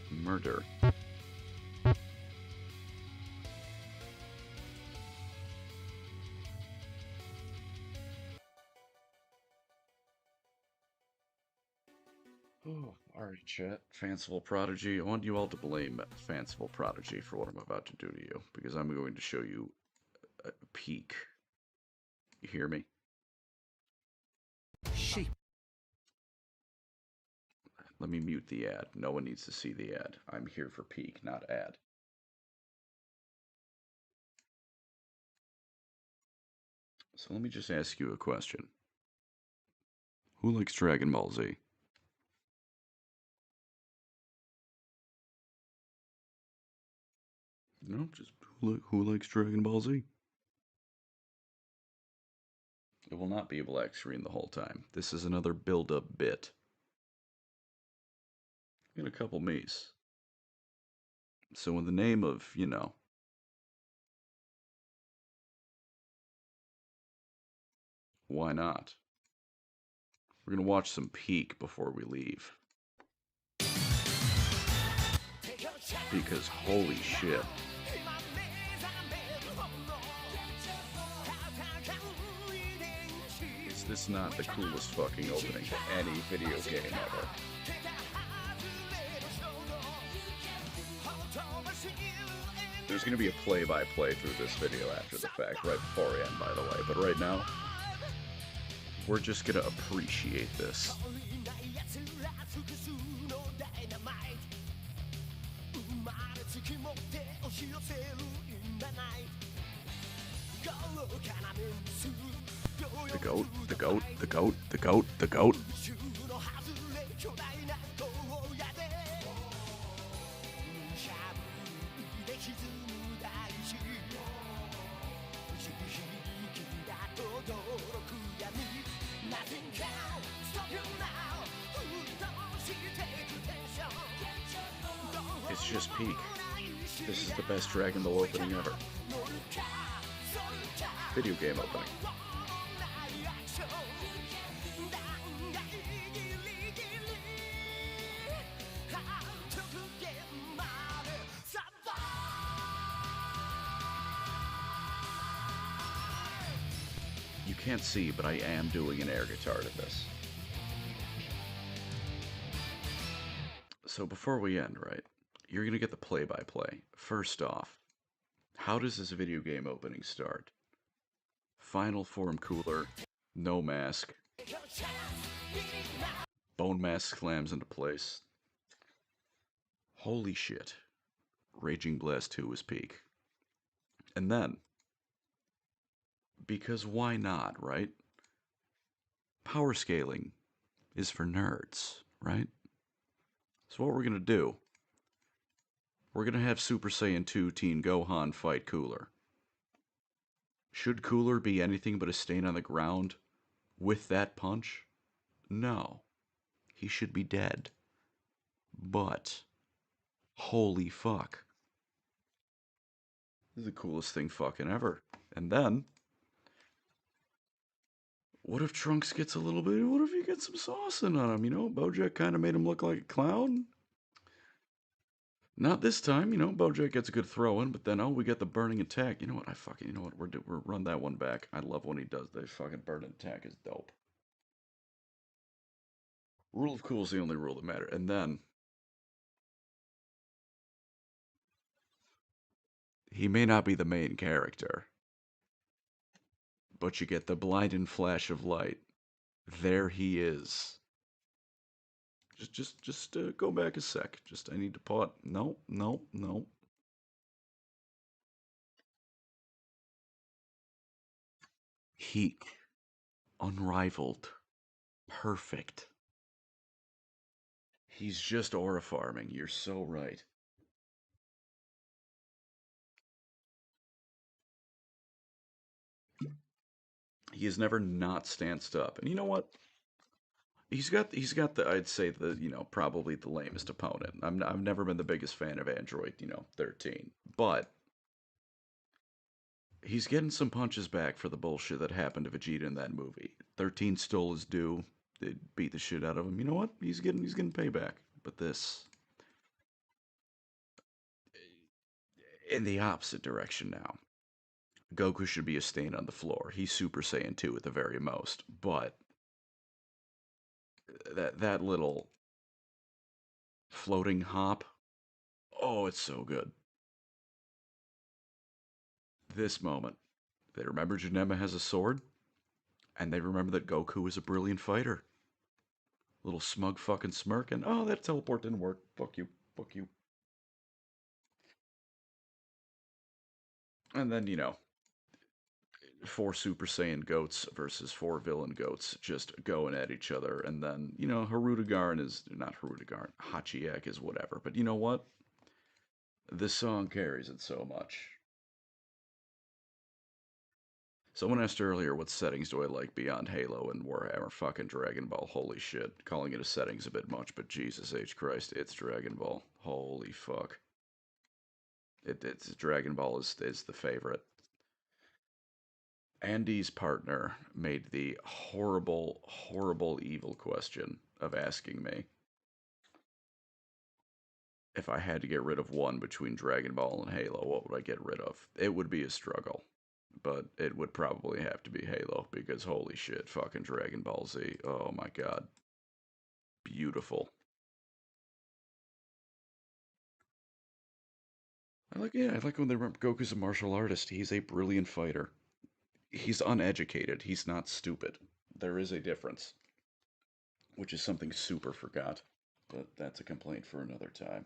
murder. Oh, alright, chat. Fanciful Prodigy. I want you all to blame Fanciful Prodigy for what I'm about to do to you, because I'm going to show you a peek You hear me? Sheep. Let me mute the ad. No one needs to see the ad. I'm here for peak, not ad. So let me just ask you a question. Who likes Dragon Ball Z? No, just who likes Dragon Ball Z? It will not be a black screen the whole time. This is another build-up bit. In a couple me's. So in the name of, why not? We're gonna watch some Peak before we leave. Because holy shit. Is this not the coolest fucking opening to any video game ever? There's gonna be a play-by-play through this video after the fact, right before I end, by the way. But right now, we're just gonna appreciate this. The goat, the goat, the goat, the goat, the goat. It's just peak. This is the best Dragon Ball opening ever. Video game opening. You can't see, but I am doing an air guitar to this. So before we end, right, you're going to get the play-by-play. First off, how does this video game opening start? Final form cooler, no mask. Bone mask slams into place. Holy shit. Raging Blast 2 is peak. And then, because why not, right? Power scaling is for nerds, right? So what we're going to do, we're going to have Super Saiyan 2 Teen Gohan fight Cooler. Should Cooler be anything but a stain on the ground with that punch? No. He should be dead. But, holy fuck. This is the coolest thing fucking ever. And then, what if Trunks gets a little bit, what if he gets some saucing on him, Bojack kind of made him look like a clown. Not this time, Bojack gets a good throw in, but then, we get the burning attack. You know what, we're run that one back. I love when he does the fucking burning attack, is dope. Rule of cool is the only rule that matters. And then, he may not be the main character, but you get the blinding flash of light. There he is. Just go back a sec. I need to pause. No, no, no. Heat. Unrivaled. Perfect. He's just aura farming. You're so right. He has never not stanced up. And you know what? He's got the, I'd say, the, probably the lamest opponent. I've never been the biggest fan of Android, 13. But he's getting some punches back for the bullshit that happened to Vegeta in that movie. 13 stole his due. They beat the shit out of him. You know what? He's getting payback. But this, in the opposite direction now. Goku should be a stain on the floor. He's Super Saiyan 2 at the very most. But that little floating hop, oh, it's so good. This moment. They remember Janemma has a sword? And they remember that Goku is a brilliant fighter. Little smug fucking smirk, and oh, that teleport didn't work. Fuck you. Fuck you. And then, four Super Saiyan goats versus four villain goats just going at each other. And then, Harudegarn is not Harudegarn. Hachiek is whatever. But you know what? This song carries it so much. Someone asked earlier what settings do I like beyond Halo and Warhammer fucking Dragon Ball. Holy shit. Calling it a setting's a bit much, but Jesus H. Christ, it's Dragon Ball. Holy fuck. It's Dragon Ball is the favorite. Andy's partner made the horrible, horrible, evil question of asking me if I had to get rid of one between Dragon Ball and Halo, what would I get rid of? It would be a struggle, but it would probably have to be Halo because holy shit, fucking Dragon Ball Z. Oh my god. Beautiful. I like when they remember Goku's a martial artist. He's a brilliant fighter. He's uneducated. He's not stupid. There is a difference, which is something super forgot. But that's a complaint for another time.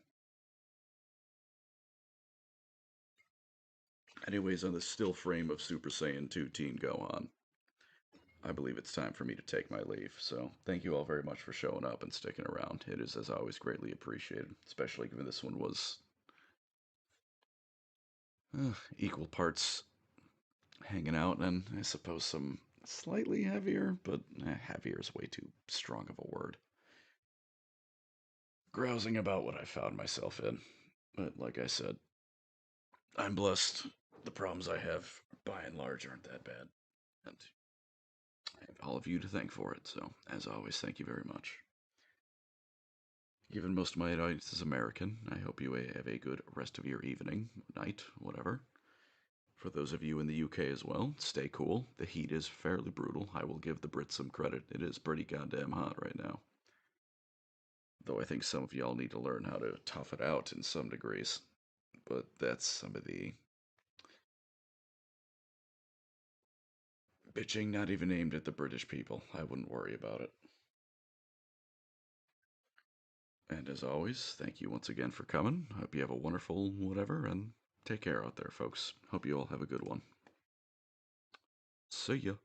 Anyways, on the still frame of Super Saiyan 2 Teen Gohan, I believe it's time for me to take my leave. So thank you all very much for showing up and sticking around. It is, as always, greatly appreciated, especially given this one was equal parts hanging out and I suppose some slightly heavier, but heavier is way too strong of a word. Grousing about what I found myself in. But like I said, I'm blessed. The problems I have, by and large, aren't that bad. And I have all of you to thank for it. So, as always, thank you very much. Given most of my audience is American, I hope you have a good rest of your evening, night, whatever. For those of you in the UK as well, stay cool. The heat is fairly brutal. I will give the Brits some credit. It is pretty goddamn hot right now. Though I think some of y'all need to learn how to tough it out in some degrees. But that's some of the bitching not even aimed at the British people. I wouldn't worry about it. And as always, thank you once again for coming. Hope you have a wonderful whatever, and take care out there, folks. Hope you all have a good one. See ya.